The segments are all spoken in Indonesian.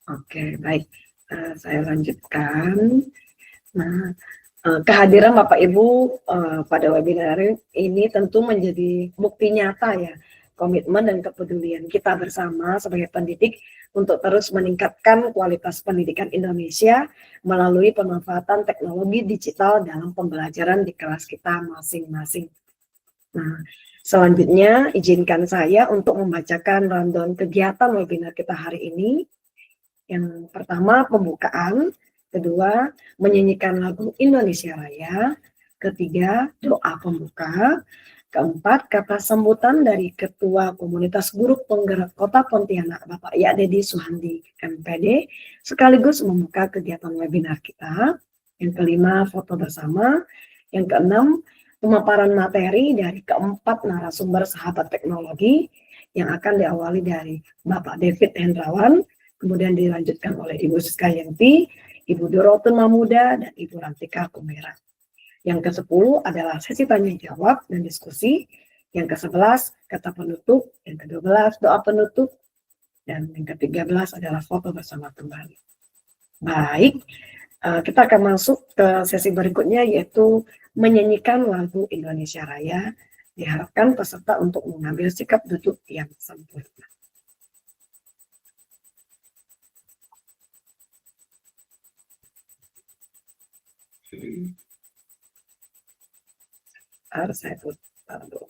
Oke, baik. Saya lanjutkan. Nah, kehadiran Bapak Ibu pada webinar ini tentu menjadi bukti nyata ya, komitmen dan kepedulian kita bersama sebagai pendidik untuk terus meningkatkan kualitas pendidikan Indonesia melalui pemanfaatan teknologi digital dalam pembelajaran di kelas kita masing-masing. Nah, selanjutnya izinkan saya untuk membacakan rundown kegiatan webinar kita hari ini. Yang pertama pembukaan, kedua menyanyikan lagu Indonesia Raya, ketiga doa pembuka, keempat kata sambutan dari Ketua Komunitas Guru Penggerak Kota Pontianak Bapak Ya Dedi Suhandi MPD sekaligus membuka kegiatan webinar kita. Yang kelima foto bersama, yang keenam pemaparan materi dari keempat narasumber sahabat teknologi yang akan diawali dari Bapak David Hendrawan, kemudian dilanjutkan oleh Ibu Siska Yenti, Ibu Dorotun Mamuda, dan Ibu Rantika Kumera. Yang ke-10 adalah sesi tanya jawab dan diskusi. Yang ke-11 kata penutup, yang ke-12 doa penutup, dan yang ke-13 adalah foto bersama kembali. Baik, kita akan masuk ke sesi berikutnya yaitu menyanyikan lagu Indonesia Raya. Diharapkan peserta untuk mengambil sikap duduk yang sempurna. Harus saya putar dulu.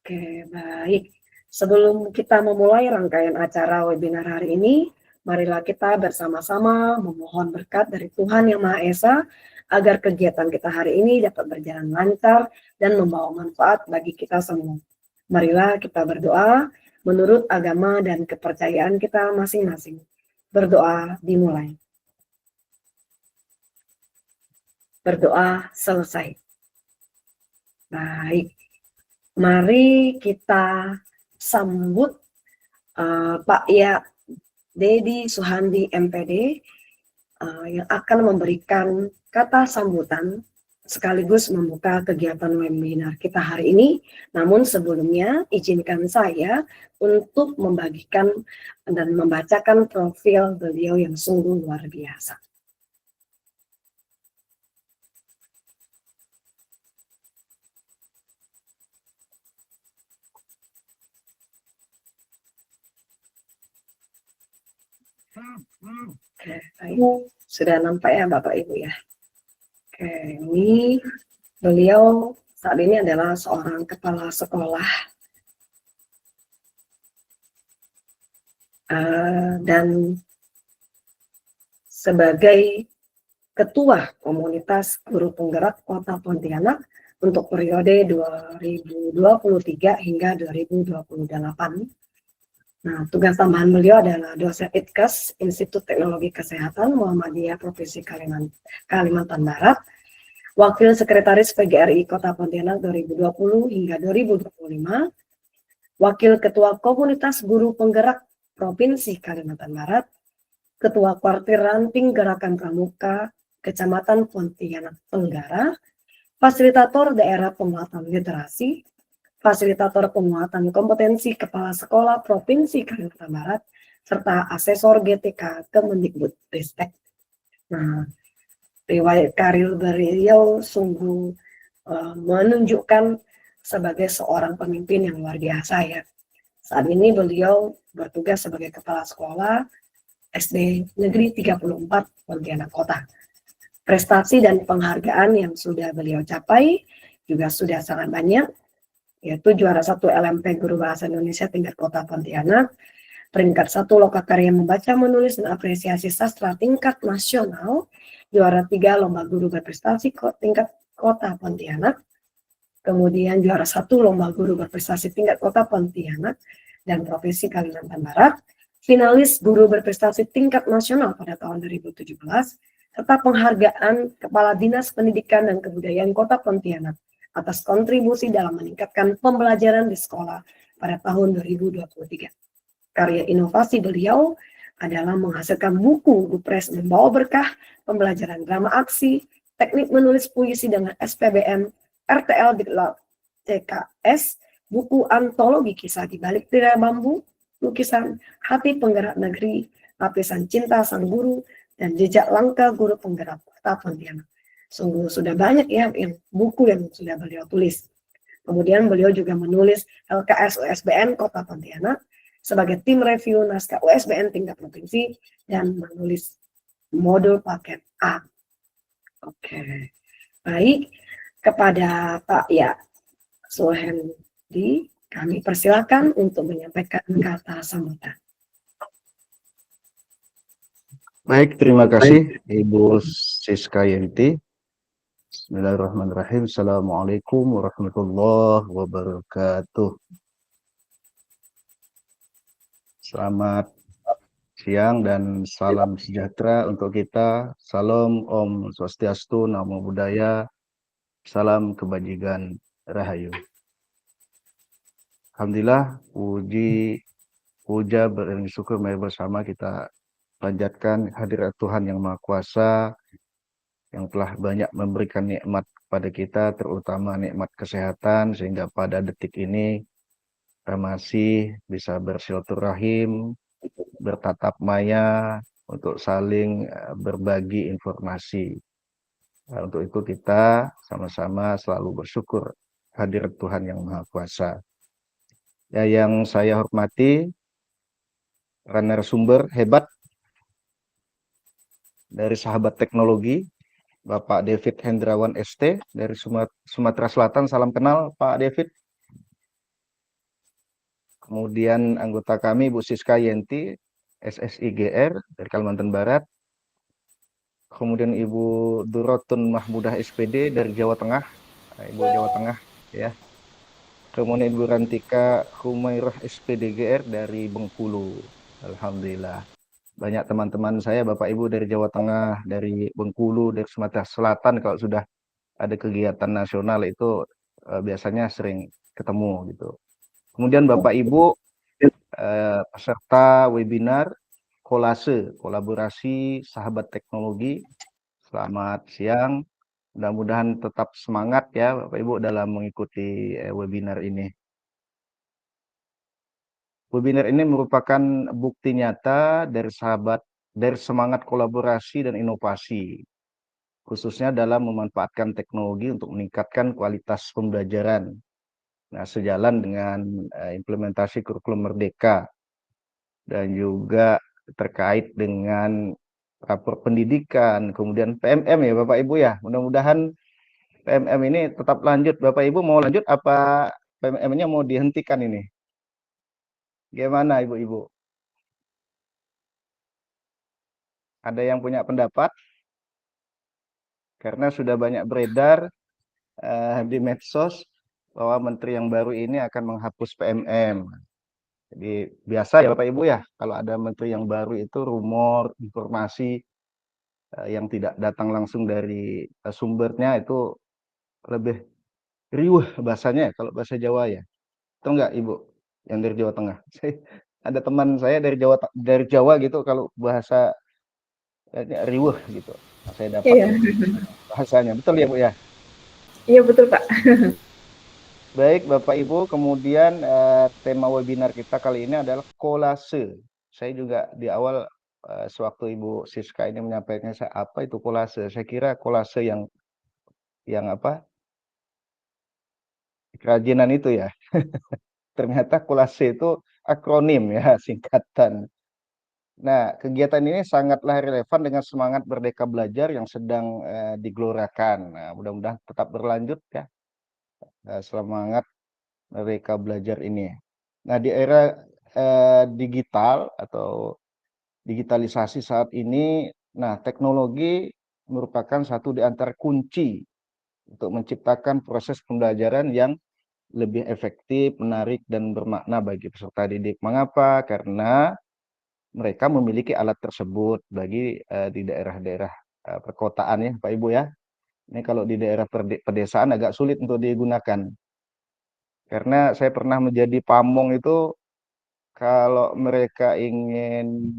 Oke, baik. Sebelum kita memulai rangkaian acara webinar hari ini, marilah kita bersama-sama memohon berkat dari Tuhan Yang Maha Esa agar kegiatan kita hari ini dapat berjalan lancar dan membawa manfaat bagi kita semua. Marilah kita berdoa menurut agama dan kepercayaan kita masing-masing. Berdoa dimulai. Berdoa selesai. Baik. Mari kita sambut Pak Ya Dedi Suhandi MPD yang akan memberikan kata sambutan sekaligus membuka kegiatan webinar kita hari ini. Namun sebelumnya izinkan saya untuk membagikan dan membacakan profil beliau yang sungguh luar biasa. Oke, baik. Sudah nampak ya Bapak Ibu ya. Oke, ini beliau saat ini adalah seorang kepala sekolah dan sebagai Ketua Komunitas Guru Penggerak Kota Pontianak untuk periode 2023 hingga 2028. Nah, tugas tambahan beliau adalah dosen ITKES, Institut Teknologi Kesehatan Muhammadiyah Provinsi Kalimantan Barat, Wakil Sekretaris PGRI Kota Pontianak 2020 hingga 2025, Wakil Ketua Komunitas Guru Penggerak Provinsi Kalimantan Barat, Ketua Kuartir Ranting Gerakan Pramuka Kecamatan Pontianak Tenggara, Fasilitator Daerah Penguatan Literasi, Fasilitator Penguatan Kompetensi Kepala Sekolah Provinsi Kalimantan Barat, serta Asesor GTK Kemendikbudristek. Nah, riwayat karir beliau sungguh menunjukkan sebagai seorang pemimpin yang luar biasa ya. Saat ini beliau bertugas sebagai Kepala Sekolah SD Negeri 34 Pontianak Kota. Prestasi dan penghargaan yang sudah beliau capai juga sudah sangat banyak, yaitu juara 1 LMP Guru Bahasa Indonesia tingkat Kota Pontianak, peringkat 1 Lokakarya Membaca Menulis dan Apresiasi Sastra tingkat nasional, juara 3 Lomba Guru Berprestasi tingkat Kota Pontianak, kemudian juara 1 Lomba Guru Berprestasi tingkat Kota Pontianak dan Provinsi Kalimantan Barat, finalis Guru Berprestasi tingkat nasional pada tahun 2017, serta penghargaan Kepala Dinas Pendidikan dan Kebudayaan Kota Pontianak atas kontribusi dalam meningkatkan pembelajaran di sekolah pada tahun 2023. Karya inovasi beliau adalah menghasilkan buku Gupres Membawa Berkah, pembelajaran drama aksi, teknik menulis puisi dengan SPBM, RTL Diklat TKS, buku antologi kisah di balik tirai bambu, lukisan Hati Penggerak Negeri, lapisan Cinta Sang Guru, dan jejak langkah guru penggerak Kota Pontianak. Sungguh sudah banyak ya yang buku yang sudah beliau tulis. Kemudian beliau juga menulis LKS USBN Kota Pontianak sebagai tim review naskah USBN tingkat provinsi dan menulis modul paket A. Oke, baik, kepada Pak Ya Suhendi kami persilakan untuk menyampaikan kata sambutan. Baik, terima kasih Ibu Siska Yenti. Bismillahirrahmanirrahim. Assalamualaikum warahmatullahi wabarakatuh. Selamat siang dan salam sejahtera untuk kita. Salam Om Swastiastu, Namo Buddhaya, salam kebajikan rahayu. Alhamdulillah, puja beriring syukur mari bersama kita panjatkan hadirat Tuhan Yang Maha Kuasa yang telah banyak memberikan nikmat kepada kita, terutama nikmat kesehatan, sehingga pada detik ini kita masih bisa bersilaturahim, bertatap maya, untuk saling berbagi informasi. Nah, untuk itu kita sama-sama selalu bersyukur hadirat Tuhan Yang Maha Kuasa. Ya, yang saya hormati narasumber hebat dari Sahabat Teknologi, Bapak David Hendrawan ST dari Sumatera Selatan. Salam kenal Pak David. Kemudian anggota kami Bu Siska Yenti, SSIGR dari Kalimantan Barat. Kemudian Ibu Durotun Mahmudah SPD dari Jawa Tengah. Ibu Jawa Tengah ya. Kemudian Ibu Rantika Humairah SPDGR dari Bengkulu. Alhamdulillah. Banyak teman-teman saya, Bapak Ibu dari Jawa Tengah, dari Bengkulu, dari Sumatera Selatan, kalau sudah ada kegiatan nasional itu biasanya sering ketemu gitu. Kemudian Bapak Ibu peserta webinar kolase, kolaborasi Sahabat Teknologi. Selamat siang. Mudah-mudahan tetap semangat ya Bapak Ibu dalam mengikuti webinar ini. Webinar ini merupakan bukti nyata dari semangat kolaborasi dan inovasi, khususnya dalam memanfaatkan teknologi untuk meningkatkan kualitas pembelajaran. Nah, sejalan dengan implementasi kurikulum Merdeka dan juga terkait dengan rapor pendidikan, kemudian PMM ya Bapak Ibu ya. Mudah-mudahan PMM ini tetap lanjut. Bapak Ibu mau lanjut apa PMM-nya mau dihentikan ini? Gimana Ibu-Ibu? Ada yang punya pendapat? Karena sudah banyak beredar di medsos bahwa menteri yang baru ini akan menghapus PMM. Jadi biasa ya Bapak Ibu ya, kalau ada menteri yang baru itu rumor, informasi yang tidak datang langsung dari sumbernya itu lebih riuh bahasanya kalau bahasa Jawa ya. Tahu nggak Ibu yang dari Jawa Tengah? Ada teman saya dari Jawa gitu kalau bahasa riuh gitu. Saya dapat Iya, itu bahasanya. Betul ya Bu ya? iya betul Pak. Baik Bapak Ibu, kemudian tema webinar kita kali ini adalah kolase. Saya juga di awal sewaktu Ibu Siska ini menyampaikan saya apa itu kolase. Saya kira kolase yang apa? Kerajinan itu ya. Ternyata kolase itu akronim ya, singkatan. Nah, kegiatan ini sangatlah relevan dengan semangat Merdeka Belajar yang sedang digelorakan. Nah, mudah-mudahan tetap berlanjut ya, semangat Merdeka Belajar ini. Nah, di era digital atau digitalisasi saat ini, nah teknologi merupakan satu di antara kunci untuk menciptakan proses pembelajaran yang lebih efektif, menarik, dan bermakna bagi peserta didik. Mengapa? Karena mereka memiliki alat tersebut bagi di daerah-daerah perkotaan ya, Pak Ibu ya. Ini kalau di daerah pedesaan agak sulit untuk digunakan. Karena saya pernah menjadi pamong itu kalau mereka ingin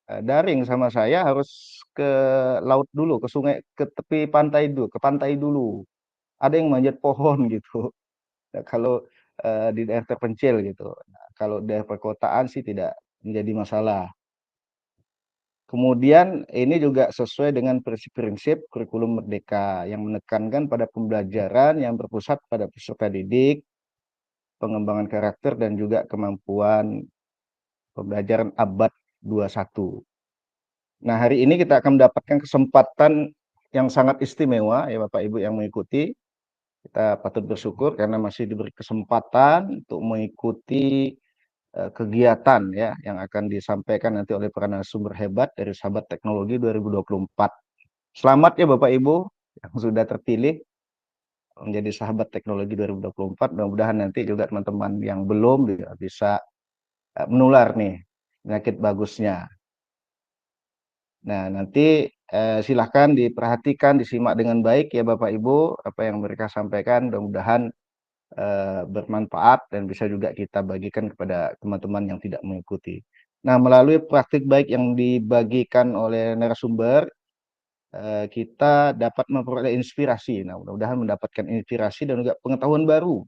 daring sama saya harus ke laut dulu, ke sungai, ke tepi pantai dulu, ke pantai dulu. Ada yang manjat pohon gitu. Nah, kalau di daerah terpencil gitu. Nah, kalau daerah perkotaan sih tidak menjadi masalah. Kemudian ini juga sesuai dengan prinsip-prinsip kurikulum merdeka yang menekankan pada pembelajaran yang berpusat pada peserta didik, pengembangan karakter dan juga kemampuan pembelajaran abad 21. Nah, hari ini kita akan mendapatkan kesempatan yang sangat istimewa ya Bapak Ibu yang mengikuti. Kita patut bersyukur karena masih diberi kesempatan untuk mengikuti kegiatan ya yang akan disampaikan nanti oleh para narasumber hebat dari Sahabat Teknologi 2024. Selamat ya Bapak Ibu yang sudah terpilih menjadi Sahabat Teknologi 2024. Mudah-mudahan nanti juga teman-teman yang belum bisa menular nih penyakit bagusnya. Nah, nanti silahkan diperhatikan, disimak dengan baik ya Bapak Ibu, apa yang mereka sampaikan, mudah-mudahan bermanfaat dan bisa juga kita bagikan kepada teman-teman yang tidak mengikuti. Nah, melalui praktik baik yang dibagikan oleh narasumber, kita dapat memperoleh inspirasi. Nah, mudah-mudahan mendapatkan inspirasi dan juga pengetahuan baru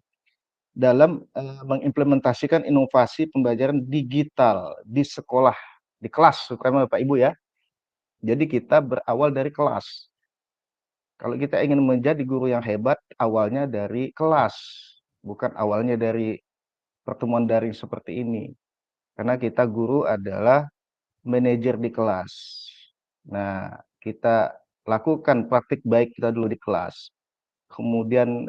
dalam mengimplementasikan inovasi pembelajaran digital di sekolah, di kelas, terutama Bapak Ibu ya. Jadi kita berawal dari kelas. Kalau kita ingin menjadi guru yang hebat, awalnya dari kelas, bukan awalnya dari pertemuan daring seperti ini. Karena kita guru adalah manajer di kelas. Nah, kita lakukan praktik baik kita dulu di kelas. Kemudian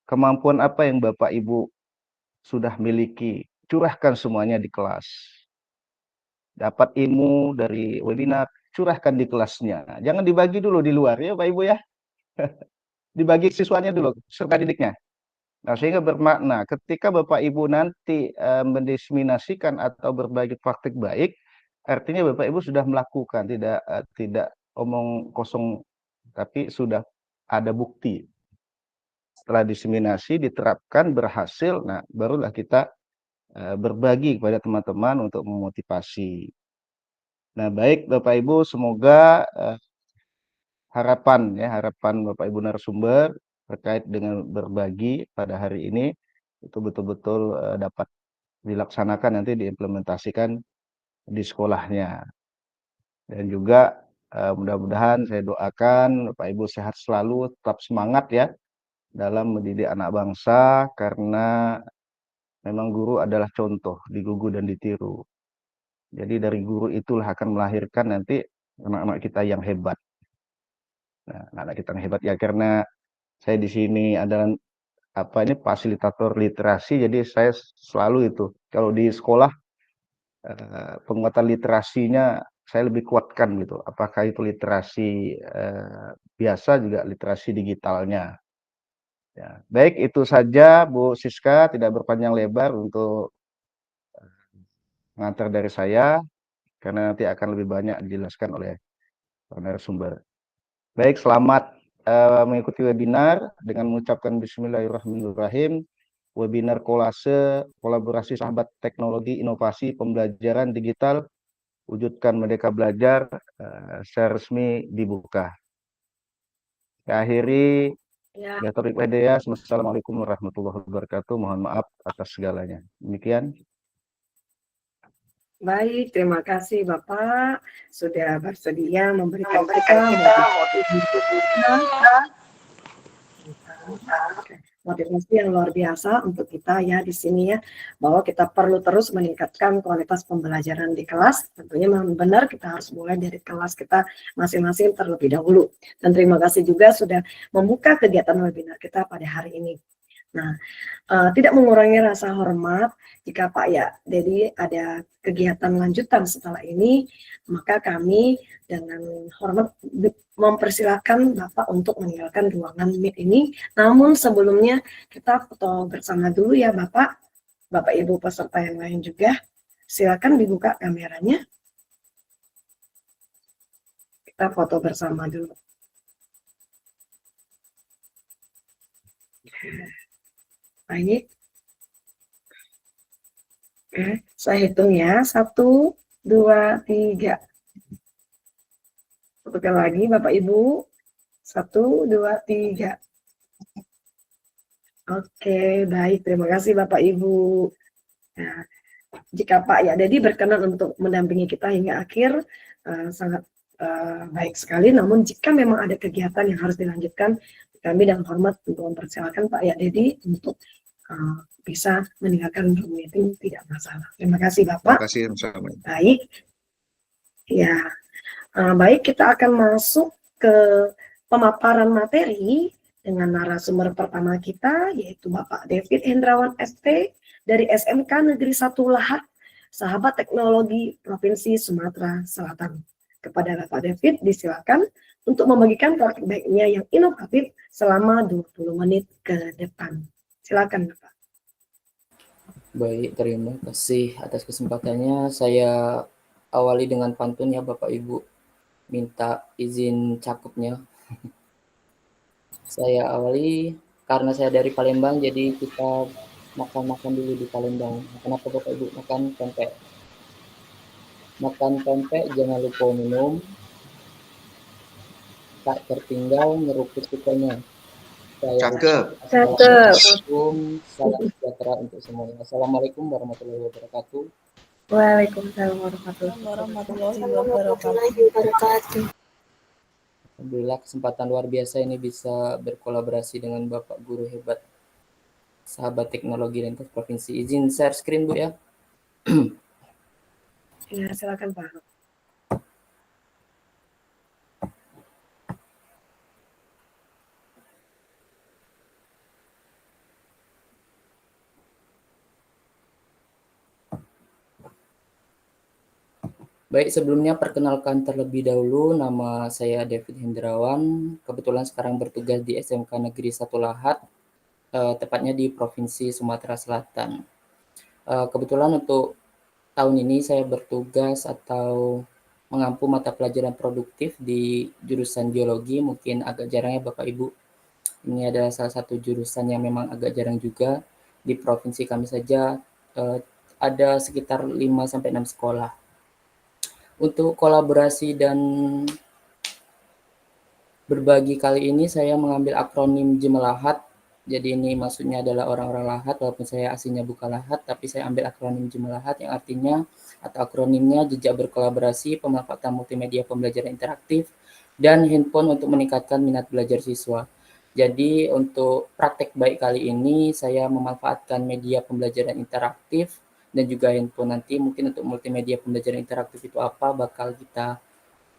kemampuan apa yang Bapak Ibu sudah miliki, curahkan semuanya di kelas. Dapat ilmu dari webinar, curahkan di kelasnya. Jangan dibagi dulu di luar ya Pak Ibu ya. Dibagi siswanya dulu, serta didiknya. Nah, sehingga bermakna ketika Bapak Ibu nanti mendiseminasikan atau berbagi praktik baik, artinya Bapak Ibu sudah melakukan, tidak omong kosong, tapi sudah ada bukti. Setelah diseminasi, diterapkan, berhasil, nah barulah kita berbagi kepada teman-teman untuk memotivasi. Nah, baik Bapak Ibu, semoga harapan Bapak Ibu narasumber terkait dengan berbagi pada hari ini itu betul-betul dapat dilaksanakan nanti diimplementasikan di sekolahnya. Dan juga mudah-mudahan saya doakan Bapak Ibu sehat selalu, tetap semangat ya dalam mendidik anak bangsa karena memang guru adalah contoh, digugu dan ditiru. Jadi dari guru itulah akan melahirkan nanti anak-anak kita yang hebat. Nah, anak-anak kita yang hebat ya karena saya di sini adalah fasilitator literasi, jadi saya selalu itu kalau di sekolah penguatan literasinya saya lebih kuatkan gitu. Apakah itu literasi biasa juga literasi digitalnya. Ya, baik itu saja Bu Siska, tidak berpanjang lebar untuk mengantar dari saya karena nanti akan lebih banyak dijelaskan oleh narasumber. Baik, selamat mengikuti webinar dengan mengucapkan Bismillahirrahmanirrahim. Webinar kolase kolaborasi sahabat teknologi inovasi pembelajaran digital wujudkan merdeka belajar secara resmi dibuka. Saya akhiri. Ya, Ya, Taufiq Hidayah. Assalamualaikum warahmatullahi wabarakatuh. Mohon maaf atas segalanya. Demikian. baik, terima kasih Bapak sudah bersedia memberikan kita motivasi yang luar biasa untuk kita ya di sini ya, bahwa kita perlu terus meningkatkan kualitas pembelajaran di kelas. Tentunya memang benar kita harus mulai dari kelas kita masing-masing terlebih dahulu. Dan terima kasih juga sudah membuka kegiatan webinar kita pada hari ini. Nah, tidak mengurangi rasa hormat jika Pak ya, jadi ada kegiatan lanjutan setelah ini, maka kami dengan hormat mempersilahkan Bapak untuk meninggalkan ruangan Meet ini. Namun sebelumnya kita foto bersama dulu ya Bapak, Bapak Ibu peserta yang lain juga. Silakan dibuka kameranya. Kita foto bersama dulu. Baik. Oke, saya hitung ya. 1, 2, 3. Sekali lagi Bapak Ibu. 1, 2, 3. Oke, baik. Terima kasih Bapak Ibu. Nah, jika Pak ya Dedi berkenan untuk mendampingi kita hingga akhir, sangat baik sekali. Namun jika memang ada kegiatan yang harus dilanjutkan, kami dengan hormat untuk mempersilakan Pak ya Dedi untuk bisa meninggalkan room meeting, tidak masalah. Terima kasih Bapak. Terima kasih sama-sama. Baik, ya, baik kita akan masuk ke pemaparan materi dengan narasumber pertama kita yaitu Bapak David Hendrawan ST dari SMK Negeri 1 Lahat, Sahabat Teknologi Provinsi Sumatera Selatan. Kepada Bapak David disilakan untuk membagikan praktik baiknya yang inovatif selama 20 menit ke depan. Silakan Bapak. Baik, terima kasih atas kesempatannya. Saya awali dengan pantun ya Bapak Ibu. Minta izin cakupnya. Saya awali karena saya dari Palembang, jadi kita makan-makan dulu di Palembang. Kenapa Bapak Ibu? Makan pempek. Makan pempek, jangan lupa minum. Tak tertinggal ngeruput sukanya. Cakep. Assalamualaikum, salam sejahtera untuk semuanya. Assalamualaikum warahmatullahi wabarakatuh. Waalaikumsalam warahmatullahi wabarakatuh. Alhamdulillah kesempatan luar biasa ini bisa berkolaborasi dengan Bapak Guru hebat Sahabat Teknologi Lintas Provinsi. Izin share screen Bu ya. Ya, silakan Pak. Baik, sebelumnya perkenalkan terlebih dahulu, nama saya David Hendrawan. Kebetulan sekarang bertugas di SMK Negeri 1 Lahat, tepatnya di Provinsi Sumatera Selatan. Kebetulan untuk tahun ini saya bertugas atau mengampu mata pelajaran produktif di jurusan geologi. Mungkin agak jarang ya Bapak Ibu. Ini adalah salah satu jurusan yang memang agak jarang juga. Di provinsi kami saja ada sekitar 5-6 sekolah. Untuk kolaborasi dan berbagi kali ini saya mengambil akronim Jemelahat. Jadi ini maksudnya adalah orang-orang Lahat, walaupun saya aslinya bukan Lahat, tapi saya ambil akronim Jemelahat yang artinya atau akronimnya jejak berkolaborasi, pemanfaatan multimedia pembelajaran interaktif, dan handphone untuk meningkatkan minat belajar siswa. Jadi untuk praktek baik kali ini saya memanfaatkan media pembelajaran interaktif dan juga handphone. Nanti mungkin untuk multimedia pembelajaran interaktif itu apa bakal kita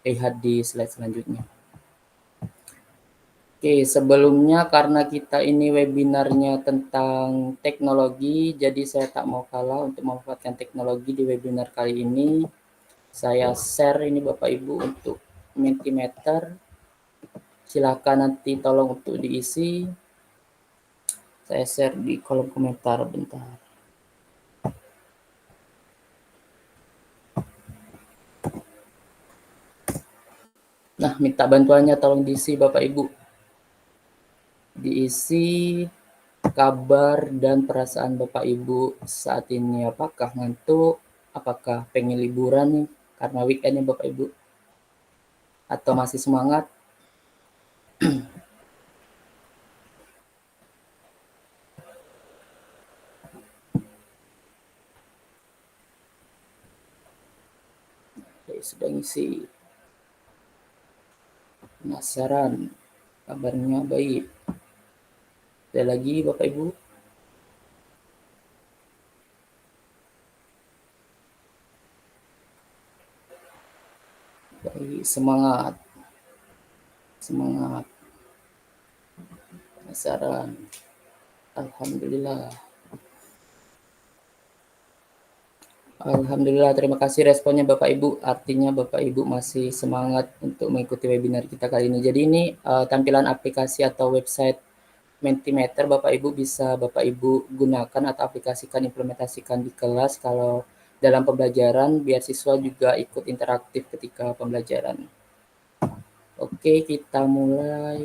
lihat di slide selanjutnya. Oke, sebelumnya karena kita ini webinarnya tentang teknologi, jadi saya tak mau kalah untuk memanfaatkan teknologi di webinar kali ini. Saya share ini Bapak Ibu untuk Mentimeter. Silakan nanti tolong untuk diisi. Saya share di kolom komentar bentar. Nah, minta bantuannya tolong diisi Bapak Ibu. Diisi kabar dan perasaan Bapak Ibu saat ini. Apakah ngantuk? Apakah pengen liburan nih karena weekendnya Bapak Ibu? Atau masih semangat? Oke, sudah ngisi. Penasaran? Kabarnya baik. Ada lagi Bapak Ibu? Baik, semangat. Semangat. Penasaran. Alhamdulillah. Alhamdulillah, terima kasih responnya Bapak Ibu. Artinya Bapak Ibu masih semangat untuk mengikuti webinar kita kali ini. Jadi ini tampilan aplikasi atau website Mentimeter Bapak Ibu bisa Bapak Ibu gunakan atau aplikasikan, implementasikan di kelas kalau dalam pembelajaran biar siswa juga ikut interaktif ketika pembelajaran. Oke, kita mulai.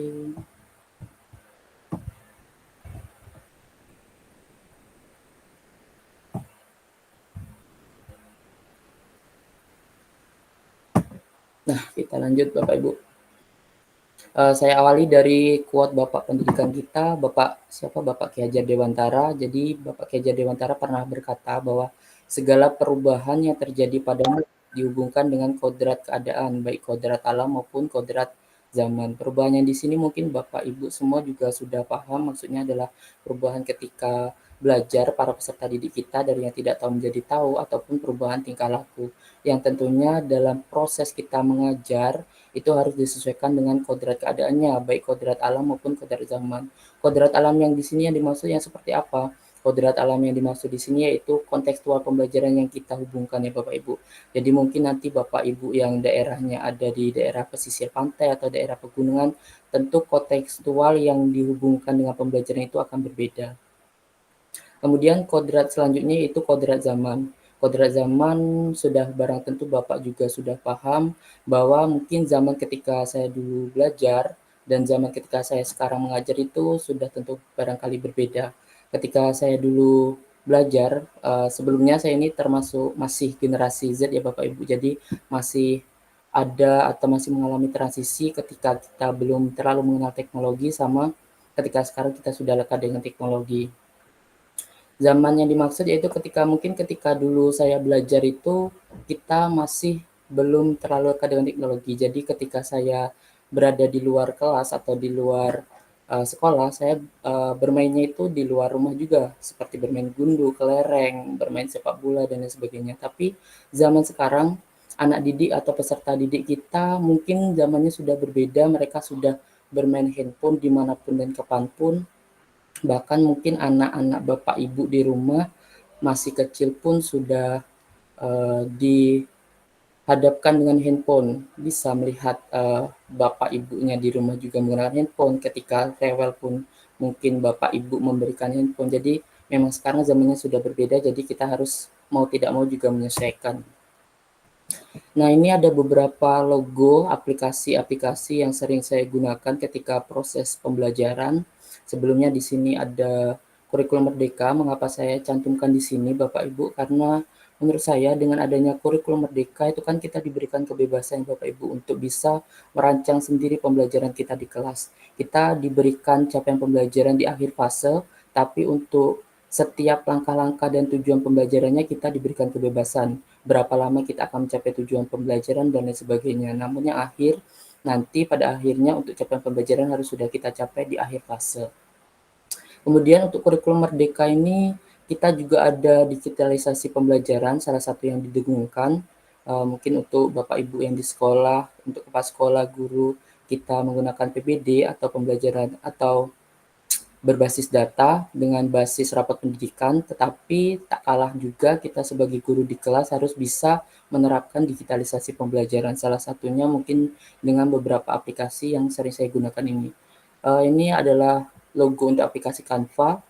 Nah, kita lanjut Bapak Ibu. Saya awali dari quote Bapak pendidikan kita, Bapak Ki Hajar Dewantara. Jadi Bapak Ki Hajar Dewantara pernah berkata bahwa segala perubahan yang terjadi padamu dihubungkan dengan kodrat keadaan, baik kodrat alam maupun kodrat zaman. Perubahan yang di sini mungkin Bapak Ibu semua juga sudah paham, maksudnya adalah perubahan ketika belajar para peserta didik kita dari yang tidak tahu menjadi tahu, ataupun perubahan tingkah laku yang tentunya dalam proses kita mengajar itu harus disesuaikan dengan kodrat keadaannya, baik kodrat alam maupun kodrat zaman. Kodrat alam yang di sini yang dimaksud yang seperti apa? Kodrat alam yang dimaksud di sini yaitu kontekstual pembelajaran yang kita hubungkan ya Bapak Ibu. Jadi mungkin nanti Bapak Ibu yang daerahnya ada di daerah pesisir pantai atau daerah pegunungan, tentu kontekstual yang dihubungkan dengan pembelajaran itu akan berbeda. Kemudian kodrat selanjutnya yaitu kodrat zaman. Kodrat zaman sudah barang tentu Bapak juga sudah paham bahwa mungkin zaman ketika saya dulu belajar dan zaman ketika saya sekarang mengajar itu sudah tentu barangkali berbeda. Ketika saya dulu belajar, sebelumnya saya ini termasuk masih generasi Z ya Bapak Ibu, jadi masih ada atau masih mengalami transisi ketika kita belum terlalu mengenal teknologi sama ketika sekarang kita sudah lekat dengan teknologi. Zaman yang dimaksud yaitu ketika dulu saya belajar itu kita masih belum terlalu dekat dengan teknologi. Jadi ketika saya berada di luar kelas atau di luar sekolah, saya bermainnya itu di luar rumah juga, seperti bermain gundu, kelereng, bermain sepak bola dan lain sebagainya. Tapi zaman sekarang anak didik atau peserta didik kita mungkin zamannya sudah berbeda, mereka sudah bermain handphone dimanapun dan kapanpun. Bahkan mungkin anak-anak Bapak Ibu di rumah masih kecil pun sudah dihadapkan dengan handphone. Bisa melihat Bapak Ibunya di rumah juga menggunakan handphone. Ketika rewel pun mungkin Bapak Ibu memberikan handphone. Jadi memang sekarang zamannya sudah berbeda, jadi kita harus mau tidak mau juga menyesuaikan. Nah, ini ada beberapa logo aplikasi-aplikasi yang sering saya gunakan ketika proses pembelajaran. Sebelumnya di sini ada kurikulum Merdeka. Mengapa saya cantumkan di sini Bapak Ibu? Karena menurut saya dengan adanya kurikulum Merdeka itu kan kita diberikan kebebasan Bapak Ibu untuk bisa merancang sendiri pembelajaran kita di kelas. Kita diberikan capaian pembelajaran di akhir fase, tapi untuk setiap langkah-langkah dan tujuan pembelajarannya kita diberikan kebebasan. Berapa lama kita akan mencapai tujuan pembelajaran dan lain sebagainya. Namun yang nanti pada akhirnya untuk capaian pembelajaran harus sudah kita capai di akhir fase. Kemudian untuk kurikulum Merdeka ini kita juga ada digitalisasi pembelajaran, salah satu yang didengungkan. Mungkin untuk Bapak Ibu yang di sekolah, untuk kepala sekolah, guru, kita menggunakan PBD atau pembelajaran atau berbasis data dengan basis rapat pendidikan, tetapi tak kalah juga kita sebagai guru di kelas harus bisa menerapkan digitalisasi pembelajaran. Salah satunya mungkin dengan beberapa aplikasi yang sering saya gunakan ini. Ini adalah logo untuk aplikasi Canva.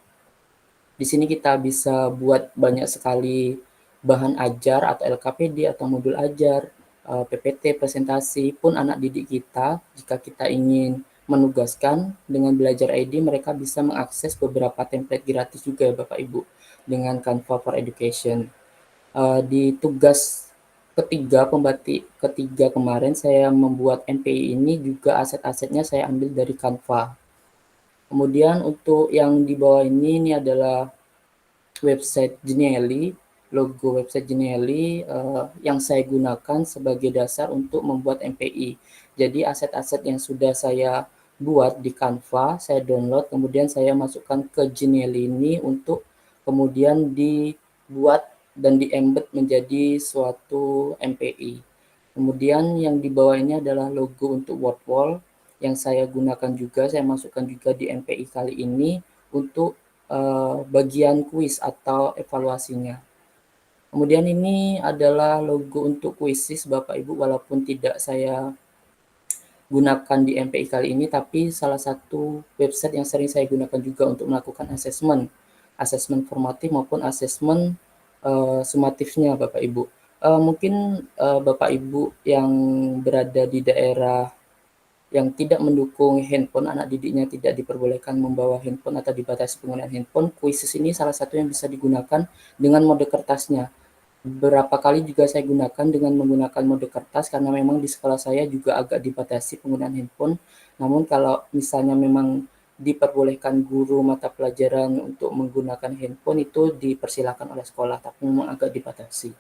Di sini kita bisa buat banyak sekali bahan ajar atau LKPD atau modul ajar, PPT, presentasi pun anak didik kita. Jika kita ingin menugaskan dengan belajar ID, mereka bisa mengakses beberapa template gratis juga ya Bapak Ibu dengan Canva for Education. Di tugas ketiga kemarin saya membuat MPI ini juga aset-asetnya saya ambil dari Canva. Kemudian untuk yang di bawah ini adalah website Genially, logo website Genially yang saya gunakan sebagai dasar untuk membuat MPI. Jadi aset-aset yang sudah saya buat di Canva, saya download, kemudian saya masukkan ke Genially ini untuk kemudian dibuat dan di-embed menjadi suatu MPI. Kemudian yang di bawah ini adalah logo untuk Wordwall yang saya gunakan juga, saya masukkan juga di MPI kali ini untuk bagian kuis atau evaluasinya. Kemudian ini adalah logo untuk kuisis Bapak Ibu, walaupun tidak saya gunakan di MPI kali ini, tapi salah satu website yang sering saya gunakan juga untuk melakukan asesmen formatif maupun asesmen sumatifnya Bapak Ibu. Mungkin Bapak Ibu yang berada di daerah yang tidak mendukung handphone, anak didiknya tidak diperbolehkan membawa handphone atau dibatasi penggunaan handphone, Quizzes ini salah satu yang bisa digunakan dengan mode kertasnya. Beberapa kali juga saya gunakan dengan menggunakan mode kertas karena memang di sekolah saya juga agak dibatasi penggunaan handphone. Namun kalau misalnya memang diperbolehkan guru mata pelajaran untuk menggunakan handphone itu dipersilakan oleh sekolah, tapi memang agak dibatasi.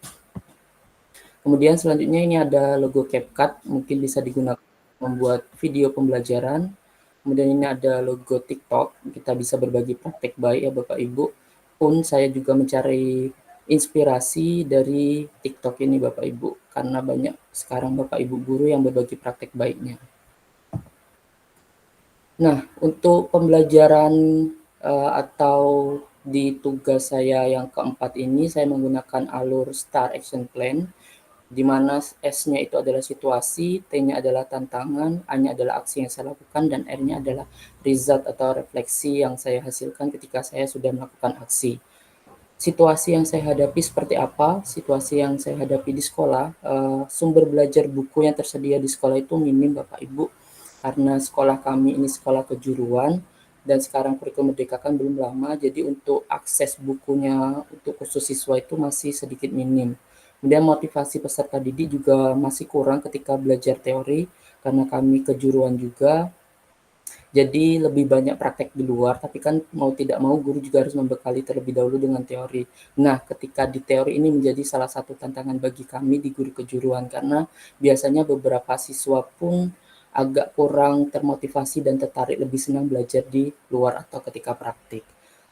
Kemudian selanjutnya ini ada logo CapCut, mungkin bisa digunakan membuat video pembelajaran. Kemudian ini ada logo TikTok, kita bisa berbagi praktek baik ya Bapak Ibu. Pun saya juga mencari inspirasi dari TikTok ini Bapak Ibu, karena banyak sekarang Bapak Ibu guru yang berbagi praktek baiknya. Nah, untuk pembelajaran atau di tugas saya yang keempat ini, saya menggunakan alur STAR Action Plan, di mana S-nya itu adalah situasi, T-nya adalah tantangan, A-nya adalah aksi yang saya lakukan, dan R-nya adalah result atau refleksi yang saya hasilkan ketika saya sudah melakukan aksi. Situasi yang saya hadapi seperti apa? Situasi yang saya hadapi di sekolah, sumber belajar buku yang tersedia di sekolah itu minim Bapak Ibu, karena sekolah kami ini sekolah kejuruan, dan sekarang kurikulum Merdeka kan belum lama, jadi untuk akses bukunya untuk khusus siswa itu masih sedikit minim. Kemudian motivasi peserta didik juga masih kurang ketika belajar teori, karena kami kejuruan juga, jadi lebih banyak praktek di luar, tapi kan mau tidak mau guru juga harus membekali terlebih dahulu dengan teori. Nah, ketika di teori ini menjadi salah satu tantangan bagi kami di guru kejuruan, karena biasanya beberapa siswa pun agak kurang termotivasi dan tertarik lebih senang belajar di luar atau ketika praktik.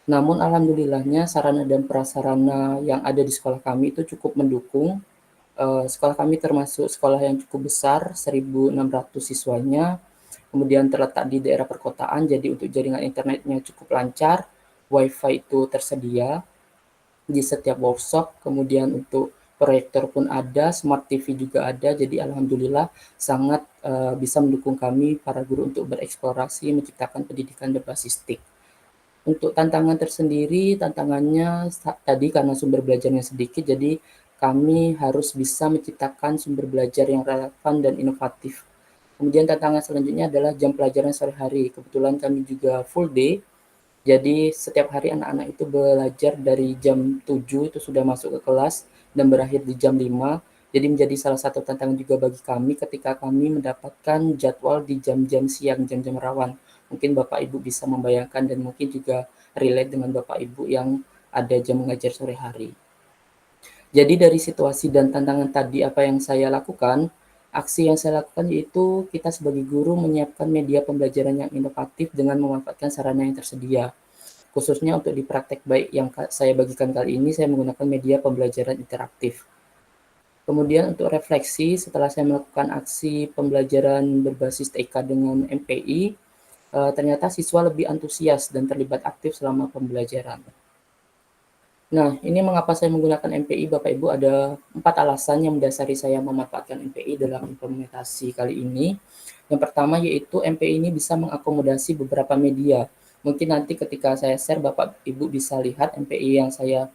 Namun alhamdulillahnya sarana dan prasarana yang ada di sekolah kami itu cukup mendukung. Sekolah kami termasuk sekolah yang cukup besar, 1.600 siswanya, kemudian terletak di daerah perkotaan, jadi untuk jaringan internetnya cukup lancar, WiFi itu tersedia di setiap workshop, kemudian untuk proyektor pun ada, smart TV juga ada, jadi alhamdulillah sangat bisa mendukung kami para guru untuk bereksplorasi menciptakan pendidikan berbasis TIK. Untuk tantangan tersendiri, tantangannya tadi karena sumber belajarnya sedikit, jadi kami harus bisa menciptakan sumber belajar yang relevan dan inovatif. Kemudian tantangan selanjutnya adalah jam pelajaran sore hari. Kebetulan kami juga full day, jadi setiap hari anak-anak itu belajar dari jam 7 itu sudah masuk ke kelas dan berakhir di jam 5. Jadi menjadi salah satu tantangan juga bagi kami ketika kami mendapatkan jadwal di jam-jam siang, jam-jam rawan. Mungkin Bapak Ibu bisa membayangkan dan mungkin juga relate dengan Bapak Ibu yang ada jam mengajar sore hari. Jadi dari situasi dan tantangan tadi apa yang saya lakukan, aksi yang saya lakukan yaitu kita sebagai guru menyiapkan media pembelajaran yang inovatif dengan memanfaatkan sarana yang tersedia. Khususnya untuk di praktek baik yang saya bagikan kali ini, saya menggunakan media pembelajaran interaktif. Kemudian untuk refleksi, setelah saya melakukan aksi pembelajaran berbasis TK dengan MPI, ternyata siswa lebih antusias dan terlibat aktif selama pembelajaran. Nah, ini mengapa saya menggunakan MPI, Bapak Ibu, ada 4 alasan yang mendasari saya memanfaatkan MPI dalam implementasi kali ini. Yang pertama yaitu MPI ini bisa mengakomodasi beberapa media. Mungkin nanti ketika saya share, Bapak Ibu bisa lihat MPI yang saya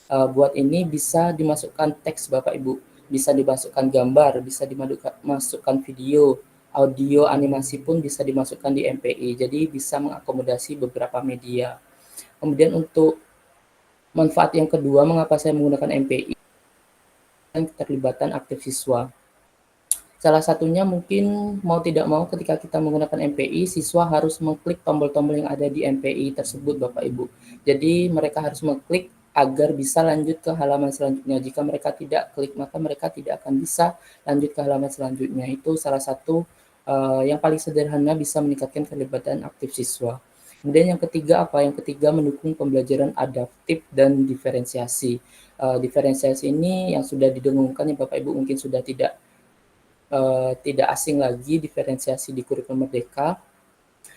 buat ini bisa dimasukkan teks, Bapak Ibu, bisa dimasukkan gambar, bisa dimasukkan video, audio, animasi pun bisa dimasukkan di MPI. Jadi bisa mengakomodasi beberapa media. Kemudian untuk manfaat yang kedua, mengapa saya menggunakan MPI dan keterlibatan aktif siswa. Salah satunya mungkin mau tidak mau ketika kita menggunakan MPI, siswa harus mengklik tombol-tombol yang ada di MPI tersebut, Bapak Ibu. Jadi mereka harus mengklik agar bisa lanjut ke halaman selanjutnya. Jika mereka tidak klik, maka mereka tidak akan bisa lanjut ke halaman selanjutnya. Itu salah satu yang paling sederhana bisa meningkatkan keterlibatan aktif siswa. Kemudian yang ketiga apa? Yang ketiga mendukung pembelajaran adaptif dan diferensiasi. Diferensiasi ini yang sudah didengungkan ya Bapak Ibu mungkin sudah tidak asing lagi, diferensiasi di kurikulum Merdeka.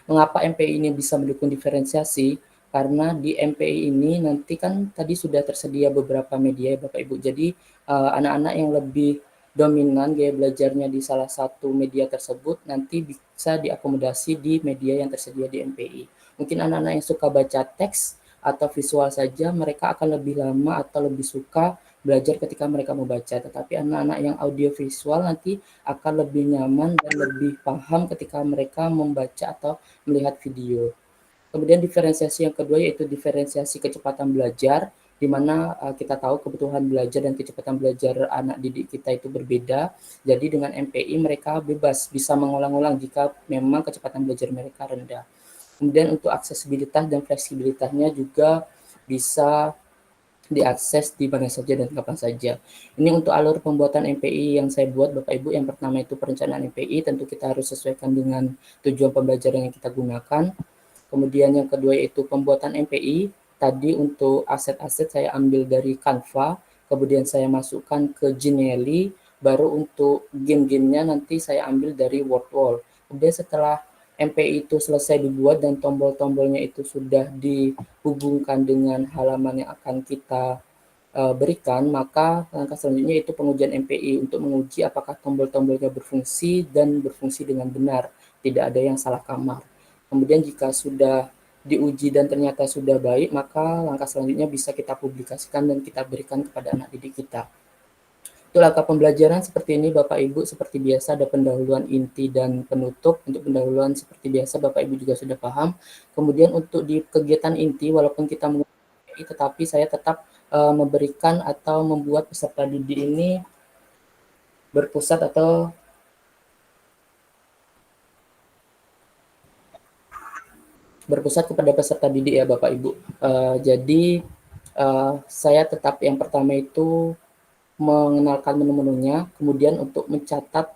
Mengapa MPI ini bisa mendukung diferensiasi? Karena di MPI ini nanti kan tadi sudah tersedia beberapa media ya Bapak Ibu. Jadi anak-anak yang lebih dominan gaya belajarnya di salah satu media tersebut nanti bisa diakomodasi di media yang tersedia di MPI. Mungkin anak-anak yang suka baca teks atau visual saja mereka akan lebih lama atau lebih suka belajar ketika mereka membaca. Tetapi anak-anak yang audio visual nanti akan lebih nyaman dan lebih paham ketika mereka membaca atau melihat video. Kemudian diferensiasi yang kedua yaitu diferensiasi kecepatan belajar, di mana kita tahu kebutuhan belajar dan kecepatan belajar anak didik kita itu berbeda. Jadi dengan MPI mereka bebas bisa mengulang-ulang jika memang kecepatan belajar mereka rendah. Kemudian untuk aksesibilitas dan fleksibilitasnya juga bisa diakses di mana saja dan kapan saja. Ini untuk alur pembuatan MPI yang saya buat Bapak Ibu. Yang pertama itu perencanaan MPI, tentu kita harus sesuaikan dengan tujuan pembelajaran yang kita gunakan. Kemudian yang kedua yaitu pembuatan MPI. Tadi untuk aset-aset saya ambil dari Canva, kemudian saya masukkan ke Genially, baru untuk game-gamenya nanti saya ambil dari Wordwall. Kemudian setelah MPI itu selesai dibuat dan tombol-tombolnya itu sudah dihubungkan dengan halaman yang akan kita berikan, maka langkah selanjutnya itu pengujian MPI untuk menguji apakah tombol-tombolnya berfungsi dan berfungsi dengan benar, tidak ada yang salah kamar. Kemudian jika sudah diuji dan ternyata sudah baik, maka langkah selanjutnya bisa kita publikasikan dan kita berikan kepada anak didik kita. Itu langkah pembelajaran seperti ini Bapak Ibu, seperti biasa ada pendahuluan inti dan penutup. Untuk pendahuluan seperti biasa Bapak Ibu juga sudah paham. Kemudian untuk di kegiatan inti walaupun kita menggunakan tetapi saya tetap memberikan atau membuat peserta didik ini berpusat atau berpusat kepada peserta didik ya Bapak Ibu. Jadi saya tetap yang pertama itu mengenalkan menu-menunya, kemudian untuk mencatat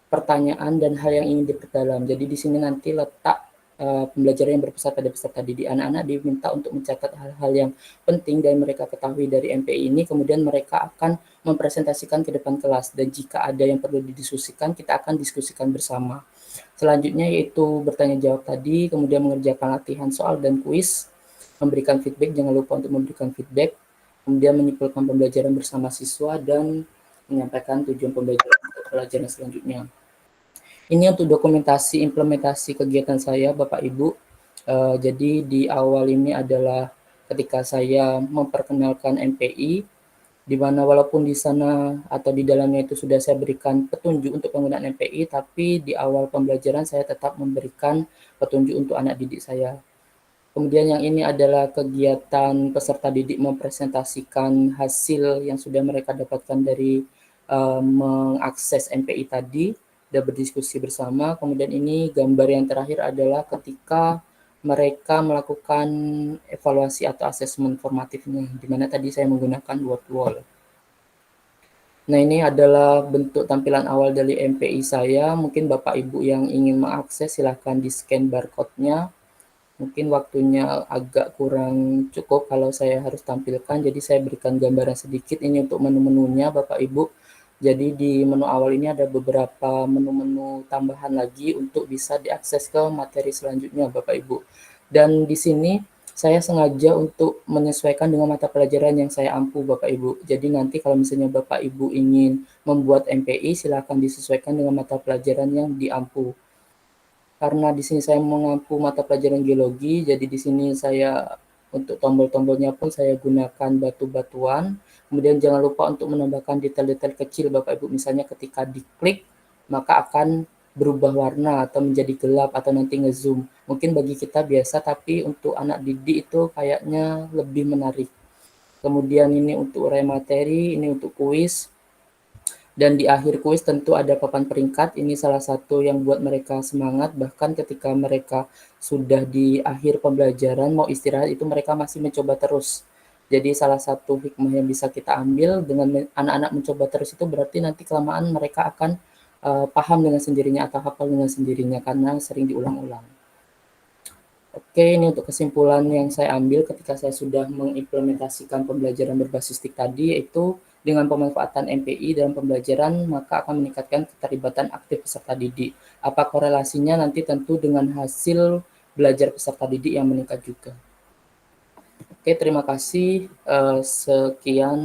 pertanyaan dan hal yang ingin diperdalam. Jadi di sini nanti letak pembelajaran yang berpusat pada peserta didik. Anak-anak diminta untuk mencatat hal-hal yang penting dan mereka ketahui dari MPI ini, kemudian mereka akan mempresentasikan ke depan kelas. Dan jika ada yang perlu didiskusikan, kita akan diskusikan bersama. Selanjutnya yaitu bertanya jawab tadi, kemudian mengerjakan latihan soal dan kuis, memberikan feedback, jangan lupa untuk memberikan feedback, kemudian menyimpulkan pembelajaran bersama siswa dan menyampaikan tujuan pembelajaran selanjutnya. Ini untuk dokumentasi implementasi kegiatan saya Bapak Ibu. Jadi di awal ini adalah ketika saya memperkenalkan MPI, di mana walaupun di sana atau di dalamnya itu sudah saya berikan petunjuk untuk penggunaan MPI, tapi di awal pembelajaran saya tetap memberikan petunjuk untuk anak didik saya. Kemudian yang ini adalah kegiatan peserta didik mempresentasikan hasil yang sudah mereka dapatkan dari mengakses MPI tadi dan berdiskusi bersama. Kemudian ini gambar yang terakhir adalah ketika mereka melakukan evaluasi atau asesmen formatifnya, di mana tadi saya menggunakan Wordwall. Nah ini adalah bentuk tampilan awal dari MPI saya. Mungkin Bapak Ibu yang ingin mengakses silahkan di scan barcode-nya. Mungkin waktunya agak kurang cukup kalau saya harus tampilkan, jadi saya berikan gambaran sedikit ini untuk menu-menunya Bapak Ibu. Jadi di menu awal ini ada beberapa menu-menu tambahan lagi untuk bisa diakses ke materi selanjutnya Bapak Ibu. Dan di sini saya sengaja untuk menyesuaikan dengan mata pelajaran yang saya ampu Bapak Ibu. Jadi nanti kalau misalnya Bapak Ibu ingin membuat MPI, silakan disesuaikan dengan mata pelajaran yang diampu. Karena di sini saya mengampu mata pelajaran geologi, jadi di sini saya untuk tombol-tombolnya pun saya gunakan batu-batuan. Kemudian jangan lupa untuk menambahkan detail-detail kecil Bapak Ibu, misalnya ketika diklik maka akan berubah warna atau menjadi gelap atau nanti ngezoom. Mungkin bagi kita biasa, tapi untuk anak didik itu kayaknya lebih menarik. Kemudian ini untuk uraian materi, ini untuk kuis. Dan di akhir kuis tentu ada papan peringkat, ini salah satu yang buat mereka semangat, bahkan ketika mereka sudah di akhir pembelajaran mau istirahat itu mereka masih mencoba terus. Jadi salah satu hikmah yang bisa kita ambil dengan anak-anak mencoba terus itu berarti nanti kelamaan mereka akan paham dengan sendirinya atau hafal dengan sendirinya karena sering diulang-ulang. Oke, ini untuk kesimpulan yang saya ambil ketika saya sudah mengimplementasikan pembelajaran berbasis TIK tadi, yaitu dengan pemanfaatan MPI dalam pembelajaran, maka akan meningkatkan keterlibatan aktif peserta didik. Apa korelasinya nanti tentu dengan hasil belajar peserta didik yang meningkat juga. Oke, terima kasih. Sekian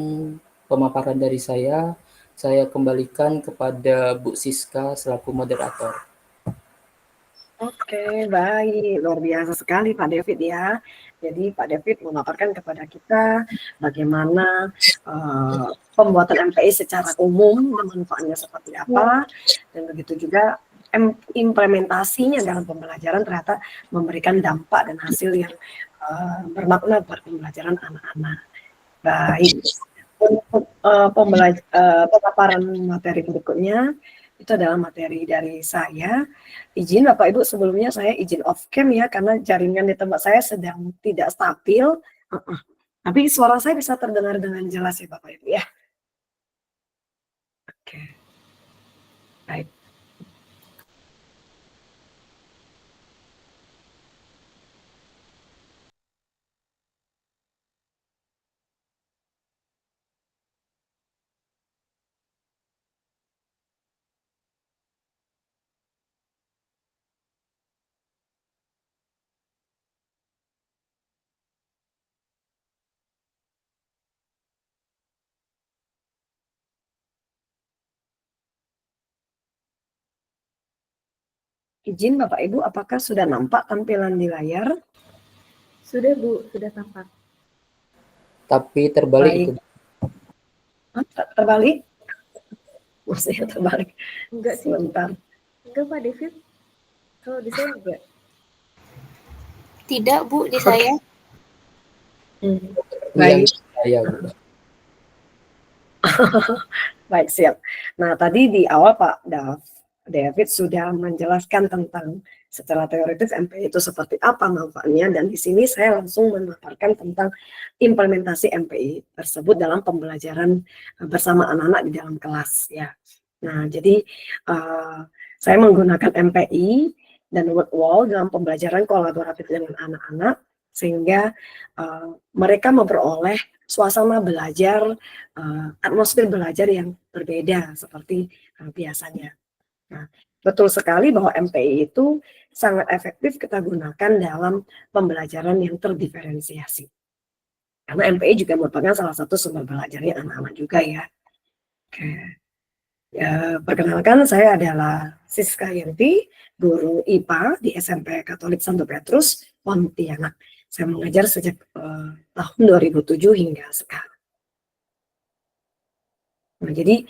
pemaparan dari saya. Saya kembalikan kepada Bu Siska selaku moderator. Oke, baik. Luar biasa sekali Pak David ya. Jadi Pak David memaparkan kepada kita bagaimana pembuatan MPI secara umum dan manfaatnya seperti apa, dan begitu juga implementasinya dalam pembelajaran ternyata memberikan dampak dan hasil yang bermakna buat pembelajaran anak-anak. Baik. Untuk pemaparan materi berikutnya, itu adalah materi dari saya. Izin Bapak Ibu, sebelumnya saya izin off cam ya, karena jaringan di tempat saya sedang tidak stabil. Tapi suara saya bisa terdengar dengan jelas ya Bapak Ibu ya. Oke. Baik. Izin Bapak Ibu, apakah sudah nampak tampilan di layar? Sudah Bu, sudah tampak. Tapi terbalik Baik. itu. Terbalik? Maksudnya terbalik. Enggak sih. Sebentar. Enggak Pak David. Kalau di saya enggak. Tidak Bu, di saya. Baik. Saya, Bu. Baik, siap. Nah, tadi di awal Pak David sudah menjelaskan tentang secara teoritis MPI itu seperti apa manfaatnya, dan di sini saya langsung memaparkan tentang implementasi MPI tersebut dalam pembelajaran bersama anak-anak di dalam kelas ya. Nah, jadi saya menggunakan MPI dan word wall dalam pembelajaran kolaboratif dengan anak-anak sehingga mereka memperoleh suasana belajar, atmosfer belajar yang berbeda seperti biasanya. Nah, betul sekali bahwa MPI itu sangat efektif kita gunakan dalam pembelajaran yang terdiferensiasi. Karena MPI juga merupakan salah satu sumber belajarnya anak-anak juga ya. Oke. Ya, perkenalkan, saya adalah Siska Yenti, guru IPA di SMP Katolik Santo Petrus, Pontianak. Saya mengajar sejak tahun 2007 hingga sekarang. Nah, jadi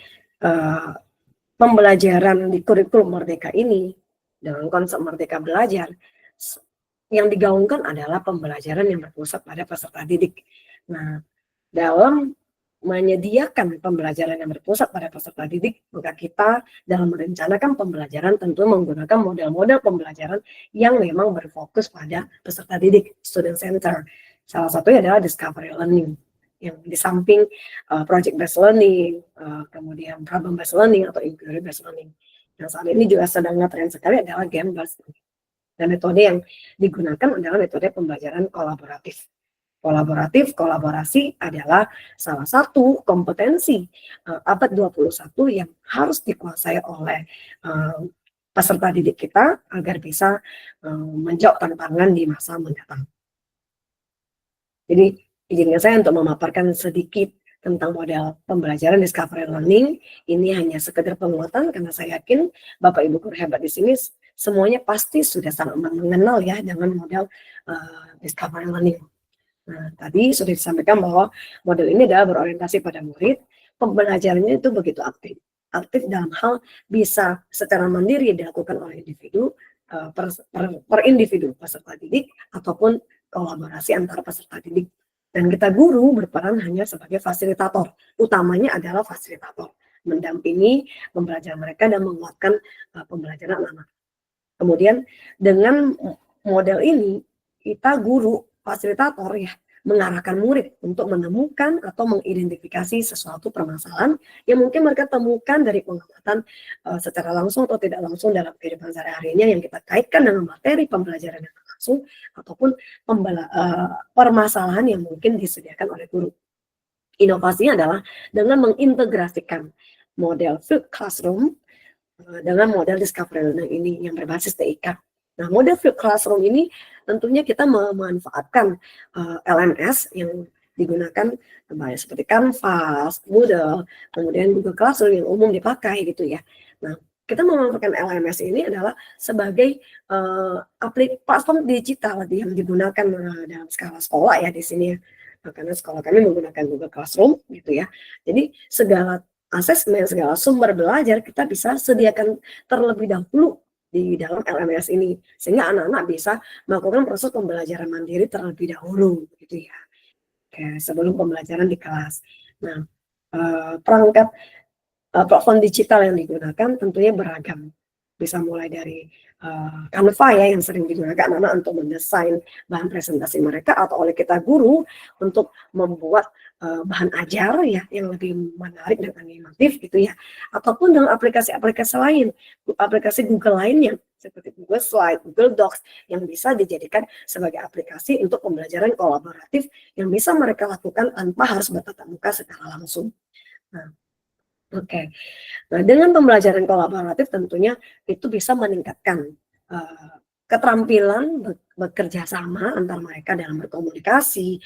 pembelajaran di kurikulum Merdeka ini dengan konsep Merdeka Belajar yang digaungkan adalah pembelajaran yang berpusat pada peserta didik. Nah, dalam menyediakan pembelajaran yang berpusat pada peserta didik, maka kita dalam merencanakan pembelajaran tentu menggunakan model-model pembelajaran yang memang berfokus pada peserta didik, student center. Salah satunya adalah discovery learning, yang di samping project based learning, kemudian problem based learning atau inquiry based learning. Yang saat ini juga sedang ngetren sekali adalah game based learning. Dan metode yang digunakan adalah metode pembelajaran kolaboratif. Kolaborasi adalah salah satu kompetensi abad 21 yang harus dikuasai oleh peserta didik kita agar bisa menjawab tantangan di masa mendatang. Jadi izinkan saya untuk memaparkan sedikit tentang model pembelajaran discovery learning. Ini hanya sekedar penguatan karena saya yakin Bapak Ibu guru hebat di sini semuanya pasti sudah sangat mengenal ya dengan model discovery learning. Nah, tadi sudah disampaikan bahwa model ini adalah berorientasi pada murid, pembelajarannya itu begitu aktif. Aktif dalam hal bisa secara mandiri dilakukan oleh individu, per individu peserta didik, ataupun kolaborasi antara peserta didik. Dan kita guru berperan hanya sebagai fasilitator, utamanya adalah fasilitator, mendampingi pembelajaran mereka dan menguatkan pembelajaran anak-anak. Kemudian dengan model ini, kita guru fasilitator ya mengarahkan murid untuk menemukan atau mengidentifikasi sesuatu permasalahan yang mungkin mereka temukan dari pengamatan secara langsung atau tidak langsung dalam kehidupan sehari-harinya yang kita kaitkan dengan materi pembelajaran yang langsung ataupun permasalahan yang mungkin disediakan oleh guru. Inovasinya adalah dengan mengintegrasikan model flipped classroom dengan model discovery learning ini yang berbasis TIK. Nah, model flipped classroom ini tentunya kita memanfaatkan LMS yang digunakan seperti Canvas, Moodle, kemudian Google Classroom yang umum dipakai gitu ya. Nah, kita memanfaatkan LMS ini adalah sebagai platform digital yang digunakan dalam skala sekolah ya di sini ya. Nah, karena sekolah kami menggunakan Google Classroom gitu ya. Jadi segala asesmen, segala sumber belajar kita bisa sediakan terlebih dahulu di dalam LMS ini sehingga anak-anak bisa melakukan proses pembelajaran mandiri terlebih dahulu gitu ya. Oke, sebelum pembelajaran di kelas. Nah, perangkat platform digital yang digunakan tentunya beragam. Bisa mulai dari Canva ya yang sering digunakan anak-anak untuk mendesain bahan presentasi mereka atau oleh kita guru untuk membuat bahan ajar ya yang lebih menarik dan animatif gitu ya, ataupun dengan aplikasi-aplikasi lain, aplikasi Google lainnya seperti Google Slide, Google Docs yang bisa dijadikan sebagai aplikasi untuk pembelajaran kolaboratif yang bisa mereka lakukan tanpa harus bertatap muka secara langsung. Nah, oke. Nah, dengan pembelajaran kolaboratif tentunya itu bisa meningkatkan keterampilan bekerja sama antar mereka dalam berkomunikasi,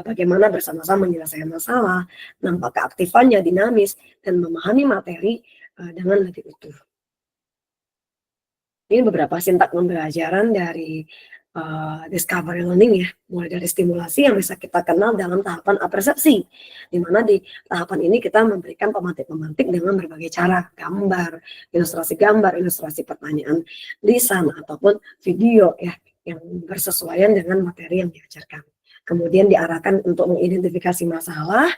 bagaimana bersama-sama menyelesaikan masalah, nampak keaktifannya dinamis, dan memahami materi dengan lebih utuh. Ini beberapa sintak pembelajaran dari discovery learning ya, mulai dari stimulasi yang bisa kita kenal dalam tahapan apersepsi, di mana di tahapan ini kita memberikan pemantik-pemantik dengan berbagai cara, gambar, ilustrasi pertanyaan, lisan ataupun video ya, yang bersesuaian dengan materi yang diajarkan. Kemudian diarahkan untuk mengidentifikasi masalah.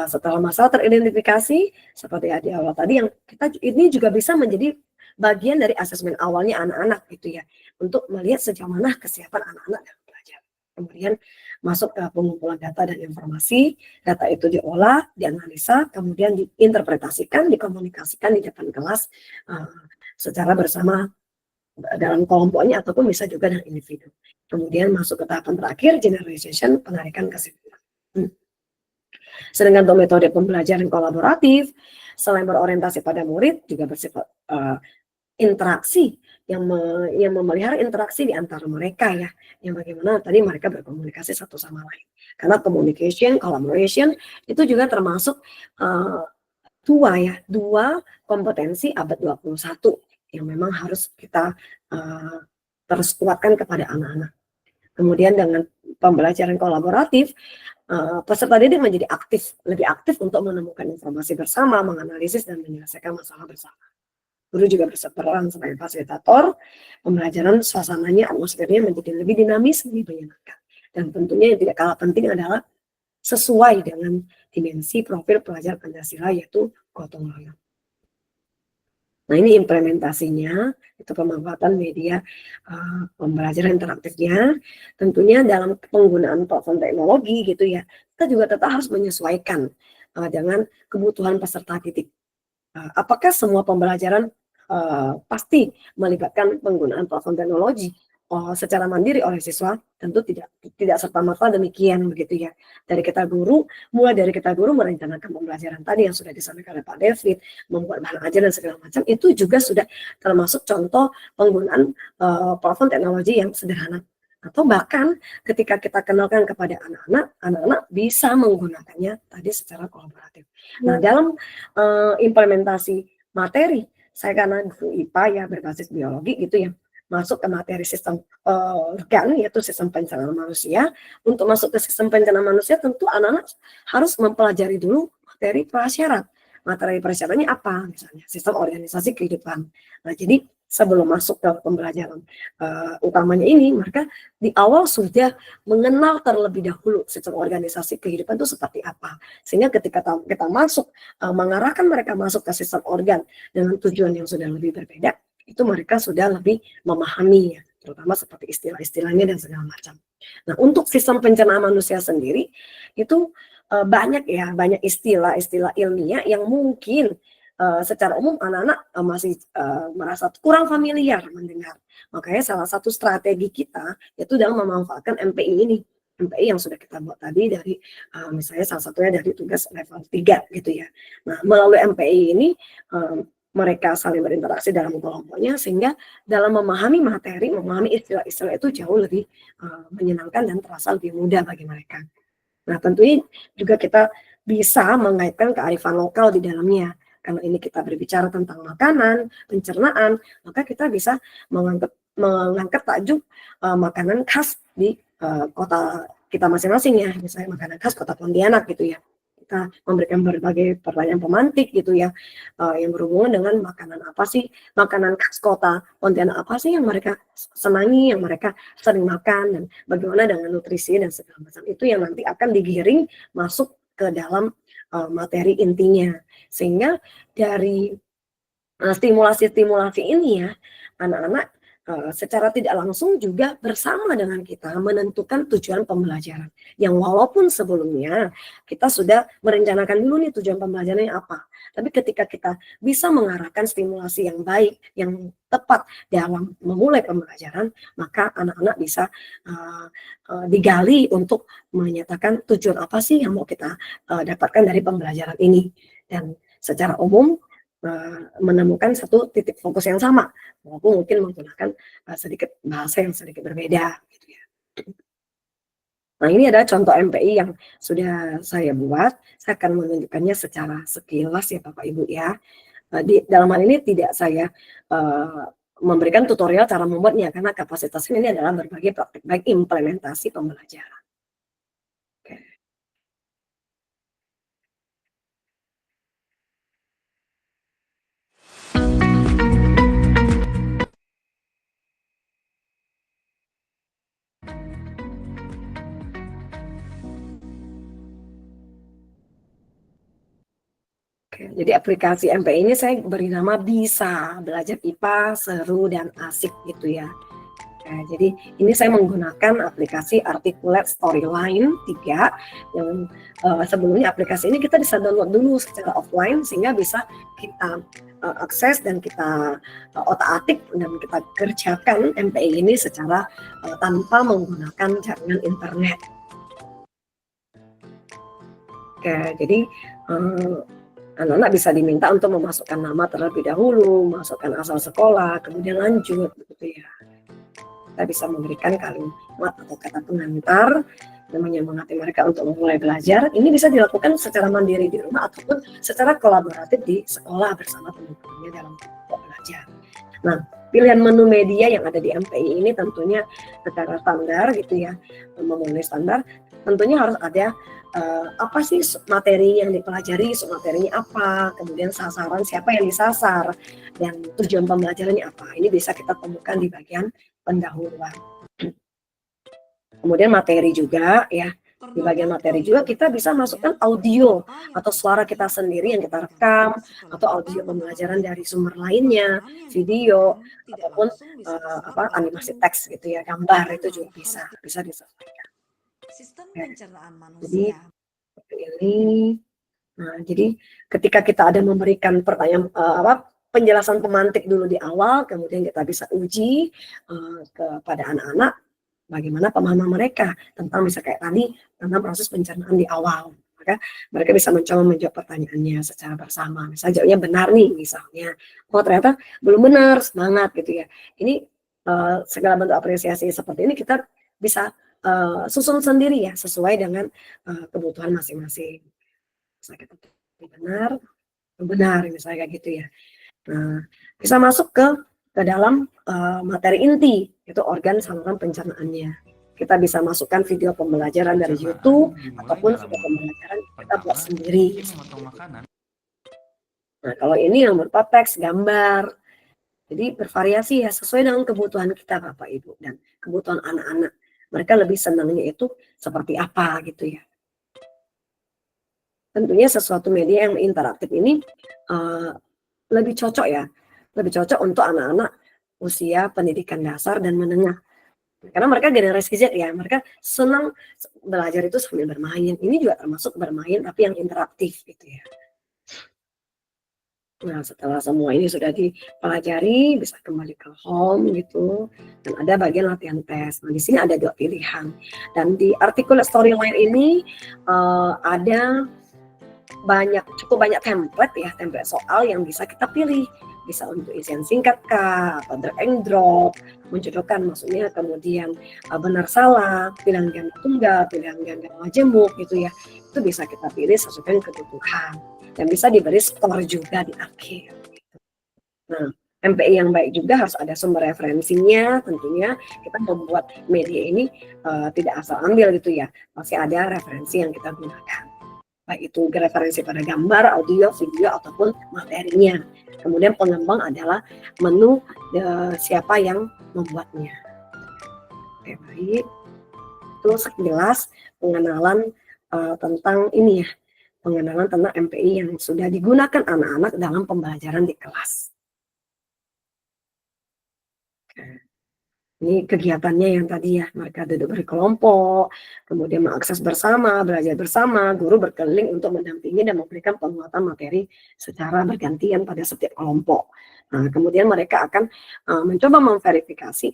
Setelah masalah teridentifikasi, seperti di awal tadi, yang kita ini juga bisa menjadi bagian dari asesmen awalnya anak-anak gitu ya, untuk melihat sejauh mana kesiapan anak-anak dalam belajar. Kemudian masuk ke pengumpulan data dan informasi, data itu diolah, dianalisa, kemudian diinterpretasikan, dikomunikasikan di depan kelas secara bersama dalam kelompoknya ataupun bisa juga dengan individu. Kemudian masuk ke tahapan terakhir, generalization, penarikan kesimpulan. Sedangkan untuk metode pembelajaran kolaboratif, selain berorientasi pada murid, juga bersifat interaksi yang memelihara interaksi di antara mereka ya, yang bagaimana tadi mereka berkomunikasi satu sama lain. Karena communication, collaboration itu juga termasuk dua kompetensi abad 21 yang memang harus kita terus kuatkan kepada anak-anak. Kemudian dengan pembelajaran kolaboratif, peserta didik menjadi lebih aktif untuk menemukan informasi bersama, menganalisis dan menyelesaikan masalah bersama. Guru juga berperan sebagai fasilitator, pembelajaran suasananya, atmosfernya menjadi lebih dinamis, lebih menyenangkan. Dan tentunya yang tidak kalah penting adalah sesuai dengan dimensi profil pelajar Pancasila, yaitu gotong royong. Nah, ini implementasinya, itu pemanfaatan media pembelajaran interaktifnya. Tentunya dalam penggunaan platform teknologi gitu ya, kita juga tetap harus menyesuaikan dengan kebutuhan peserta didik. Apakah semua pembelajaran pasti melibatkan penggunaan platform teknologi? secara mandiri oleh siswa, tentu tidak serta-merta demikian begitu ya. Mulai dari kita guru merencanakan pembelajaran tadi yang sudah disampaikan oleh Pak David, membuat bahan ajar dan segala macam, itu juga sudah termasuk contoh penggunaan platform teknologi yang sederhana. Atau bahkan ketika kita kenalkan kepada anak-anak bisa menggunakannya tadi secara kolaboratif. Nah, dalam implementasi materi, saya karena guru IPA ya berbasis biologi gitu ya, masuk ke materi sistem organ, yaitu sistem pencernaan manusia. Untuk masuk ke sistem pencernaan manusia, tentu anak-anak harus mempelajari dulu materi prasyarat. Materi prasyaratnya apa? Misalnya sistem organisasi kehidupan. Nah, jadi sebelum masuk ke pembelajaran utamanya ini, maka di awal sudah mengenal terlebih dahulu sistem organisasi kehidupan itu seperti apa. Sehingga ketika kita masuk, mengarahkan mereka masuk ke sistem organ dengan tujuan yang sudah lebih berbeda, itu mereka sudah lebih memahami ya, terutama seperti istilah-istilahnya dan segala macam. Nah, untuk sistem pencernaan manusia sendiri, itu banyak istilah-istilah ilmiah yang mungkin secara umum anak-anak masih merasa kurang familiar mendengar. Makanya salah satu strategi kita yaitu dalam memanfaatkan MPI ini. MPI yang sudah kita buat tadi dari misalnya salah satunya dari tugas level 3 gitu ya. Nah, melalui MPI ini mereka saling berinteraksi dalam kelompoknya sehingga dalam memahami materi, memahami istilah-istilah itu jauh lebih menyenangkan dan terasa lebih mudah bagi mereka. Nah, tentunya juga kita bisa mengaitkan kearifan lokal di dalamnya. Kalau ini kita berbicara tentang makanan, pencernaan, maka kita bisa mengangkat tajuk makanan khas di kota kita masing-masing ya, misalnya makanan khas kota Pontianak gitu ya. Kita memberikan berbagai pertanyaan pemantik gitu ya, yang berhubungan dengan makanan apa sih, makanan khas kota Pontianak apa sih yang mereka senangi, yang mereka sering makan, dan bagaimana dengan nutrisi dan segala macam. Itu yang nanti akan digiring masuk ke dalam materi intinya. Sehingga dari stimulasi-stimulasi ini ya, anak-anak secara tidak langsung juga bersama dengan kita menentukan tujuan pembelajaran. Yang walaupun sebelumnya kita sudah merencanakan dulu nih tujuan pembelajarannya apa. Tapi ketika kita bisa mengarahkan stimulasi yang baik, yang tepat dalam memulai pembelajaran, maka anak-anak bisa digali untuk menyatakan tujuan apa sih yang mau kita dapatkan dari pembelajaran ini. Dan secara umum menemukan satu titik fokus yang sama, walaupun mungkin menggunakan sedikit bahasa yang sedikit berbeda. Gitu ya. Nah, ini ada contoh MPI yang sudah saya buat. Saya akan menunjukkannya secara sekilas ya Bapak Ibu ya. Dalam hal ini tidak saya memberikan tutorial cara membuatnya, karena kapasitas ini adalah berbagai praktik baik implementasi pembelajaran. Jadi aplikasi MPI ini saya beri nama Bisa Belajar IPA Seru dan Asik gitu ya. Nah, jadi ini saya menggunakan aplikasi Articulate Storyline 3 yang sebelumnya aplikasi ini kita bisa download dulu secara offline sehingga bisa kita akses dan kita otak-atik dan kita kerjakan MPI ini secara tanpa menggunakan jaringan internet. Oke, jadi anak-anak bisa diminta untuk memasukkan nama terlebih dahulu, masukkan asal sekolah, kemudian lanjut, begitu ya. Kita bisa memberikan kalimat atau kata pengantar yang menyemangati mereka untuk memulai belajar. Ini bisa dilakukan secara mandiri di rumah ataupun secara kolaboratif di sekolah bersama teman-temannya dalam kelompok belajar. Nah, pilihan menu media yang ada di MPI ini tentunya secara standar gitu ya, memenuhi standar. Tentunya harus ada apa sih materi yang dipelajari, materinya apa, kemudian sasaran siapa yang disasar, dan tujuan pembelajarannya apa. Ini bisa kita temukan di bagian pendahuluan. Kemudian materi juga ya, di bagian materi juga kita bisa masukkan audio atau suara kita sendiri yang kita rekam, atau audio pembelajaran dari sumber lainnya, video ataupun animasi teks gitu ya, gambar itu juga bisa disesuaikan. Sistem pencernaan Jadi manusia. ini, nah jadi ketika kita ada memberikan pertanyaan penjelasan pemantik dulu di awal, kemudian kita bisa uji kepada anak-anak bagaimana pemahaman mereka tentang bisa kayak tadi tentang proses pencernaan di awal. Maka mereka bisa mencoba menjawab pertanyaannya secara bersama. Misalnya jawabnya benar nih misalnya. Oh ternyata belum benar, semangat gitu ya. Ini segala bentuk apresiasi seperti ini kita bisa susun sendiri ya sesuai dengan kebutuhan masing-masing. Misalnya kita benar misalnya kayak gitu ya. Nah, bisa masuk ke dalam materi inti, itu organ saluran pencernaannya. Kita bisa masukkan video pembelajaran dari YouTube ataupun video pembelajaran kita buat sendiri. Nah, kalau ini yang berupa teks, gambar. Jadi bervariasi ya sesuai dengan kebutuhan kita Bapak Ibu dan kebutuhan anak-anak. Mereka lebih senangnya itu seperti apa gitu ya. Tentunya sesuatu media yang interaktif ini lebih cocok ya, lebih cocok untuk anak-anak usia pendidikan dasar dan menengah. Karena mereka generasi Z ya, mereka senang belajar itu sambil bermain. Ini juga termasuk bermain tapi yang interaktif gitu ya. Nah, setelah semua ini sudah dipelajari, bisa kembali ke home gitu. Dan ada bagian latihan tes. Nah, di sini ada 2 pilihan. Dan di articulate storyline ini ada cukup banyak template ya, template soal yang bisa kita pilih. Bisa untuk isian singkat kah, atau drag and drop, menjodohkan maksudnya kemudian benar salah, pilihan ganda tunggal, pilihan ganda majemuk gitu ya. Itu bisa kita pilih sesuai dengan kebutuhan. Dan bisa diberi skor juga di akhir. Nah, MPI yang baik juga harus ada sumber referensinya. Tentunya kita membuat media ini tidak asal ambil gitu ya. Pasti ada referensi yang kita gunakan. Baik itu referensi pada gambar, audio, video, ataupun materinya. Kemudian pengembang adalah menu siapa yang membuatnya. Oke, baik. Itu sekilas pengenalan tentang ini ya. Pengenalan tentang MPI yang sudah digunakan anak-anak dalam pembelajaran di kelas. Ini kegiatannya yang tadi ya, mereka duduk berkelompok, kemudian mengakses bersama, belajar bersama, guru berkeliling untuk mendampingi dan memberikan penguatan materi secara bergantian pada setiap kelompok. Nah, kemudian mereka akan mencoba memverifikasi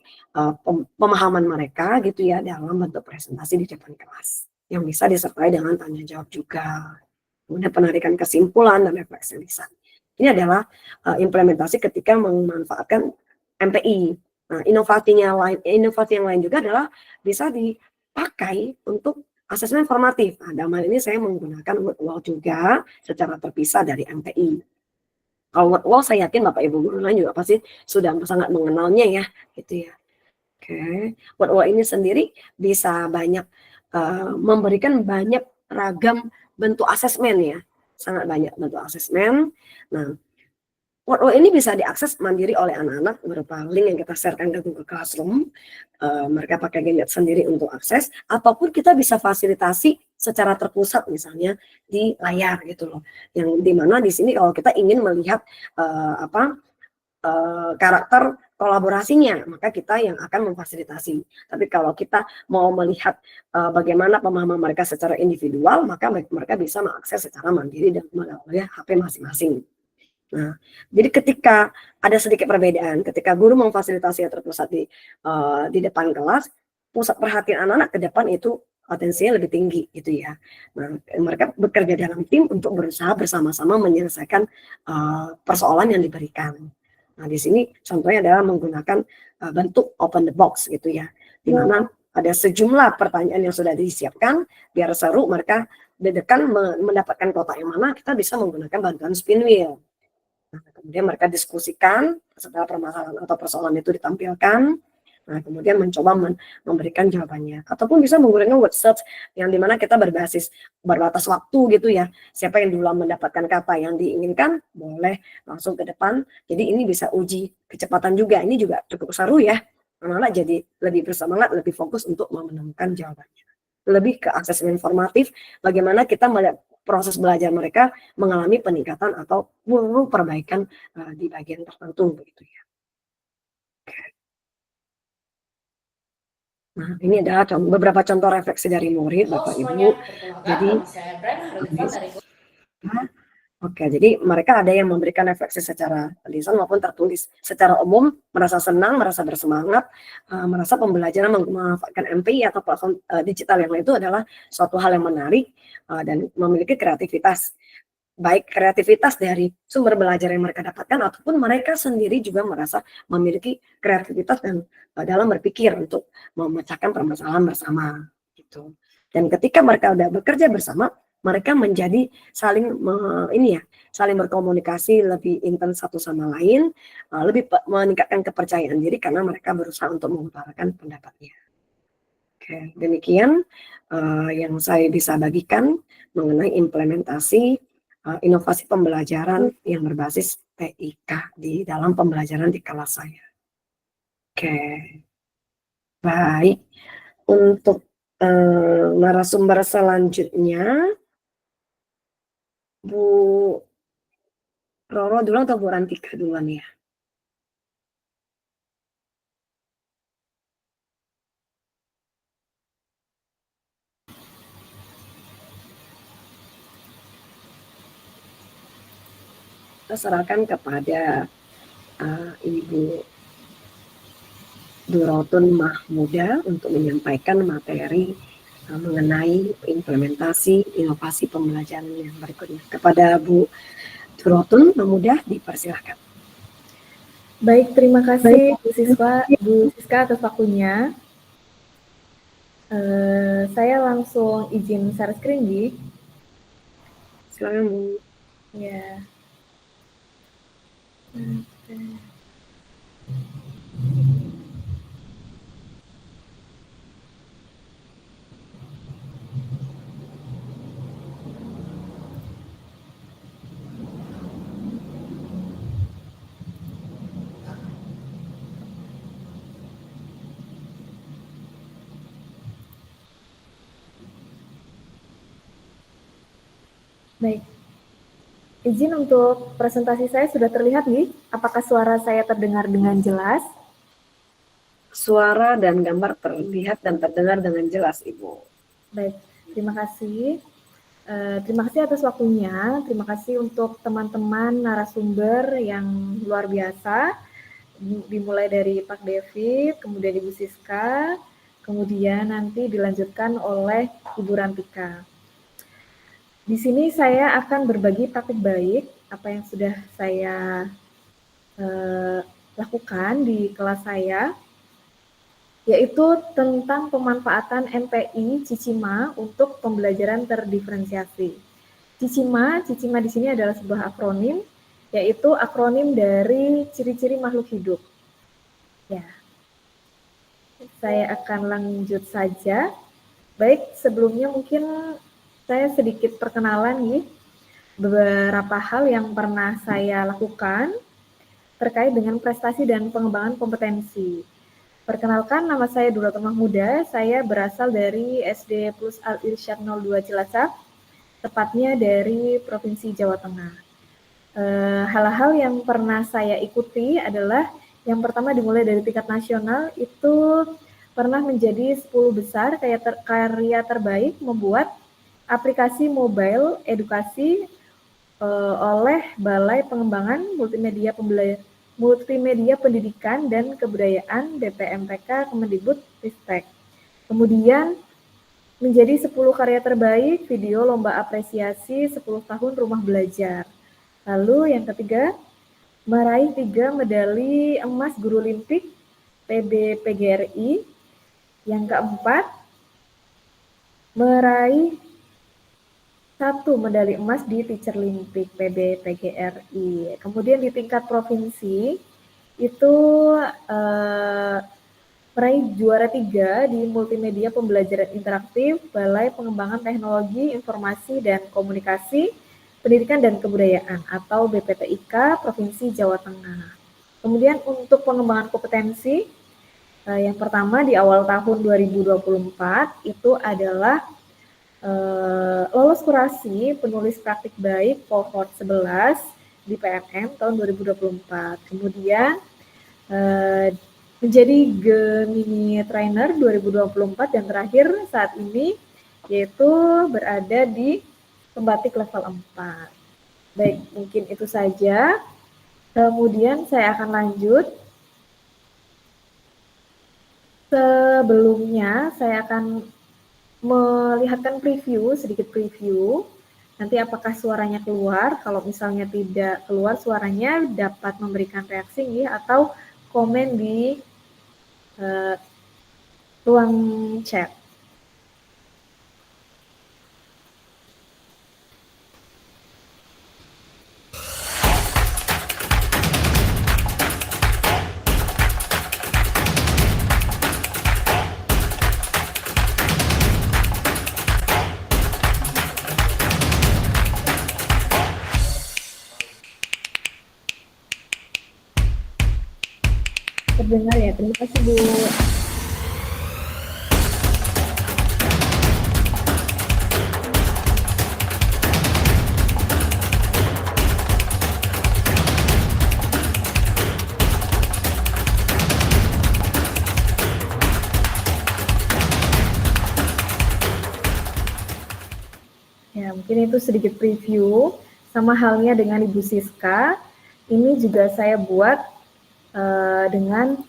pemahaman mereka gitu ya dalam bentuk presentasi di depan kelas, yang bisa disertai dengan tanya jawab juga. Kemudian penarikan kesimpulan dan refleksi lisan. Ini adalah implementasi ketika memanfaatkan MPI. Nah, inovasi yang lain juga adalah bisa dipakai untuk asesmen formatif. Nah, dalam hal ini saya menggunakan word wall juga secara terpisah dari MPI. Kalau word wall saya yakin Bapak Ibu guru lain juga pasti sudah sangat mengenalnya ya, gitu ya. Oke, word wall ini sendiri bisa banyak memberikan banyak ragam bentuk asesmen ya, sangat banyak bentuk asesmen. Nah, word wall ini bisa diakses mandiri oleh anak-anak berupa link yang kita sharekan ke Google Classroom. Mereka pakai gadget sendiri untuk akses, ataupun kita bisa fasilitasi secara terpusat misalnya di layar gitu loh. Yang dimana di sini kalau kita ingin melihat karakter kolaborasinya, maka kita yang akan memfasilitasi. Tapi kalau kita mau melihat bagaimana pemahaman mereka secara individual, maka mereka bisa mengakses secara mandiri dan melalui HP masing-masing. Nah, jadi ketika ada sedikit perbedaan, ketika guru memfasilitasi yang terpusat di depan kelas, pusat perhatian anak-anak ke depan itu atensinya lebih tinggi gitu ya. Nah, mereka bekerja dalam tim untuk berusaha bersama-sama menyelesaikan persoalan yang diberikan. Nah, di sini contohnya adalah menggunakan bentuk open the box gitu ya, di mana ada sejumlah pertanyaan yang sudah disiapkan, biar seru mereka deg-degan mendapatkan kotak yang mana, kita bisa menggunakan bantuan spin wheel. Nah, kemudian mereka diskusikan setelah permasalahan atau persoalan itu ditampilkan. Nah, kemudian mencoba memberikan jawabannya. Ataupun bisa menggunakan word search yang dimana kita berbatas waktu gitu ya. Siapa yang duluan mendapatkan kata yang diinginkan, boleh langsung ke depan. Jadi ini bisa uji kecepatan juga. Ini juga cukup seru ya. Anak-anak jadi lebih bersemangat, lebih fokus untuk menemukan jawabannya. Lebih ke asesmen informatif, bagaimana kita melihat proses belajar mereka mengalami peningkatan atau perbaikan di bagian tertentu begitu ya. Nah, ini adalah beberapa contoh refleksi dari murid, Bapak Ibu. Jadi Oke, jadi mereka ada yang memberikan refleksi secara lisan maupun tertulis. Secara umum merasa senang, merasa bersemangat, merasa pembelajaran memanfaatkan MPI atau platform digital yang lain itu adalah suatu hal yang menarik dan memiliki kreativitas. Baik kreativitas dari sumber belajar yang mereka dapatkan ataupun mereka sendiri juga merasa memiliki kreativitas dan dalam berpikir untuk memecahkan permasalahan bersama gitu. Dan ketika mereka sudah bekerja bersama, mereka menjadi saling saling berkomunikasi lebih intens satu sama lain, lebih meningkatkan kepercayaan diri karena mereka berusaha untuk mengutarakan pendapatnya. Oke, demikian yang saya bisa bagikan mengenai implementasi inovasi pembelajaran yang berbasis TIK di dalam pembelajaran di kelas saya. Oke, baik. Untuk narasumber selanjutnya, Bu Roro duluan atau Bu Rantika duluan ya? Kita serahkan kepada Ibu Durotun Mahmuda untuk menyampaikan materi mengenai implementasi inovasi pembelajaran yang berikutnya. Kepada Bu Durotun Mahmuda dipersilahkan. Baik, terima kasih Bu Siska atas waktunya. Saya langsung izin share screen, Gi. Silakan Bu. Ya. Baik. Izin untuk presentasi saya sudah terlihat, Gi? Apakah suara saya terdengar dengan jelas? Suara dan gambar terlihat dan terdengar dengan jelas, Ibu. Baik, terima kasih. Terima kasih atas waktunya. Terima kasih untuk teman-teman narasumber yang luar biasa. Dimulai dari Pak David, kemudian Ibu Siska, kemudian nanti dilanjutkan oleh Ibu Rantika. Di sini saya akan berbagi praktik baik apa yang sudah saya lakukan di kelas saya, yaitu tentang pemanfaatan MPI Cicima untuk pembelajaran terdiferensiasi. Cicima di sini adalah sebuah akronim, yaitu akronim dari ciri-ciri makhluk hidup. Ya, saya akan lanjut saja. Baik, sebelumnya mungkin saya sedikit perkenalan nih, beberapa hal yang pernah saya lakukan terkait dengan prestasi dan pengembangan kompetensi. Perkenalkan, nama saya Durotun Mahmuda, saya berasal dari SD Plus Al Irsyad 02 Cilacap, tepatnya dari Provinsi Jawa Tengah. Hal-hal yang pernah saya ikuti adalah yang pertama dimulai dari tingkat nasional, itu pernah menjadi 10 besar karya terbaik membuat aplikasi mobile edukasi oleh Balai Pengembangan Multimedia Pendidikan dan Kebudayaan BPMPK Kemendikbud-Ristek. Kemudian menjadi 10 karya terbaik video lomba apresiasi 10 tahun rumah belajar. Lalu yang ketiga, meraih 3 medali emas guru limpik PB PGRI. Yang keempat, meraih 1 medali emas di Teacher Limpik PB PGRI. Kemudian di tingkat provinsi itu meraih juara 3 di multimedia pembelajaran interaktif Balai Pengembangan Teknologi Informasi dan Komunikasi Pendidikan dan Kebudayaan atau BPTIK Provinsi Jawa Tengah. Kemudian untuk pengembangan kompetensi yang pertama di awal tahun 2024 itu adalah lolos kurasi penulis praktik baik cohort 11 di PNM tahun 2024. Kemudian menjadi Gemini Trainer 2024 dan terakhir saat ini yaitu berada di pembatik level 4. Baik, mungkin itu saja. Kemudian saya akan lanjut. Sebelumnya saya akan melihatkan preview, sedikit preview. Nanti apakah suaranya keluar? Kalau misalnya tidak keluar suaranya, dapat memberikan reaksi ya, atau komen di ruang chat. Terdengar ya, terima kasih Bu. Ya, mungkin itu sedikit preview. Sama halnya dengan Ibu Siska, ini juga saya buat dengan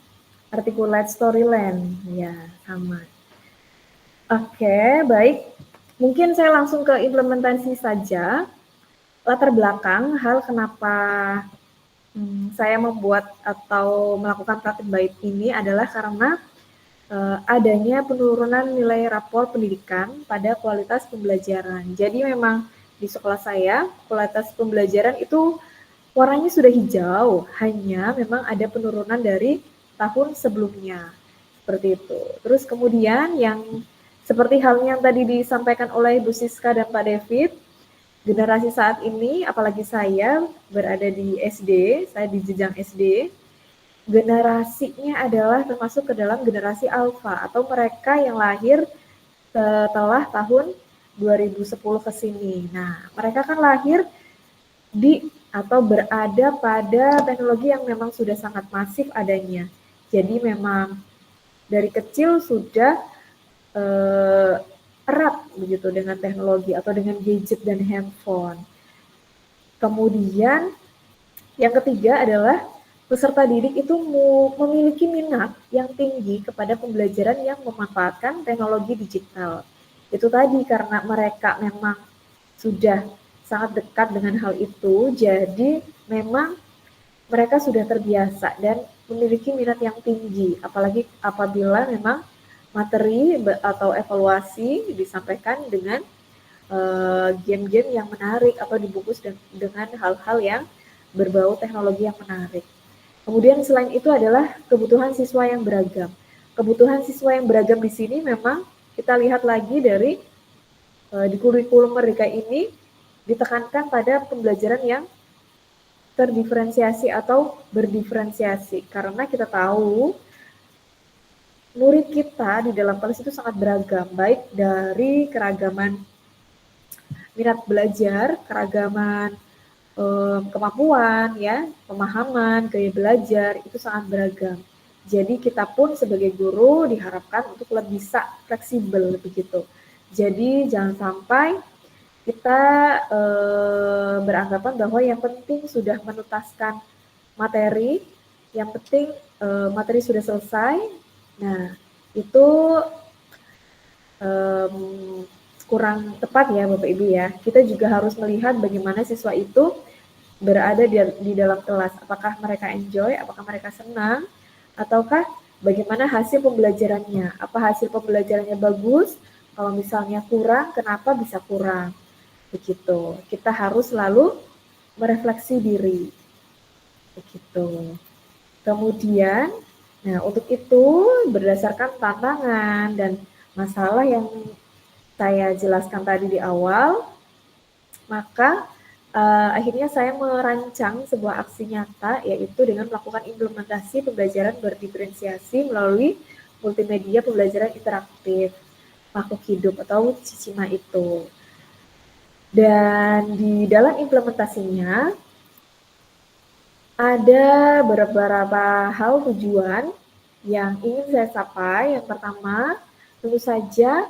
articulate storyline. Ya, sama. Oke, baik. Mungkin saya langsung ke implementasi saja. Latar belakang hal kenapa saya membuat atau melakukan praktik baik ini adalah karena adanya penurunan nilai rapor pendidikan pada kualitas pembelajaran. Jadi memang di sekolah saya, kualitas pembelajaran itu warnanya sudah hijau, hanya memang ada penurunan dari tahun sebelumnya. Seperti itu. Terus kemudian yang seperti halnya yang tadi disampaikan oleh Bu Siska dan Pak David, generasi saat ini, apalagi saya berada di SD, saya di jenjang SD, generasinya adalah termasuk ke dalam generasi alfa atau mereka yang lahir setelah tahun 2010 ke sini. Nah, mereka kan lahir di atau berada pada teknologi yang memang sudah sangat masif adanya. Jadi memang dari kecil sudah erat begitu dengan teknologi atau dengan gadget dan handphone. Kemudian yang ketiga adalah peserta didik itu memiliki minat yang tinggi kepada pembelajaran yang memanfaatkan teknologi digital. Itu tadi karena mereka memang sudah sangat dekat dengan hal itu, jadi memang mereka sudah terbiasa dan memiliki minat yang tinggi, apalagi apabila memang materi atau evaluasi disampaikan dengan game-game yang menarik atau dibungkus dengan hal-hal yang berbau teknologi yang menarik. Kemudian selain itu adalah kebutuhan siswa yang beragam. Kebutuhan siswa yang beragam di sini memang kita lihat lagi dari di kurikulum Merdeka ini ditekankan pada pembelajaran yang terdiferensiasi atau berdiferensiasi. Karena kita tahu murid kita di dalam kelas itu sangat beragam, baik dari keragaman minat belajar, keragaman kemampuan, ya, pemahaman, gaya belajar itu sangat beragam. Jadi kita pun sebagai guru diharapkan untuk lebih bisa fleksibel begitu. Jadi jangan sampai kita beranggapan bahwa yang penting sudah menuntaskan materi, yang penting materi sudah selesai. Nah, itu kurang tepat ya Bapak Ibu ya. Kita juga harus melihat bagaimana siswa itu berada di dalam kelas. Apakah mereka enjoy, apakah mereka senang, ataukah bagaimana hasil pembelajarannya. Apa hasil pembelajarannya bagus, kalau misalnya kurang, kenapa bisa kurang. Begitu. Kita harus selalu merefleksi diri. Begitu. Kemudian, nah untuk itu berdasarkan tantangan dan masalah yang saya jelaskan tadi di awal, maka akhirnya saya merancang sebuah aksi nyata, yaitu dengan melakukan implementasi pembelajaran berdiferensiasi melalui multimedia pembelajaran interaktif makhluk hidup atau CICIMA itu. Dan di dalam implementasinya ada beberapa hal tujuan yang ingin saya capai. Yang pertama, tentu saja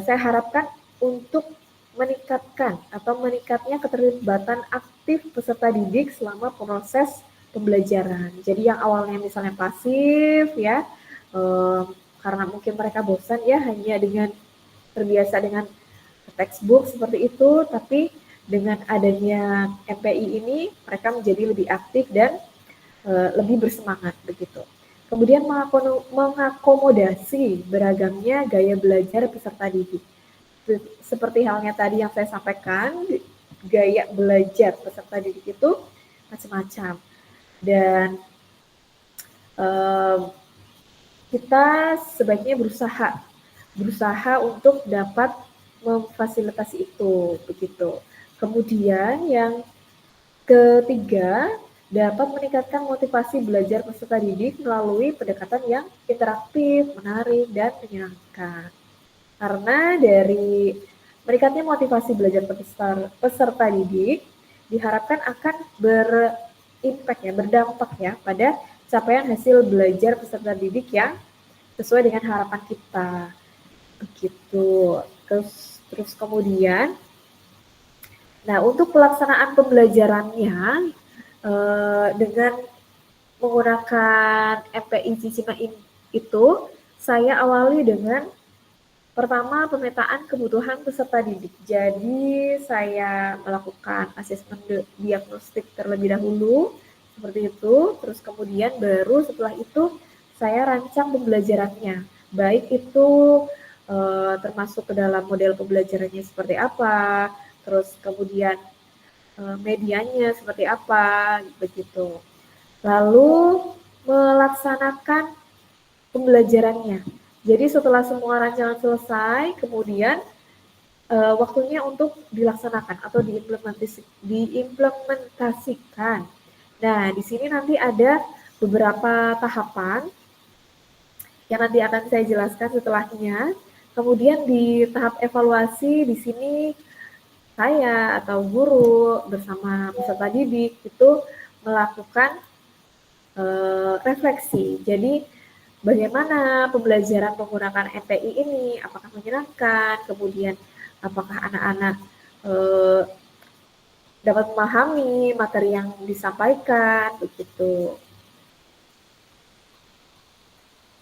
saya harapkan untuk meningkatkan atau meningkatnya keterlibatan aktif peserta didik selama proses pembelajaran. Jadi yang awalnya misalnya pasif ya, karena mungkin mereka bosan ya hanya dengan terbiasa dengan textbook seperti itu, tapi dengan adanya MPI ini mereka menjadi lebih aktif dan lebih bersemangat begitu. Kemudian mengakomodasi beragamnya gaya belajar peserta didik. Seperti halnya tadi yang saya sampaikan, gaya belajar peserta didik itu macam-macam. Dan kita sebaiknya berusaha untuk dapat memfasilitasi itu begitu. Kemudian yang ketiga, dapat meningkatkan motivasi belajar peserta didik melalui pendekatan yang interaktif, menarik, dan menyenangkan. Karena dari meningkatnya motivasi belajar peserta didik diharapkan akan berdampak ya pada capaian hasil belajar peserta didik yang sesuai dengan harapan kita. Begitu. Terus kemudian, nah untuk pelaksanaan pembelajarannya dengan menggunakan MPI Cicima itu, saya awali dengan pertama pemetaan kebutuhan peserta didik. Jadi saya melakukan asesmen diagnostik terlebih dahulu, seperti itu. Terus kemudian baru setelah itu saya rancang pembelajarannya. Baik itu termasuk ke dalam model pembelajarannya seperti apa, terus kemudian medianya seperti apa, begitu. Lalu melaksanakan pembelajarannya. Jadi setelah semua rancangan selesai, kemudian waktunya untuk dilaksanakan atau diimplementasikan. Nah, di sini nanti ada beberapa tahapan yang nanti akan saya jelaskan setelahnya. Kemudian di tahap evaluasi di sini saya atau guru bersama peserta didik itu melakukan refleksi. Jadi bagaimana pembelajaran menggunakan MPI ini, apakah menyenangkan, kemudian apakah anak-anak dapat memahami materi yang disampaikan, begitu.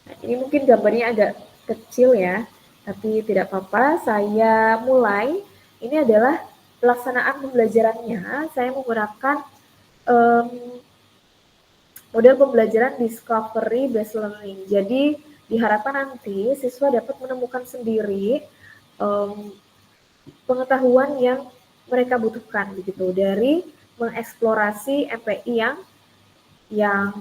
Nah, ini mungkin gambarnya agak kecil ya, tapi tidak apa-apa, saya mulai. Ini adalah pelaksanaan pembelajarannya, saya menggunakan model pembelajaran discovery based learning. Jadi diharapkan nanti siswa dapat menemukan sendiri pengetahuan yang mereka butuhkan begitu dari mengeksplorasi MPI yang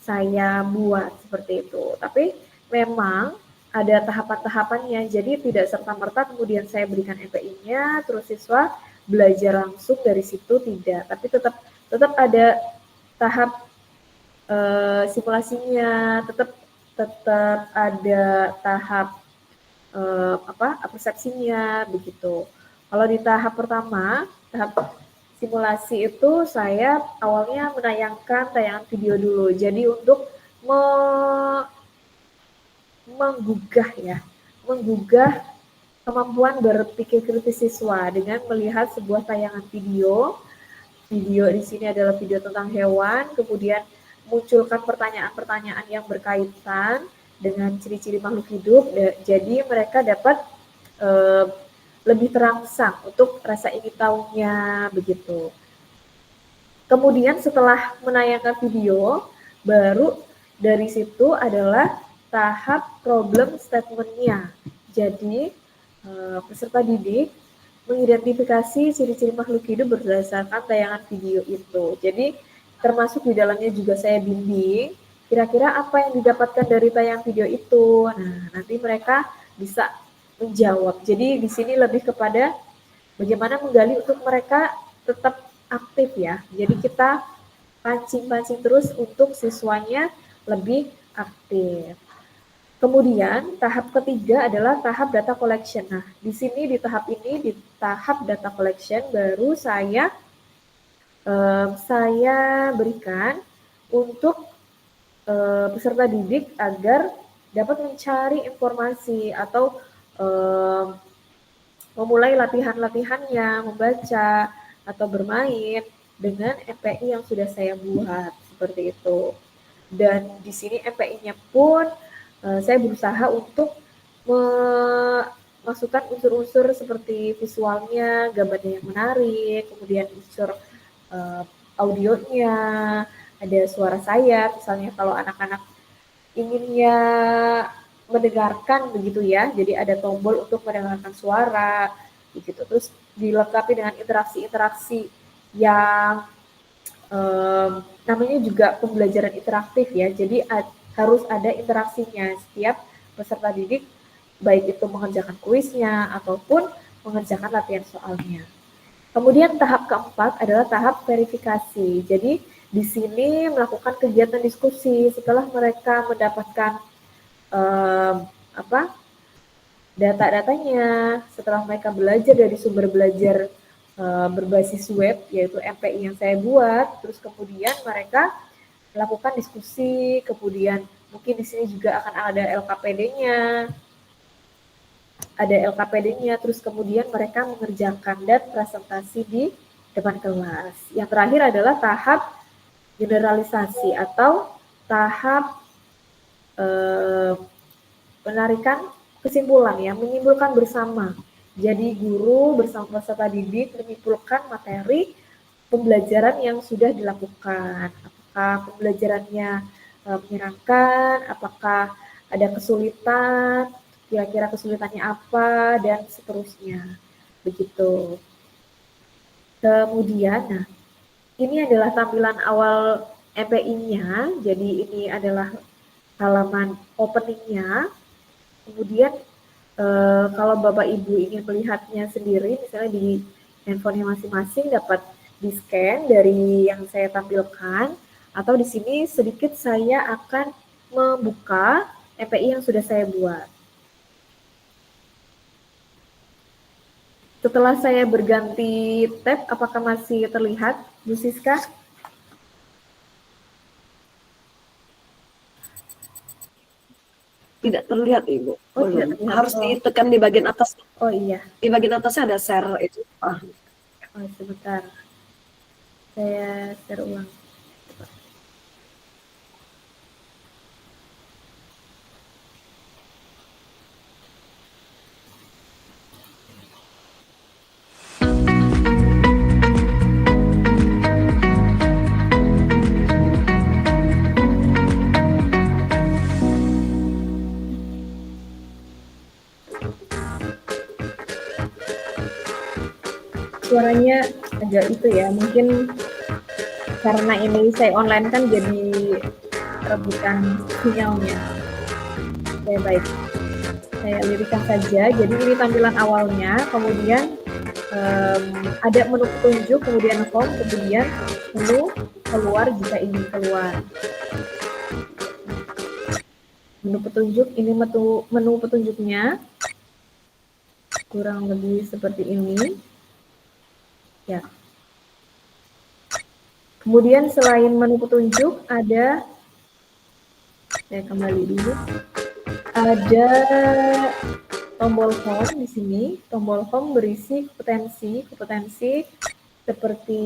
saya buat seperti itu. Tapi memang ada tahapan-tahapannya, jadi tidak serta-merta kemudian saya berikan MPI-nya, terus siswa belajar langsung dari situ, tidak. Tapi tetap ada tahap simulasinya, tetap ada tahap persepsinya begitu. Kalau di tahap pertama, tahap simulasi itu saya awalnya menayangkan tayangan video dulu. Jadi untuk menggugah kemampuan berpikir kritis siswa dengan melihat sebuah tayangan video. Video di sini adalah video tentang hewan, kemudian munculkan pertanyaan-pertanyaan yang berkaitan dengan ciri-ciri makhluk hidup. Jadi mereka dapat lebih terangsang untuk rasa ingin tahunya begitu. Kemudian setelah menayangkan video, baru dari situ adalah tahap problem statement-nya. Jadi peserta didik mengidentifikasi ciri-ciri makhluk hidup berdasarkan tayangan video itu. Jadi termasuk di dalamnya juga saya bimbing kira-kira apa yang didapatkan dari tayangan video itu. Nah, nanti mereka bisa menjawab. Jadi di sini lebih kepada bagaimana menggali untuk mereka tetap aktif ya. Jadi kita pancing-pancing terus untuk siswanya lebih aktif. Kemudian tahap ketiga adalah tahap data collection. Nah, di sini di tahap ini, di tahap data collection baru saya berikan untuk peserta didik agar dapat mencari informasi atau memulai latihan-latihannya, membaca atau bermain dengan MPI yang sudah saya buat seperti itu. Dan di sini MPI-nya pun saya berusaha untuk memasukkan unsur-unsur seperti visualnya, gambarnya yang menarik, kemudian unsur audionya, ada suara saya, misalnya kalau anak-anak inginnya mendengarkan begitu ya, jadi ada tombol untuk mendengarkan suara, begitu. Terus dilengkapi dengan interaksi-interaksi yang namanya juga pembelajaran interaktif ya, jadi harus ada interaksinya setiap peserta didik, baik itu mengerjakan kuisnya ataupun mengerjakan latihan soalnya. Kemudian tahap keempat adalah tahap verifikasi. Jadi di sini melakukan kegiatan diskusi setelah mereka mendapatkan data-datanya, setelah mereka belajar dari sumber belajar berbasis web, yaitu MPI yang saya buat, terus kemudian mereka melakukan diskusi, kemudian mungkin di sini juga akan ada LKPD-nya, terus kemudian mereka mengerjakan dan presentasi di depan kelas. Yang terakhir adalah tahap generalisasi atau tahap penarikan kesimpulan ya, menyimpulkan bersama. Jadi guru bersama peserta didik menyimpulkan materi pembelajaran yang sudah dilakukan. Apakah pembelajarannya menyenangkan, apakah ada kesulitan, kira-kira kesulitannya apa, dan seterusnya. Begitu. Kemudian, nah, ini adalah tampilan awal MPI-nya. Jadi ini adalah halaman opening-nya. Kemudian kalau Bapak Ibu ingin melihatnya sendiri, misalnya di handphonenya masing-masing dapat di-scan dari yang saya tampilkan, atau di sini sedikit saya akan membuka MPI yang sudah saya buat. Setelah saya berganti tab, apakah masih terlihat, Bu Siska? Tidak terlihat Ibu. Oh, Belum. tidak terlihat. Harus ditekan di bagian atas. Oh iya. Di bagian atasnya ada share itu. Oh, sebentar. Saya share ulang. Suaranya agak itu ya, mungkin karena ini saya online kan jadi rebutan sinyalnya. Oke, baik. Saya lirikan saja. Jadi ini tampilan awalnya, kemudian ada menu petunjuk, kemudian home, kemudian menu keluar jika ingin keluar. Menu petunjuk, ini menu petunjuknya kurang lebih seperti ini. Ya. Kemudian selain menu petunjuk ada, saya kembali dulu, ada tombol home di sini. Tombol home berisi kompetensi seperti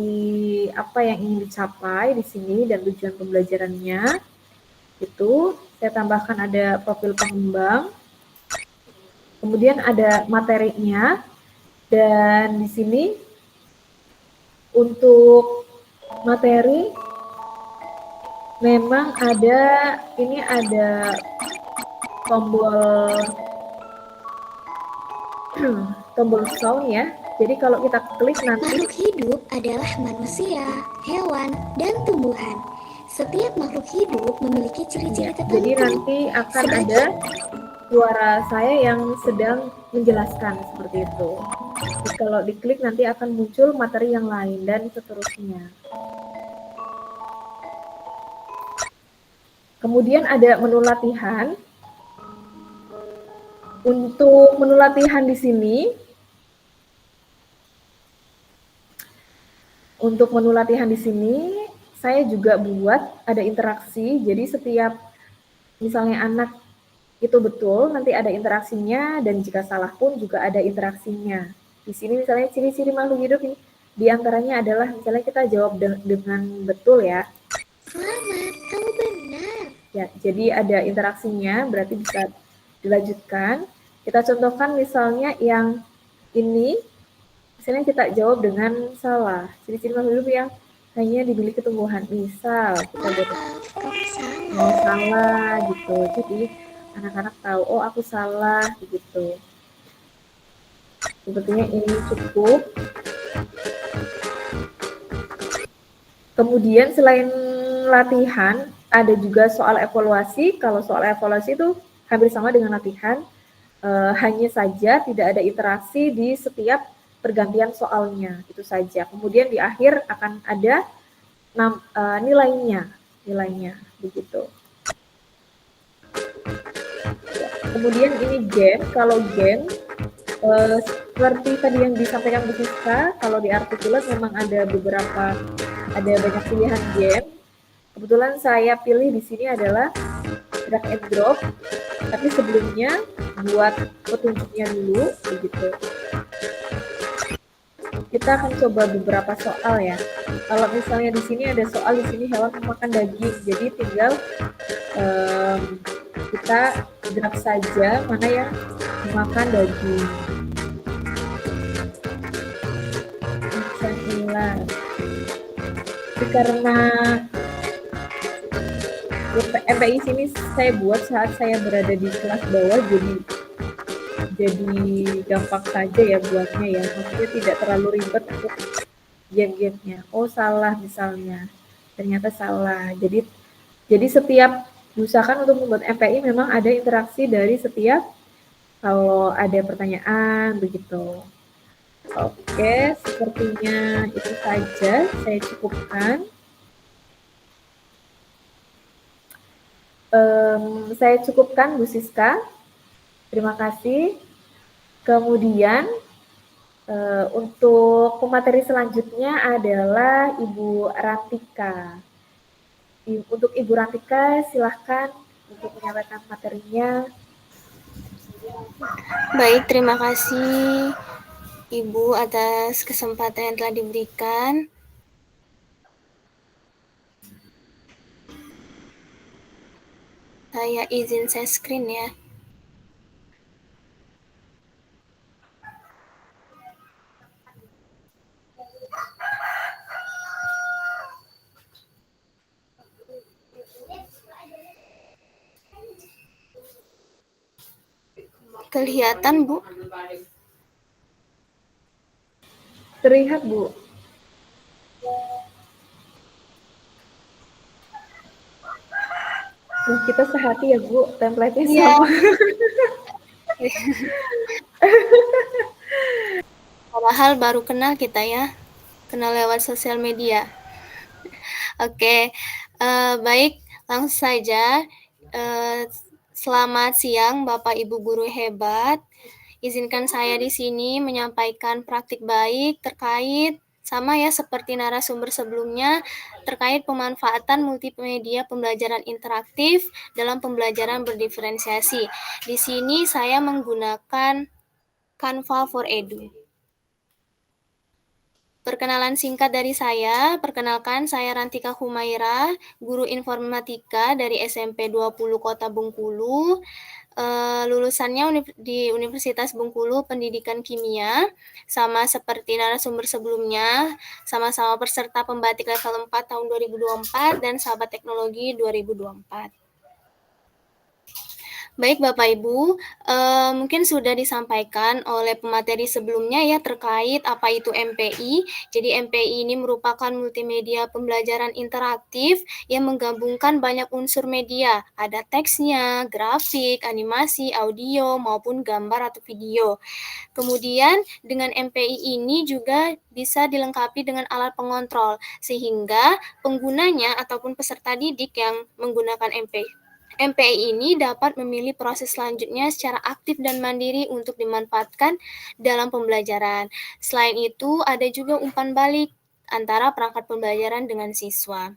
apa yang ingin dicapai di sini dan tujuan pembelajarannya. Itu saya tambahkan ada profil pengembang. Kemudian ada materinya, dan di sini untuk materi memang ada, ini ada tombol sound ya. Jadi kalau kita klik nanti, makhluk hidup adalah manusia, hewan, dan tumbuhan. Setiap makhluk hidup memiliki ciri-ciri tertentu. jadi nanti akan ada suara saya yang sedang menjelaskan seperti itu. Jadi kalau diklik nanti akan muncul materi yang lain dan seterusnya. Kemudian ada menu latihan. Untuk menu latihan di sini, saya juga buat ada interaksi. Jadi setiap misalnya anak itu betul, nanti ada interaksinya, dan jika salah pun juga ada interaksinya. Di sini misalnya ciri-ciri makhluk hidup nih, di antaranya adalah misalnya kita jawab dengan betul ya. Selamat, kamu benar. Ya, jadi ada interaksinya, berarti bisa dilanjutkan. Kita contohkan misalnya yang ini, misalnya kita jawab dengan salah. Ciri-ciri makhluk hidup yang hanya dimiliki tumbuhan. Misal kita jawab Kamu salah. salah gitu. Jadi anak-anak tahu, oh aku salah gitu. Sepertinya ini cukup. Kemudian selain latihan, ada juga soal evaluasi. Kalau soal evaluasi itu hampir sama dengan latihan, hanya saja tidak ada iterasi di setiap pergantian soalnya, itu saja. Kemudian di akhir akan ada nilainya begitu. Kemudian ini game, kalau game seperti tadi yang disampaikan Bu Siska, kalau di Articulate memang ada banyak pilihan game. Kebetulan saya pilih di sini adalah drag and drop, tapi sebelumnya buat petunjuknya dulu begitu. Kita akan coba beberapa soal ya. Kalau misalnya di sini ada soal di sini hewan memakan daging, jadi tinggal kita gerak saja mana yang memakan daging. Bismillah. Karena MPI sini saya buat saat saya berada di kelas bawah, jadi gampang saja ya buatnya ya, maksudnya tidak terlalu ribet untuk game-gamenya. Oh salah misalnya, ternyata salah. Jadi setiap usahakan untuk membuat MPI memang ada interaksi dari setiap kalau ada pertanyaan begitu. Oke, sepertinya itu saja saya cukupkan. Saya cukupkan Bu Siska. Terima kasih. Kemudian untuk pemateri selanjutnya adalah Ibu Rantika. Untuk Ibu Rantika silahkan untuk menyampaikan materinya. Baik, terima kasih Ibu atas kesempatan yang telah diberikan. Saya izin share screen ya. Kelihatan, Bu? Terlihat, Bu. Kita sehati ya, Bu. Template-nya sama. Padahal baru kenal kita ya. Kenal lewat sosial media. Oke, baik. Langsung saja. Selamat siang, Bapak Ibu guru hebat. Izinkan saya di sini menyampaikan praktik baik terkait sama ya seperti narasumber sebelumnya terkait pemanfaatan multimedia pembelajaran interaktif dalam pembelajaran berdiferensiasi. Di sini saya menggunakan Canva for Edu. Perkenalan singkat dari saya, perkenalkan saya Rantika Humaira, guru informatika dari SMP 20 Kota Bengkulu. Lulusannya di Universitas Bengkulu Pendidikan Kimia, sama seperti narasumber sebelumnya, sama-sama peserta pembatik level 4 tahun 2024 dan sahabat teknologi 2024. Baik Bapak Ibu, mungkin sudah disampaikan oleh pemateri sebelumnya ya terkait apa itu MPI. Jadi MPI ini merupakan multimedia pembelajaran interaktif yang menggabungkan banyak unsur media. Ada teksnya, grafik, animasi, audio, maupun gambar atau video. Kemudian dengan MPI ini juga bisa dilengkapi dengan alat pengontrol, sehingga penggunanya ataupun peserta didik yang menggunakan MPI ini dapat memilih proses selanjutnya secara aktif dan mandiri untuk dimanfaatkan dalam pembelajaran. Selain itu, ada juga umpan balik antara perangkat pembelajaran dengan siswa.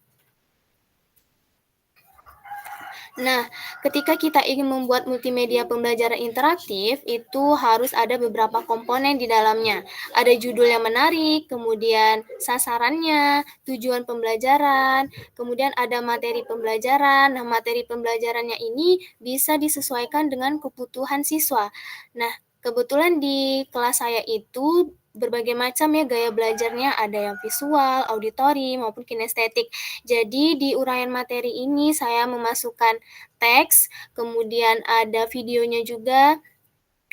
Nah, ketika kita ingin membuat multimedia pembelajaran interaktif, itu harus ada beberapa komponen di dalamnya. Ada judul yang menarik, kemudian sasarannya, tujuan pembelajaran, kemudian ada materi pembelajaran. Nah, materi pembelajarannya ini bisa disesuaikan dengan kebutuhan siswa. Nah, kebetulan di kelas saya itu berbagai macam ya gaya belajarnya, ada yang visual, auditori, maupun kinestetik. Jadi di uraian materi ini saya memasukkan teks, kemudian ada videonya juga.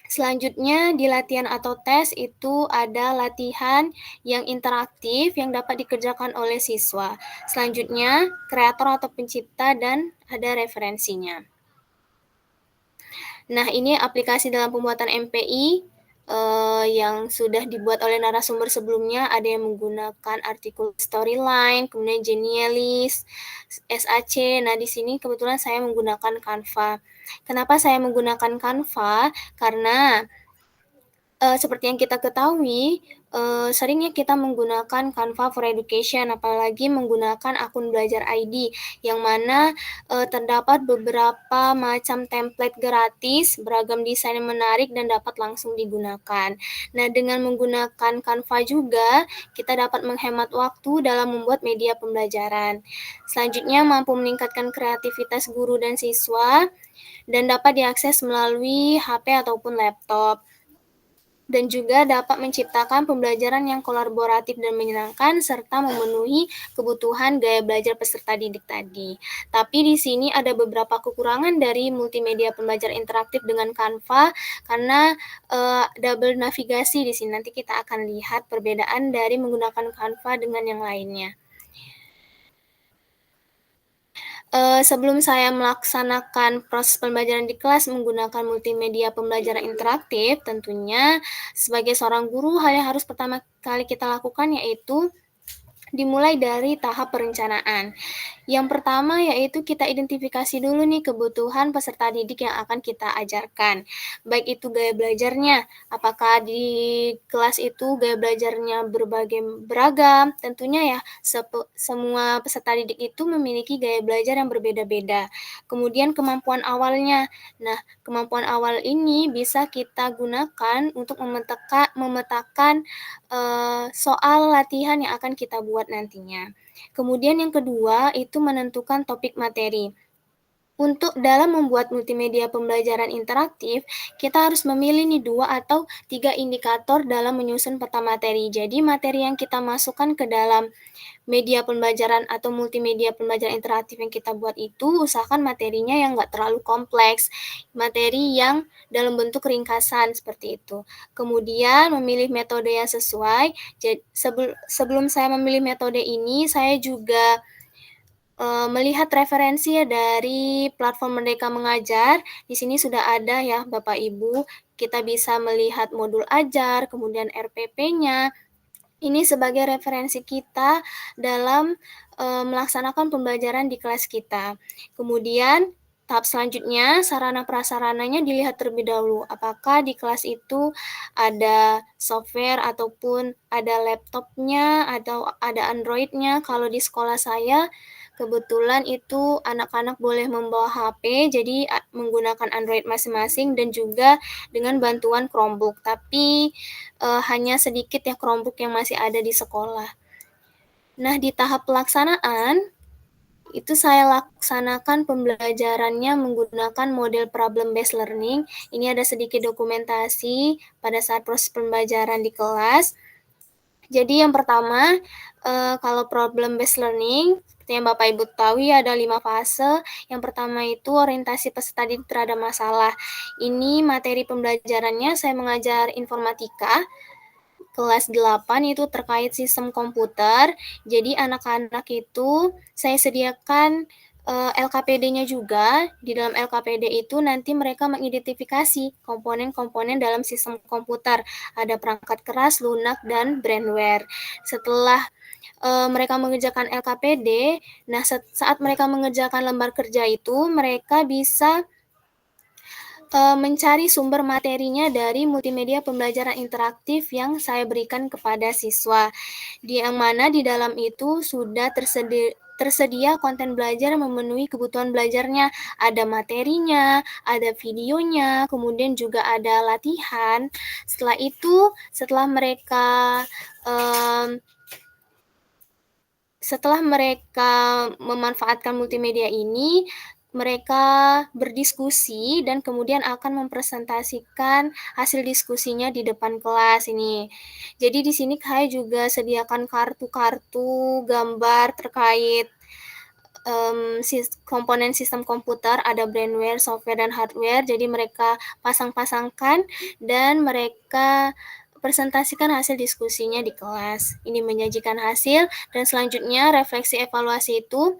Selanjutnya di latihan atau tes itu ada latihan yang interaktif yang dapat dikerjakan oleh siswa. Selanjutnya kreator atau pencipta dan ada referensinya. Nah, ini aplikasi dalam pembuatan MPI yang sudah dibuat oleh narasumber sebelumnya. Ada yang menggunakan artikel Storyline, kemudian Genialis, SAC. Nah, di sini kebetulan saya menggunakan Canva. Kenapa saya menggunakan Canva? Karena seperti yang kita ketahui, seringnya kita menggunakan Canva for Education, apalagi menggunakan akun Belajar ID, yang mana terdapat beberapa macam template gratis, beragam desain yang menarik, dan dapat langsung digunakan. Nah, dengan menggunakan Canva juga, kita dapat menghemat waktu dalam membuat media pembelajaran. Selanjutnya, mampu meningkatkan kreativitas guru dan siswa, dan dapat diakses melalui HP ataupun laptop. Dan juga dapat menciptakan pembelajaran yang kolaboratif dan menyenangkan serta memenuhi kebutuhan gaya belajar peserta didik tadi. Tapi di sini ada beberapa kekurangan dari multimedia pembelajaran interaktif dengan Canva karena double navigasi di sini. Nanti kita akan lihat perbedaan dari menggunakan Canva dengan yang lainnya. Sebelum saya melaksanakan proses pembelajaran di kelas menggunakan multimedia pembelajaran interaktif, tentunya sebagai seorang guru hal yang harus pertama kali kita lakukan yaitu dimulai dari tahap perencanaan. Yang pertama yaitu kita identifikasi dulu nih kebutuhan peserta didik yang akan kita ajarkan. Baik itu gaya belajarnya, apakah di kelas itu gaya belajarnya beragam, tentunya ya semua peserta didik itu memiliki gaya belajar yang berbeda-beda. Kemudian kemampuan awalnya. Nah, kemampuan awal ini bisa kita gunakan untuk memetakan soal latihan yang akan kita buat nantinya. Kemudian yang kedua itu menentukan topik materi. Untuk dalam membuat multimedia pembelajaran interaktif, kita harus memilih nih 2 atau 3 indikator dalam menyusun peta materi. Jadi materi yang kita masukkan ke dalam media pembelajaran atau multimedia pembelajaran interaktif yang kita buat itu, usahakan materinya yang nggak terlalu kompleks, materi yang dalam bentuk ringkasan seperti itu. Kemudian memilih metode yang sesuai. Jadi, sebelum saya memilih metode ini, saya juga melihat referensi ya dari platform Merdeka Mengajar. Di sini sudah ada ya Bapak Ibu, kita bisa melihat modul ajar, kemudian RPP-nya. Ini sebagai referensi kita dalam melaksanakan pembelajaran di kelas kita. Kemudian tahap selanjutnya sarana prasarananya dilihat terlebih dahulu. Apakah di kelas itu ada software ataupun ada laptopnya atau ada Android-nya. Kalau di sekolah saya kebetulan itu anak-anak boleh membawa HP, jadi menggunakan Android masing-masing dan juga dengan bantuan Chromebook. Tapi hanya sedikit ya Chromebook yang masih ada di sekolah. Nah, di tahap pelaksanaan, itu saya laksanakan pembelajarannya menggunakan model problem-based learning. Ini ada sedikit dokumentasi pada saat proses pembelajaran di kelas. Jadi yang pertama, kalau problem-based learning, seperti yang Bapak Ibu tahu ya ada 5 fase. Yang pertama itu orientasi peserta didik terhadap masalah. Ini materi pembelajarannya saya mengajar informatika, kelas 8 itu terkait sistem komputer. Jadi anak-anak itu saya sediakan LKPD-nya juga. Di dalam LKPD itu nanti mereka mengidentifikasi komponen-komponen dalam sistem komputer. Ada perangkat keras, lunak, dan brandware. Setelah mereka mengerjakan LKPD, nah saat mereka mengerjakan lembar kerja itu, mereka bisa mencari sumber materinya dari multimedia pembelajaran interaktif yang saya berikan kepada siswa, yang mana di dalam itu sudah tersedia konten belajar yang memenuhi kebutuhan belajarnya. Ada materinya, ada videonya, kemudian juga ada latihan. Setelah itu, setelah mereka memanfaatkan multimedia ini, mereka berdiskusi dan kemudian akan mempresentasikan hasil diskusinya di depan kelas ini. Jadi di sini saya juga sediakan kartu-kartu gambar terkait komponen sistem komputer, ada brainware, software, dan hardware. Jadi mereka pasang-pasangkan dan mereka presentasikan hasil diskusinya di kelas. Ini menyajikan hasil, dan selanjutnya refleksi evaluasi itu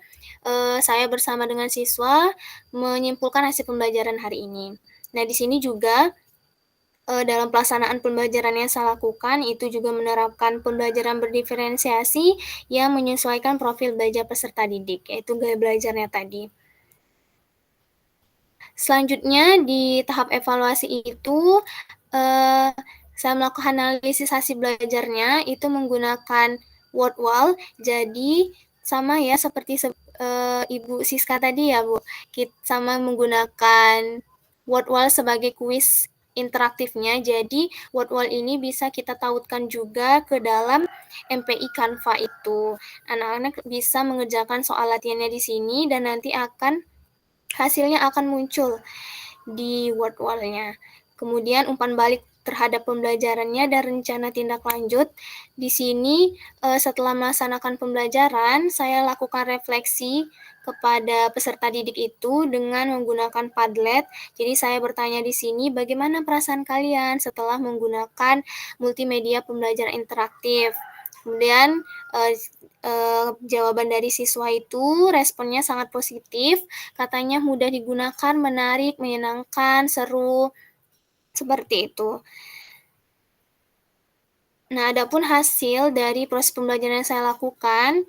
saya bersama dengan siswa menyimpulkan hasil pembelajaran hari ini. Nah, di sini juga dalam pelaksanaan pembelajaran yang saya lakukan itu juga menerapkan pembelajaran berdiferensiasi yang menyesuaikan profil belajar peserta didik, yaitu gaya belajarnya tadi. Selanjutnya di tahap evaluasi itu saya melakukan analisis hasil belajarnya itu menggunakan word wall. Jadi sama ya seperti Ibu Siska tadi ya Bu, kita sama menggunakan word wall sebagai kuis interaktifnya. Jadi word wall ini bisa kita tautkan juga ke dalam MPI Canva itu. Anak-anak bisa mengerjakan soal latihannya di sini dan nanti hasilnya akan muncul di word wall-nya. Kemudian umpan balik terhadap pembelajarannya dan rencana tindak lanjut. Di sini setelah melaksanakan pembelajaran, saya lakukan refleksi kepada peserta didik itu dengan menggunakan Padlet. Jadi saya bertanya di sini, bagaimana perasaan kalian setelah menggunakan multimedia pembelajaran interaktif? Kemudian jawaban dari siswa itu responnya sangat positif, katanya mudah digunakan, menarik, menyenangkan, seru, seperti itu. Nah, adapun hasil dari proses pembelajaran yang saya lakukan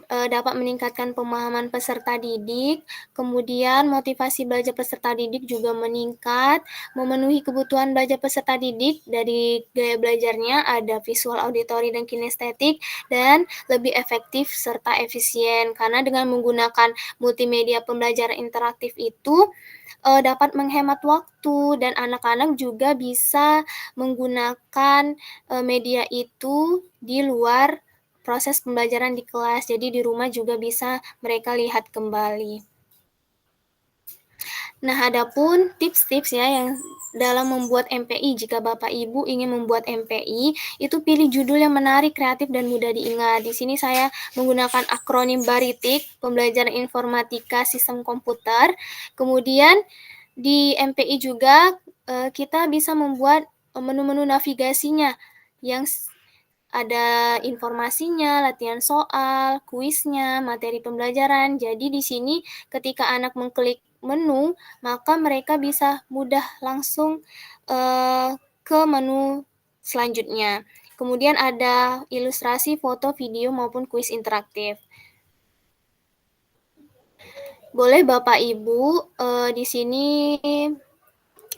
dapat meningkatkan pemahaman peserta didik, kemudian motivasi belajar peserta didik juga meningkat, memenuhi kebutuhan belajar peserta didik dari gaya belajarnya ada visual, auditori, dan kinestetik, dan lebih efektif serta efisien, karena dengan menggunakan multimedia pembelajaran interaktif itu dapat menghemat waktu, dan anak-anak juga bisa menggunakan media itu di luar proses pembelajaran di kelas, jadi di rumah juga bisa mereka lihat kembali. Nah, adapun tips-tips ya yang dalam membuat MPI, jika Bapak Ibu ingin membuat MPI, itu pilih judul yang menarik, kreatif, dan mudah diingat. Di sini saya menggunakan akronim BARITIK, Pembelajaran Informatika Sistem Komputer. Kemudian di MPI juga kita bisa membuat menu-menu navigasinya yang ada informasinya, latihan soal, kuisnya, materi pembelajaran. Jadi di sini ketika anak mengklik menu, maka mereka bisa mudah langsung ke menu selanjutnya. Kemudian ada ilustrasi, foto, video, maupun kuis interaktif. Boleh Bapak Ibu di sini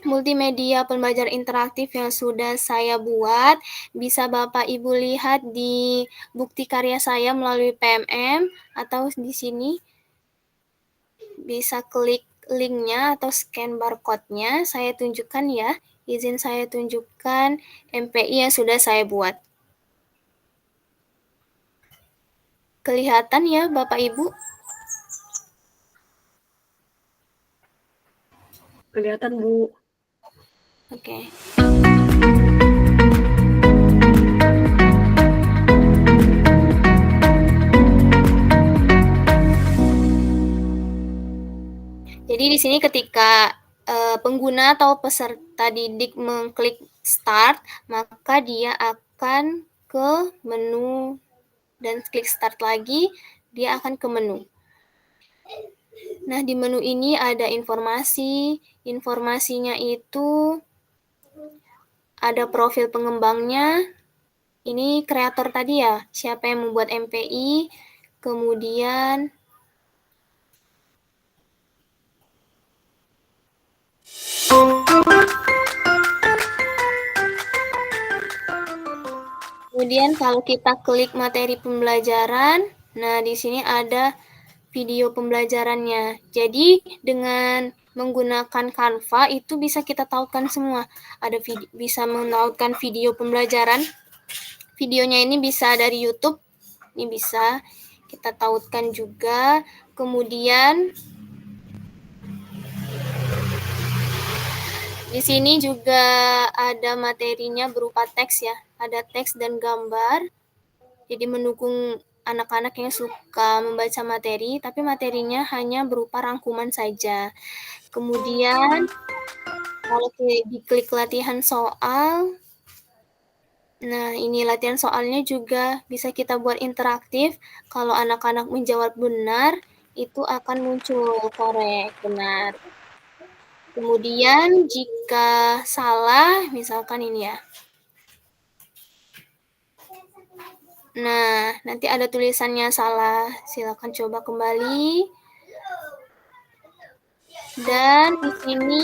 multimedia pembelajaran interaktif yang sudah saya buat bisa Bapak Ibu lihat di bukti karya saya melalui PMM, atau di sini bisa klik linknya atau scan barcode-nya. Saya tunjukkan ya, izin saya tunjukkan MPI yang sudah saya buat. Kelihatan ya Bapak Ibu? Kelihatan Bu. Oke. Jadi di sini ketika pengguna atau peserta didik mengklik start, maka dia akan ke menu dan klik start lagi, dia akan ke menu. Nah, di menu ini ada informasi, informasinya itu ada profil pengembangnya, ini kreator tadi ya, siapa yang membuat MPI, kemudian kalau kita klik materi pembelajaran, Nah, di sini ada video pembelajarannya. Jadi, dengan menggunakan Canva itu bisa kita tautkan semua. Ada bisa menautkan video pembelajaran. Videonya ini bisa dari YouTube. Ini bisa kita tautkan juga. Kemudian di sini juga ada materinya berupa teks ya. Ada teks dan gambar. Jadi mendukung anak-anak yang suka membaca materi, tapi materinya hanya berupa rangkuman saja. Kemudian kalau diklik latihan soal, nah ini latihan soalnya juga bisa kita buat interaktif. Kalau anak-anak menjawab benar, itu akan muncul korek, benar. Kemudian jika salah, misalkan ini ya. Nah, nanti ada tulisannya salah. Silakan coba kembali. Dan di sini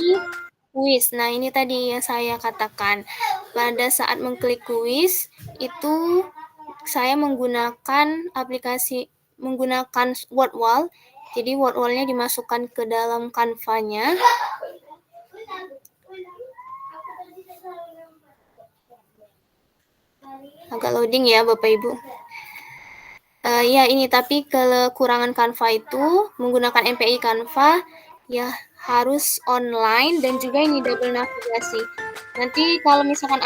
kuis. Nah, ini tadi yang saya katakan. Pada saat mengklik kuis, itu saya menggunakan word wall. Jadi word wall-nya dimasukkan ke dalam Canva-nya. Agak loading ya Bapak Ibu. Ya ini, tapi kekurangan Canva itu menggunakan MPI Canva ya harus online dan juga ini double navigasi. Nanti kalau misalkan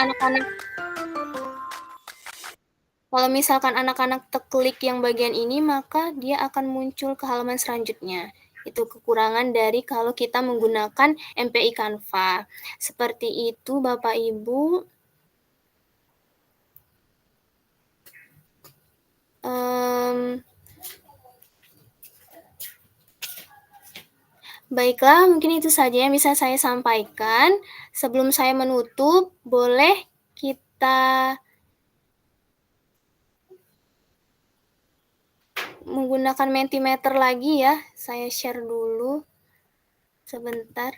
anak-anak teklik yang bagian ini, maka dia akan muncul ke halaman selanjutnya. Itu kekurangan dari kalau kita menggunakan MPI Canva. Seperti itu Bapak Ibu. Baiklah, mungkin itu saja yang bisa saya sampaikan. Sebelum saya menutup, boleh kita menggunakan Mentimeter lagi ya. Saya share dulu sebentar.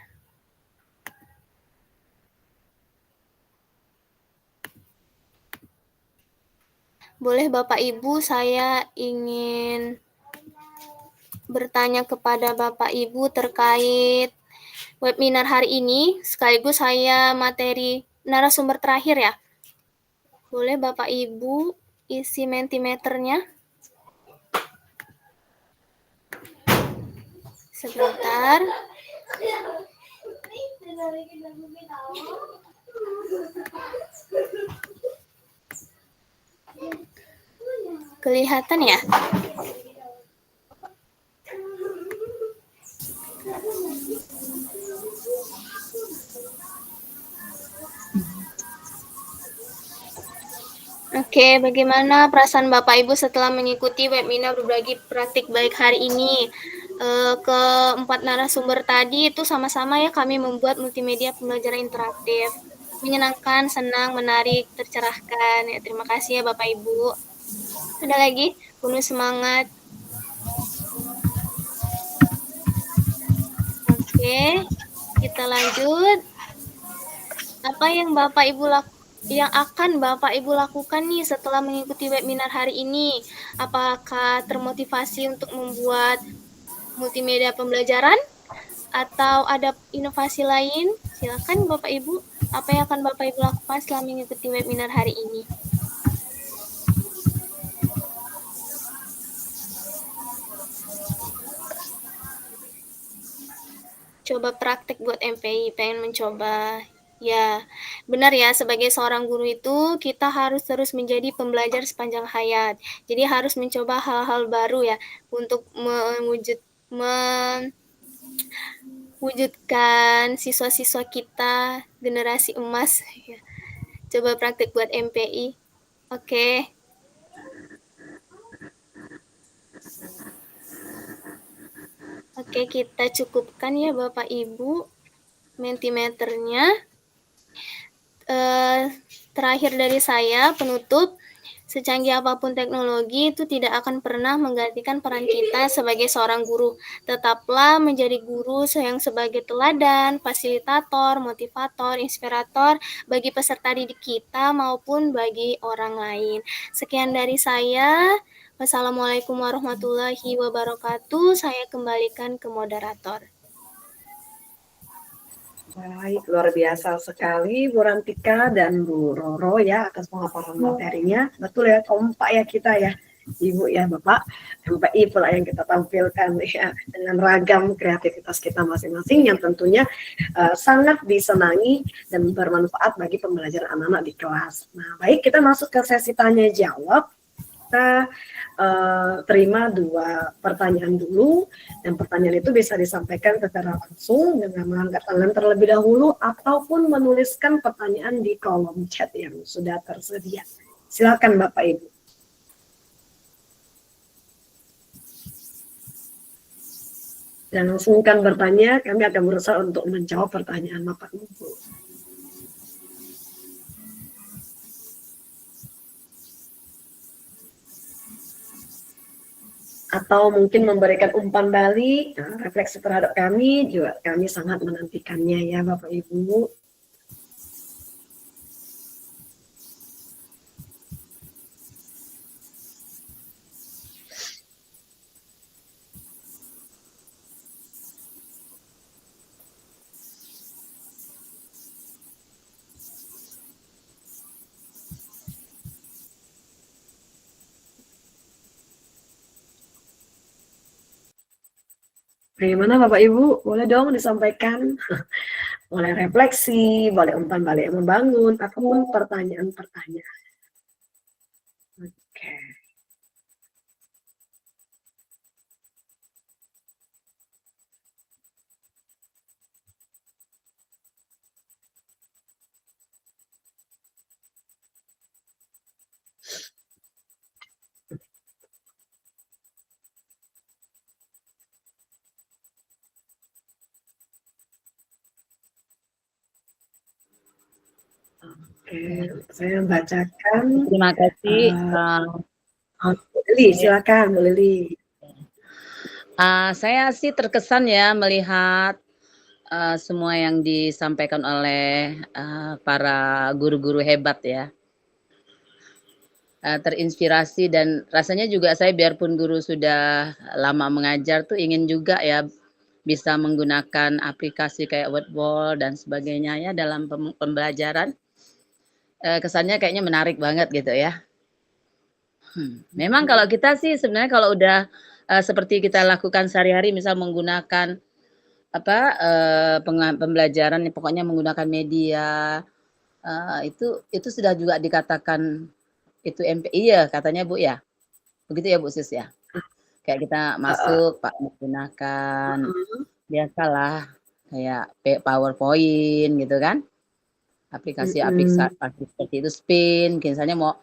Boleh Bapak Ibu, saya ingin bertanya kepada Bapak Ibu terkait webinar hari ini, sekaligus saya materi narasumber terakhir ya. Boleh Bapak Ibu isi Mentimeternya? Sebentar. Kelihatan ya? Oke, bagaimana perasaan Bapak Ibu setelah mengikuti webinar berbagi praktik baik hari ini? Keempat narasumber tadi itu sama-sama ya kami membuat multimedia pembelajaran interaktif. Menyenangkan, senang, menarik, tercerahkan. Ya, terima kasih ya Bapak Ibu. Ada lagi? Penuh semangat. Oke, kita lanjut. Apa yang akan Bapak Ibu lakukan nih setelah mengikuti webinar hari ini? Apakah termotivasi untuk membuat multimedia pembelajaran atau ada inovasi lain? Silakan Bapak Ibu, apa yang akan Bapak Ibu lakukan setelah mengikuti webinar hari ini? Coba praktek buat MPI, pengen mencoba. Ya, benar ya, sebagai seorang guru itu kita harus terus menjadi pembelajar sepanjang hayat. Jadi harus mencoba hal-hal baru ya untuk mewujudkan siswa-siswa kita generasi emas. Coba praktek buat MPI. Oke. Oke, kita cukupkan ya Bapak Ibu Mentimeternya. Terakhir dari saya, penutup, secanggih apapun teknologi itu tidak akan pernah menggantikan peran kita sebagai seorang guru. Tetaplah menjadi guru yang sebagai teladan, fasilitator, motivator, inspirator bagi peserta didik kita maupun bagi orang lain. Sekian dari saya. Wassalamualaikum warahmatullahi wabarakatuh. Saya kembalikan ke moderator. Baik, luar biasa sekali Bu Rantika dan Bu Roro ya atas pemaparan materinya. Betul ya, kompak ya kita ya, Ibu ya Bapak, MPI pula yang kita tampilkan ya dengan ragam kreativitas kita masing-masing yang tentunya sangat disenangi dan bermanfaat bagi pembelajaran anak-anak di kelas. Nah, baik, kita masuk ke sesi tanya jawab. Kita terima 2 pertanyaan dulu, dan pertanyaan itu bisa disampaikan secara langsung dengan mengangkat tangan terlebih dahulu ataupun menuliskan pertanyaan di kolom chat yang sudah tersedia. Silakan Bapak Ibu. Dan sungkan bertanya, kami akan berusaha untuk menjawab pertanyaan Bapak Ibu. Atau mungkin memberikan umpan balik, refleksi terhadap kami, juga kami sangat menantikannya ya Bapak Ibu. Bagaimana Bapak Ibu? Boleh dong disampaikan. Boleh refleksi, boleh umpan balik yang membangun, ataupun pertanyaan-pertanyaan. Oke. Oke, saya bacakan. Terima kasih. Bu Lili, silakan Bu Lili. Saya sih terkesan ya melihat semua yang disampaikan oleh para guru-guru hebat ya. Terinspirasi dan rasanya juga saya biarpun guru sudah lama mengajar tuh ingin juga ya bisa menggunakan aplikasi kayak Wordwall dan sebagainya ya dalam pembelajaran. Kesannya kayaknya menarik banget gitu ya. Memang kalau kita sih sebenarnya kalau udah seperti kita lakukan sehari-hari misal menggunakan pembelajaran pokoknya menggunakan media itu sudah juga dikatakan itu MPI ya katanya Bu ya. Begitu ya Bu Sis ya. Kayak kita masuk Pak menggunakan biasalah kayak PowerPoint gitu kan. Aplikasi seperti itu Spin, misalnya mau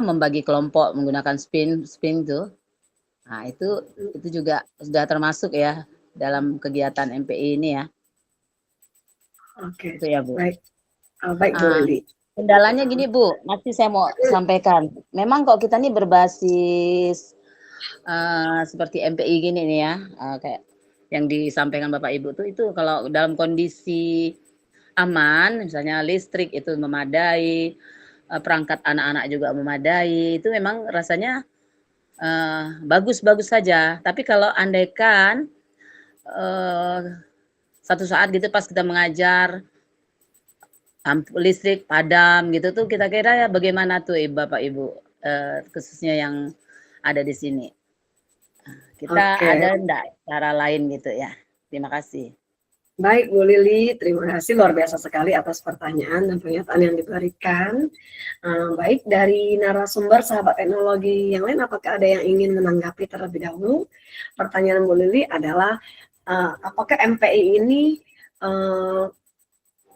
membagi kelompok menggunakan Spin tuh. Nah, itu juga sudah termasuk ya dalam kegiatan MPI ini ya. Oke. Itu ya, Bu. Baik. Baik Bu Lili. Kendalanya gini Bu, masih saya mau sampaikan. Memang kalau kita nih berbasis seperti MPI gini nih ya, kayak yang disampaikan Bapak Ibu tuh itu kalau dalam kondisi aman, misalnya listrik itu memadai, perangkat anak-anak juga memadai, itu memang rasanya bagus-bagus saja. Tapi kalau andaikan satu saat gitu pas kita mengajar listrik padam gitu tuh kita kira ya bagaimana tuh Bapak Ibu khususnya yang ada di sini. Kita ada enggak cara lain gitu ya. Terima kasih. Baik Bu Lili, terima kasih luar biasa sekali atas pertanyaan dan pernyataan yang diberikan. Baik, dari narasumber sahabat teknologi yang lain, apakah ada yang ingin menanggapi terlebih dahulu? Pertanyaan Bu Lili adalah, apakah MPI ini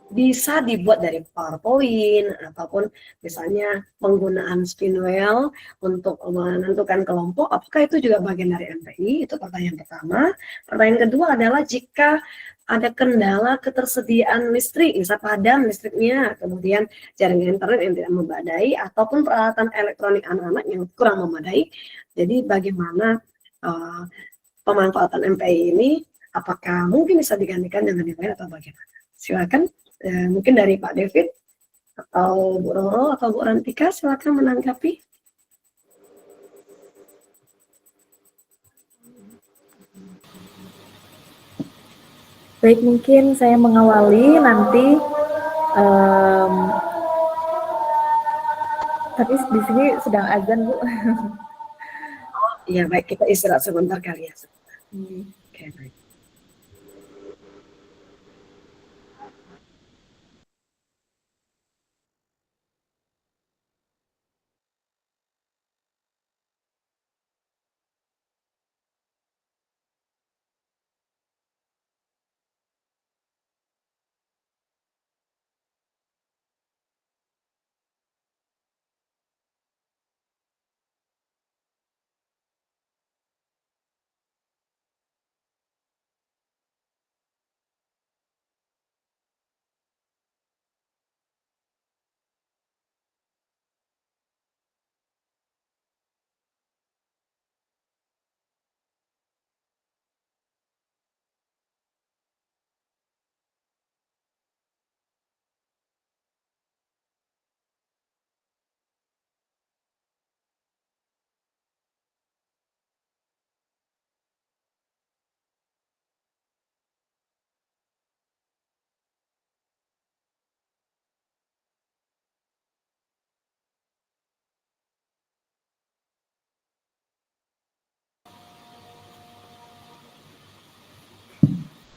bisa dibuat dari PowerPoint ataupun misalnya penggunaan Spinwheel untuk menentukan kelompok, apakah itu juga bagian dari MPI? Itu pertanyaan pertama. Pertanyaan kedua adalah jika ada kendala ketersediaan listrik, misal padam listriknya, kemudian jaringan internet yang tidak memadai, ataupun peralatan elektronik anak-anak yang kurang memadai, jadi bagaimana pemanfaatan MPI ini, apakah mungkin bisa digantikan dengan yang lain atau bagaimana? Silakan. Mungkin dari Pak David atau Bu Roro atau Bu Rantika, silakan menanggapi. Baik, mungkin saya mengawali nanti, tapi di sini sedang azan, Bu. Iya, baik, kita istirahat sebentar kali ya. Hmm. Oke, baik.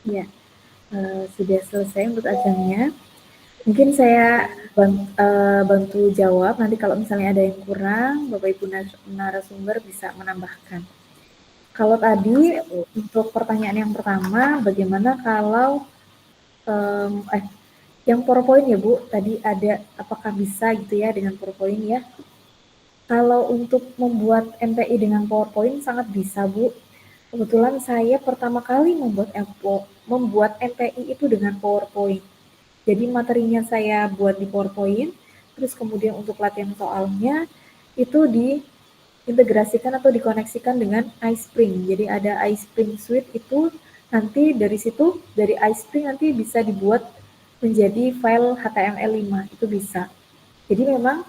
Ya, sudah selesai untuk azannya. Mungkin saya bantu jawab, nanti kalau misalnya ada yang kurang, Bapak Ibu narasumber bisa menambahkan. Kalau tadi untuk pertanyaan yang pertama, bagaimana kalau yang PowerPoint ya Bu, tadi ada apakah bisa gitu ya dengan PowerPoint ya? Kalau untuk membuat MPI dengan PowerPoint sangat bisa Bu. Kebetulan saya pertama kali membuat MPI itu dengan PowerPoint. Jadi materinya saya buat di PowerPoint, terus kemudian untuk latihan soalnya itu diintegrasikan atau dikoneksikan dengan iSpring. Jadi ada iSpring Suite itu nanti dari situ, dari iSpring nanti bisa dibuat menjadi file HTML5, itu bisa. Jadi memang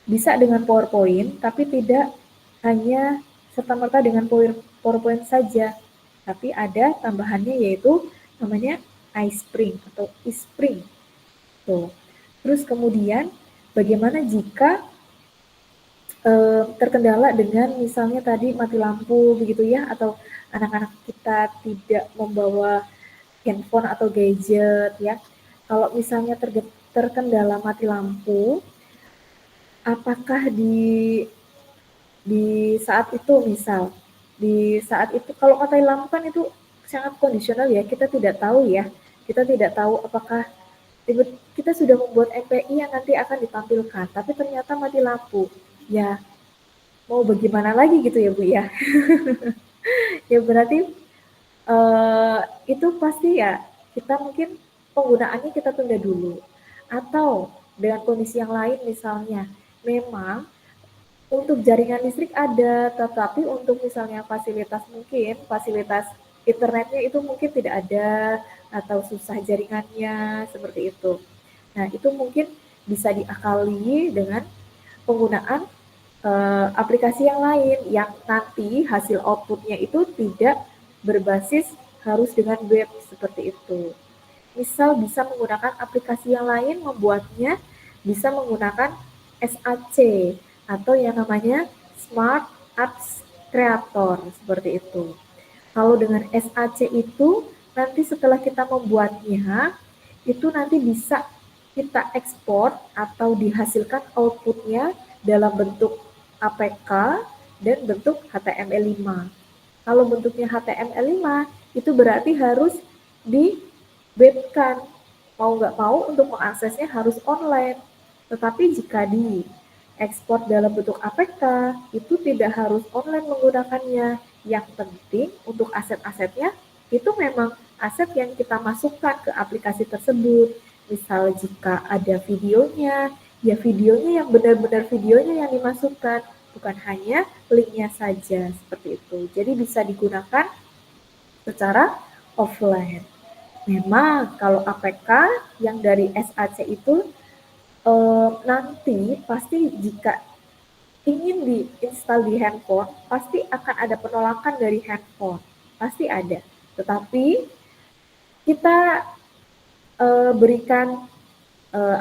bisa dengan PowerPoint, tapi tidak hanya serta-merta dengan PowerPoint saja, tapi ada tambahannya yaitu namanya iSpring atau eSpring. Tuh. Terus kemudian bagaimana jika terkendala dengan misalnya tadi mati lampu begitu ya, atau anak-anak kita tidak membawa handphone atau gadget ya. Kalau misalnya terkendala mati lampu, apakah di saat itu misal, di saat itu kalau mati lampu kan itu sangat kondisional ya, kita tidak tahu ya, kita tidak tahu apakah kita sudah membuat MPI yang nanti akan ditampilkan, tapi ternyata mati lampu. Ya, mau bagaimana lagi gitu ya Bu ya. Ya berarti itu pasti ya kita mungkin penggunaannya kita tunda dulu. Atau dengan kondisi yang lain misalnya, memang untuk jaringan listrik ada, tetapi untuk misalnya fasilitas internetnya itu mungkin tidak ada atau susah jaringannya seperti itu. Nah, itu mungkin bisa diakali dengan penggunaan aplikasi yang lain yang nanti hasil outputnya itu tidak berbasis harus dengan web seperti itu. Misal bisa menggunakan aplikasi yang lain, membuatnya bisa menggunakan SAC atau yang namanya Smart Apps Creator seperti itu. Kalau dengan SAC itu nanti setelah kita membuatnya itu nanti bisa kita ekspor atau dihasilkan outputnya dalam bentuk APK dan bentuk HTML5. Kalau bentuknya HTML5 itu berarti harus di webkan. Mau nggak mau untuk mengaksesnya harus online. Tetapi jika di ekspor dalam bentuk APK itu tidak harus online menggunakannya. Yang penting untuk aset-asetnya itu memang aset yang kita masukkan ke aplikasi tersebut. Misal jika ada videonya, ya videonya yang benar-benar videonya yang dimasukkan, bukan hanya linknya saja seperti itu. Jadi bisa digunakan secara offline. Memang kalau APK yang dari SAC itu nanti pasti jika ingin diinstal di handphone, pasti akan ada penolakan dari handphone. Pasti ada. Tetapi kita berikan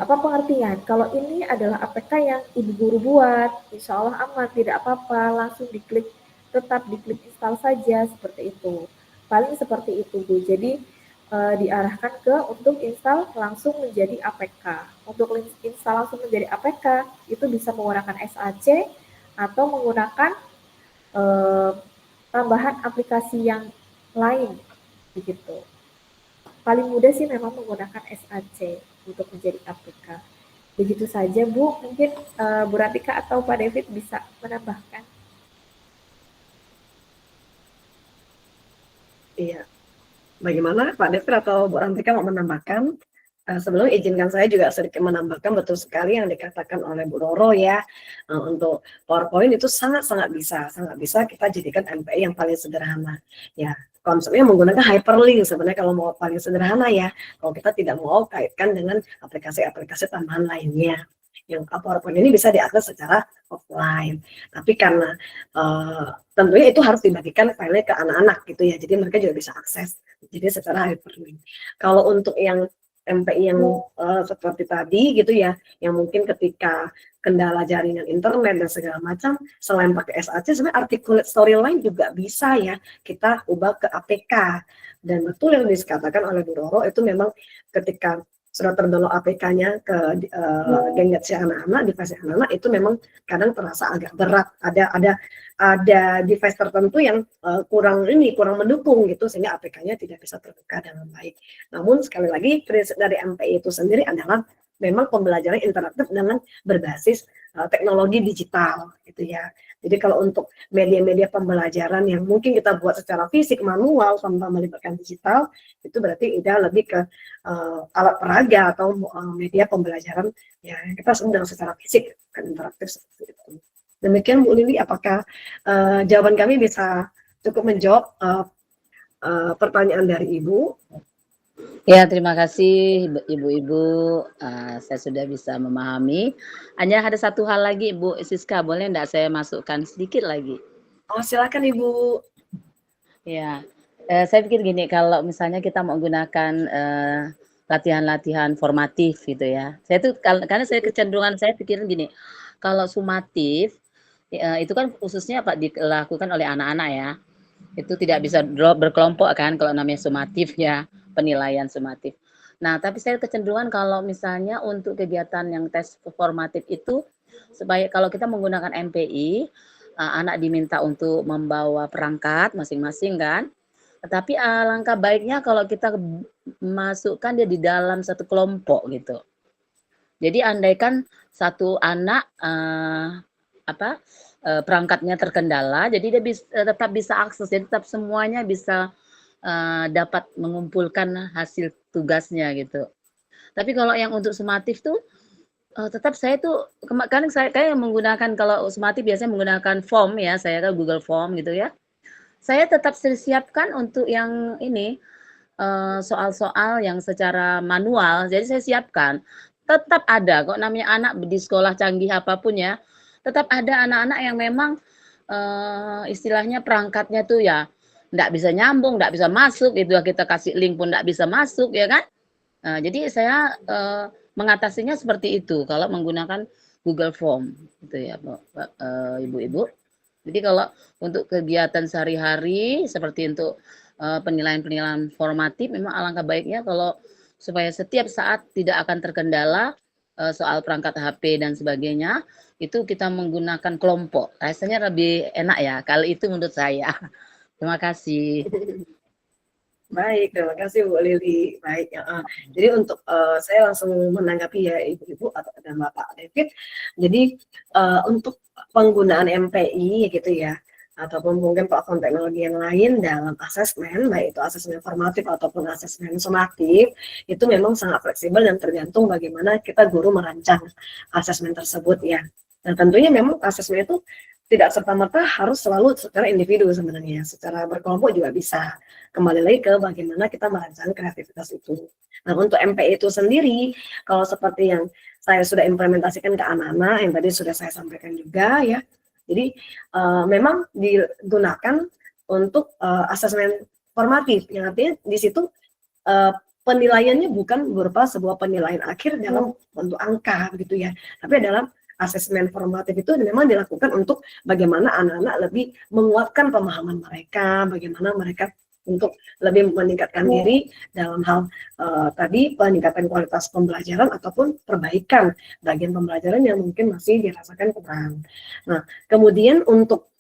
pengertian kalau ini adalah APK yang ibu guru buat, insya Allah aman, tidak apa-apa, langsung diklik, tetap diklik install saja, seperti itu. Paling seperti itu Bu. Jadi diarahkan ke untuk install langsung menjadi APK. Untuk install langsung menjadi APK itu bisa menggunakan SAC atau menggunakan tambahan aplikasi yang lain begitu. Paling mudah sih memang menggunakan SAC untuk menjadi APK. Begitu saja Bu, mungkin Bu Ratika atau Pak David bisa menambahkan. Iya. Bagaimana Pak David atau Bu Rantika mau menambahkan? Sebelum izinkan saya juga sedikit menambahkan, betul sekali yang dikatakan oleh Bu Roro ya, untuk PowerPoint itu sangat bisa kita jadikan MPI yang paling sederhana. Ya, konsepnya menggunakan hyperlink sebenarnya kalau mau paling sederhana ya, kalau kita tidak mau kaitkan dengan aplikasi-aplikasi tambahan lainnya. Yang PowerPoint ini bisa diakses secara offline, tapi karena tentunya itu harus dibagikan filenya ke anak-anak gitu ya, jadi mereka juga bisa akses, jadi secara hyperlink. Kalau untuk yang MPI yang seperti tadi gitu ya, yang mungkin ketika kendala jaringan internet dan segala macam, selain pakai SAC, sebenarnya articulate storyline juga bisa ya kita ubah ke APK. Dan betul yang dikatakan oleh Bu Roro, itu memang ketika sudah terdownload APK-nya ke gadget si anak-anak, device anak-anak, itu memang kadang terasa agak berat. Ada device tertentu yang kurang mendukung gitu, sehingga APK-nya tidak bisa terbuka dengan baik. Namun sekali lagi prinsip dari MPI itu sendiri adalah memang pembelajaran interaktif dengan berbasis teknologi digital gitu ya. Jadi kalau untuk media-media pembelajaran yang mungkin kita buat secara fisik manual tanpa melibatkan digital, itu berarti udah lebih ke alat peraga atau media pembelajaran ya kita sedang secara fisik kan interaktif seperti itu. Demikian Bu Lili, apakah jawaban kami bisa cukup menjawab pertanyaan dari Ibu? Ya, terima kasih Ibu-Ibu. Saya sudah bisa memahami. Hanya ada satu hal lagi, Bu Siska, boleh enggak saya masukkan sedikit lagi? Oh, silakan Ibu. Ya, saya pikir gini, kalau misalnya kita menggunakan latihan-latihan formatif gitu ya. Saya tuh karena saya kecenderungan saya pikirin gini, kalau sumatif itu kan khususnya dilakukan oleh anak-anak ya. Itu tidak bisa berkelompok kan kalau namanya sumatif ya, penilaian sumatif. Nah, tapi saya kecenderungan kalau misalnya untuk kegiatan yang tes formatif itu supaya kalau kita menggunakan MPI, anak diminta untuk membawa perangkat masing-masing kan. Tetapi alangkah baiknya kalau kita masukkan dia di dalam satu kelompok gitu. Jadi andaikan satu anak perangkatnya terkendala, jadi dia tetap bisa akses, jadi tetap semuanya bisa dapat mengumpulkan hasil tugasnya gitu. Tapi kalau yang untuk sumatif tuh tetap saya tuh kadang saya kayak menggunakan, kalau sumatif biasanya menggunakan form ya, saya kan Google Form gitu ya. Saya tetap siapkan untuk yang ini soal-soal yang secara manual, jadi saya siapkan. Tetap ada kok, namanya anak di sekolah canggih apapun ya, tetap ada anak-anak yang memang istilahnya perangkatnya tuh ya nggak bisa nyambung, nggak bisa masuk, itu kita kasih link pun nggak bisa masuk ya kan. Jadi saya mengatasinya seperti itu kalau menggunakan Google Form gitu ya Ibu-Ibu. Jadi kalau untuk kegiatan sehari-hari seperti untuk penilaian-penilaian formatif, memang alangkah baiknya kalau supaya setiap saat tidak akan terkendala soal perangkat HP dan sebagainya, itu kita menggunakan kelompok. Rasanya lebih enak ya, kalau itu menurut saya. Terima kasih. Baik, terima kasih Bu Lili. Baik, jadi untuk saya langsung menanggapi ya Ibu-Ibu dan Bapak David. Jadi untuk penggunaan MPI gitu ya, ataupun mungkin platform teknologi yang lain dalam asesmen, baik itu asesmen formatif ataupun asesmen sumatif, itu memang sangat fleksibel dan tergantung bagaimana kita guru merancang asesmen tersebut ya. Dan tentunya memang asesmen itu tidak serta-merta harus selalu secara individu sebenarnya, secara berkelompok juga bisa. Kembali lagi ke bagaimana kita merancang kreativitas itu. Nah, untuk MPI itu sendiri, kalau seperti yang saya sudah implementasikan ke anak-anak, yang tadi sudah saya sampaikan juga ya, jadi memang digunakan untuk asesmen formatif, yang artinya di situ penilaiannya bukan berupa sebuah penilaian akhir dalam bentuk angka gitu ya, tapi dalam asesmen formatif itu memang dilakukan untuk bagaimana anak-anak lebih menguatkan pemahaman mereka, bagaimana mereka untuk lebih meningkatkan diri dalam hal tadi peningkatan kualitas pembelajaran ataupun perbaikan bagian pembelajaran yang mungkin masih dirasakan kurang. Nah, kemudian untuk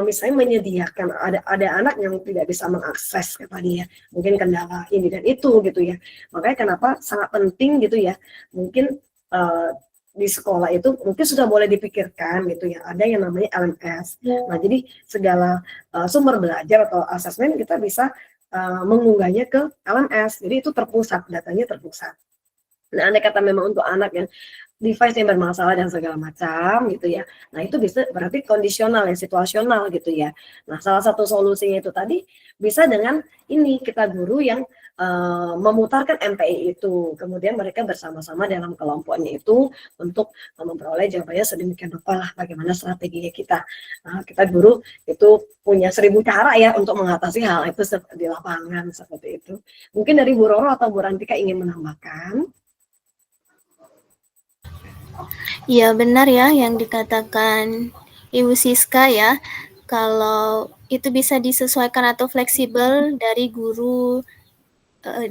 misalnya menyediakan ada anak yang tidak bisa mengakses tadi ya, mungkin kendala ini dan itu gitu ya. Makanya kenapa sangat penting gitu ya, mungkin di sekolah itu mungkin sudah boleh dipikirkan gitu ya, ada yang namanya LMS. Nah, jadi segala sumber belajar atau asesmen kita bisa mengunggahnya ke LMS. Jadi itu terpusat, datanya terpusat. Nah, andai kata memang untuk anak yang device yang bermasalah dan segala macam gitu ya. Nah, itu bisa berarti kondisional ya, situasional gitu ya. Nah, salah satu solusinya itu tadi bisa dengan ini, kita guru yang memutarkan MPI itu. Kemudian mereka bersama-sama dalam kelompoknya itu untuk memperoleh jawabannya sedemikian rupa lah bagaimana strateginya kita. Nah, kita guru itu punya 1000 cara ya untuk mengatasi hal itu di lapangan seperti itu. Mungkin dari Bu Roro atau Bu Rantika ingin menambahkan? Ya benar ya yang dikatakan Ibu Siska ya, kalau itu bisa disesuaikan atau fleksibel dari guru,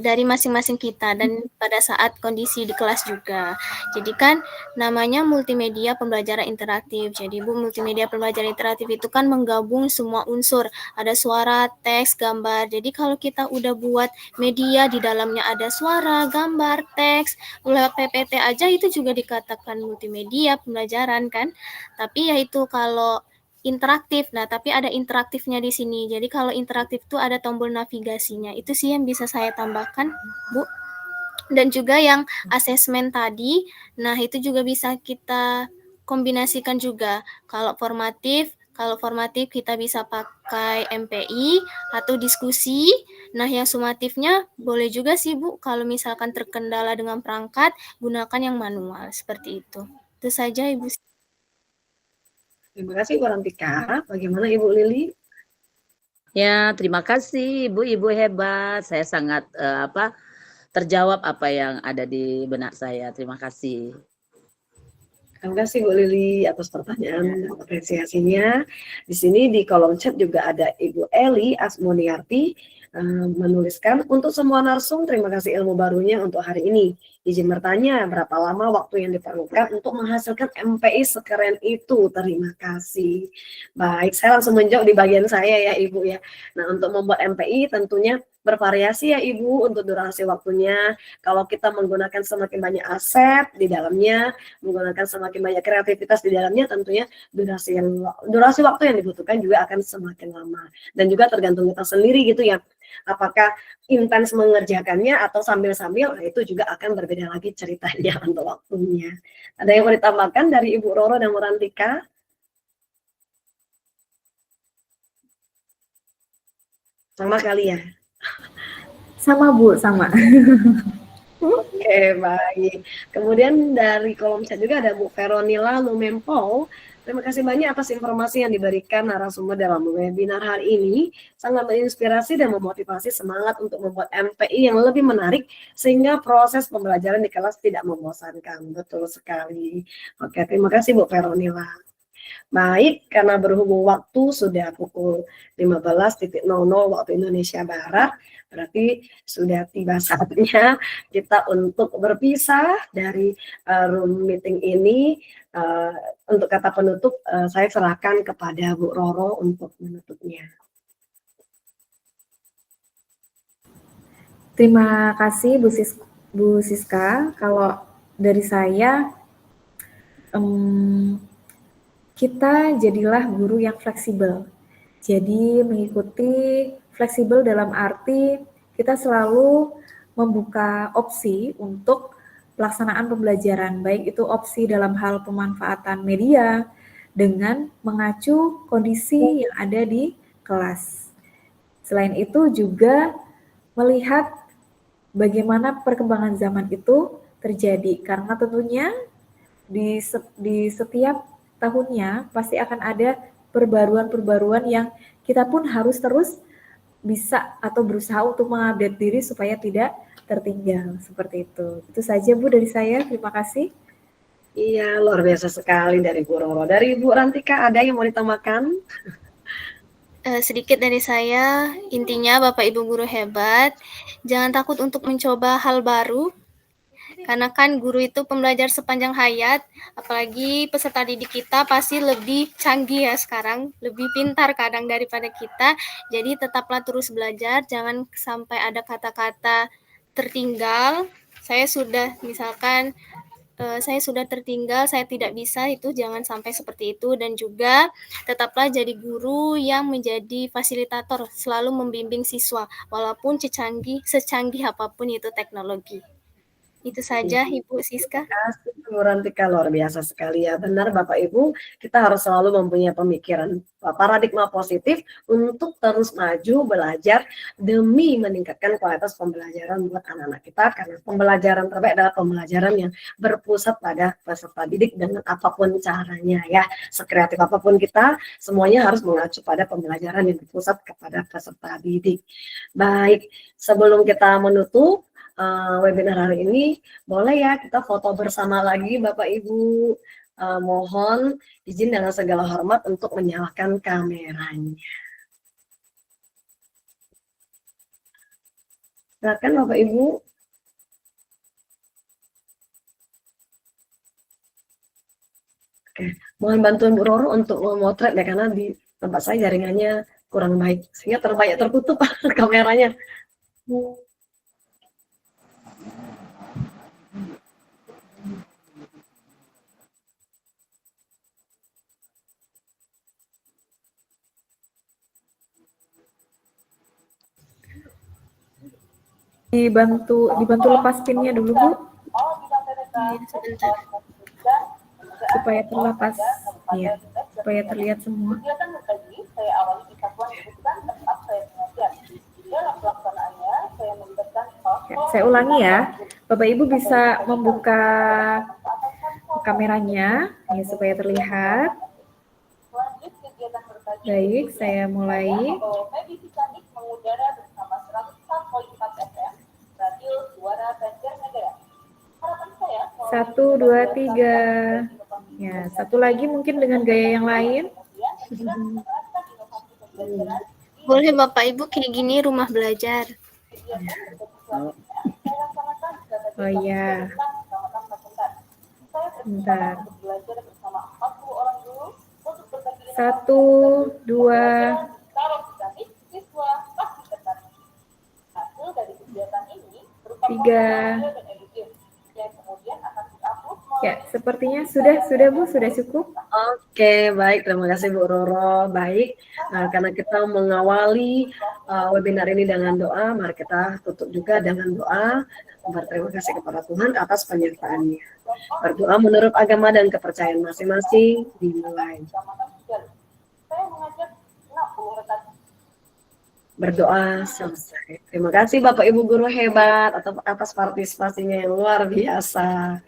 dari masing-masing kita dan pada saat kondisi di kelas juga. Jadi kan namanya multimedia pembelajaran interaktif. Jadi Bu, multimedia pembelajaran interaktif itu kan menggabung semua unsur, ada suara, teks, gambar. Jadi kalau kita udah buat media di dalamnya ada suara, gambar, teks, lewat PPT aja itu juga dikatakan multimedia pembelajaran kan. Tapi ya itu kalau interaktif. Nah, tapi ada interaktifnya di sini. Jadi kalau interaktif itu ada tombol navigasinya. Itu sih yang bisa saya tambahkan, Bu. Dan juga yang asesmen tadi, nah itu juga bisa kita kombinasikan juga. Kalau formatif kita bisa pakai MPI atau diskusi. Nah, yang sumatifnya boleh juga sih, Bu. Kalau misalkan terkendala dengan perangkat, gunakan yang manual seperti itu. Itu saja, Ibu. Terima kasih Bu Rantika. Bagaimana Ibu Lili? Ya, terima kasih Ibu hebat. Saya sangat terjawab apa yang ada di benak saya. Terima kasih. Terima kasih Bu Lili atas pertanyaan dan apresiasinya. Di sini di kolom chat juga ada Ibu Eli Asmoniarti menuliskan, untuk semua narsum terima kasih ilmu barunya untuk hari ini. Izin bertanya, berapa lama waktu yang diperlukan untuk menghasilkan MPI sekeren itu? Terima kasih. Baik, saya langsung menjawab di bagian saya ya Ibu ya. Nah, untuk membuat MPI tentunya bervariasi ya Ibu untuk durasi waktunya. Kalau kita menggunakan semakin banyak aset di dalamnya, menggunakan semakin banyak kreativitas di dalamnya, tentunya durasi waktu yang dibutuhkan juga akan semakin lama. Dan juga tergantung kita sendiri gitu ya. Apakah intens mengerjakannya atau sambil-sambil, nah itu juga akan berbeda lagi ceritanya untuk waktunya. Ada yang mau ditambahkan dari Ibu Roro dan Bu Rantika? Sama kali ya? Sama Bu, sama. Oke, baik. Kemudian dari kolom chat juga ada Bu Veronila Lumempol. Terima kasih banyak atas informasi yang diberikan narasumber dalam webinar hari ini. Sangat menginspirasi dan memotivasi semangat untuk membuat MPI yang lebih menarik sehingga proses pembelajaran di kelas tidak membosankan. Betul sekali. Oke, terima kasih Bu Veronila. Baik, karena berhubung waktu sudah pukul 15.00 waktu Indonesia Barat, berarti sudah tiba saatnya kita untuk berpisah dari room meeting ini. Untuk kata penutup, saya serahkan kepada Bu Roro untuk menutupnya. Terima kasih Bu Siska. Kalau dari saya, kita jadilah guru yang fleksibel. Jadi mengikuti fleksibel dalam arti kita selalu membuka opsi untuk pelaksanaan pembelajaran, baik itu opsi dalam hal pemanfaatan media dengan mengacu kondisi yang ada di kelas. Selain itu juga melihat bagaimana perkembangan zaman itu terjadi, karena tentunya di setiap tahunnya pasti akan ada perbaruan-perbaruan yang kita pun harus terus bisa atau berusaha untuk mengupdate diri supaya tidak tertinggal seperti itu. Itu saja Bu dari saya. Terima kasih. Iya, luar biasa sekali dari Bu Roro. Dari Bu Rantika ada yang mau ditambahkan? Sedikit dari saya, intinya Bapak Ibu guru hebat, jangan takut untuk mencoba hal baru, karena kan guru itu pembelajar sepanjang hayat, apalagi peserta didik kita pasti lebih canggih ya sekarang, lebih pintar kadang daripada kita, jadi tetaplah terus belajar, jangan sampai ada kata-kata tertinggal. Saya sudah misalkan saya sudah tertinggal, saya tidak bisa, itu jangan sampai seperti itu. Dan juga tetaplah jadi guru yang menjadi fasilitator, selalu membimbing siswa, walaupun secanggih apapun itu teknologi. Itu saja Ibu Siska. Kasih Bu Rantika, luar biasa sekali ya. Benar Bapak Ibu, kita harus selalu mempunyai pemikiran paradigma positif untuk terus maju belajar demi meningkatkan kualitas pembelajaran buat anak-anak kita, karena pembelajaran terbaik adalah pembelajaran yang berpusat pada peserta didik dengan apapun caranya ya. Sekreatif apapun kita, semuanya harus mengacu pada pembelajaran yang berpusat kepada peserta didik. Baik, sebelum kita menutup webinar hari ini, boleh ya kita foto bersama lagi Bapak Ibu. Mohon izin dengan segala hormat untuk menyalakan kameranya. Silakan Bapak Ibu. Oke, mohon bantuan Bu Roro untuk memotret ya, karena di tempat saya jaringannya kurang baik, sehingga tertutup kameranya. Dibantu lepas pinnya dulu Bu. Sebentar. Supaya terlepas, ya, supaya terlihat semua. Ya, saya ulangi ya, Bapak Ibu bisa membuka kameranya ya, supaya terlihat. Baik, saya mulai. 1, 2, 3. Ya, satu lagi mungkin dengan gaya yang lain. Boleh Bapak Ibu kayak gini rumah belajar. Oh iya. Bentar. 1, 2, 3. Ya, sepertinya sudah Bu, sudah cukup. Oke, baik. Terima kasih Bu Roro. Baik, karena kita mengawali webinar ini dengan doa, mari kita tutup juga dengan doa. Berterima kasih kepada Tuhan atas penyertaannya. Berdoa menurut agama dan kepercayaan masing-masing dimulai. Berdoa selesai. Terima kasih Bapak Ibu guru hebat atas partisipasinya yang luar biasa.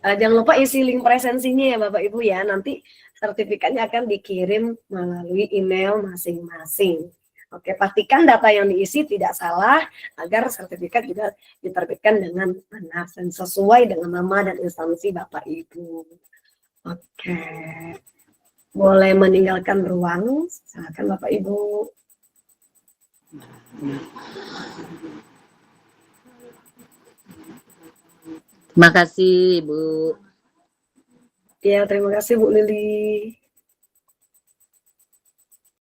Jangan lupa isi link presensinya ya Bapak Ibu ya. Nanti sertifikatnya akan dikirim melalui email masing-masing. Oke, pastikan data yang diisi tidak salah agar sertifikat juga diterbitkan dengan benar dan sesuai dengan nama dan instansi Bapak Ibu. Oke. Boleh meninggalkan ruang. Silakan Bapak Ibu. Terima kasih, Bu. Ya, terima kasih Bu Lili.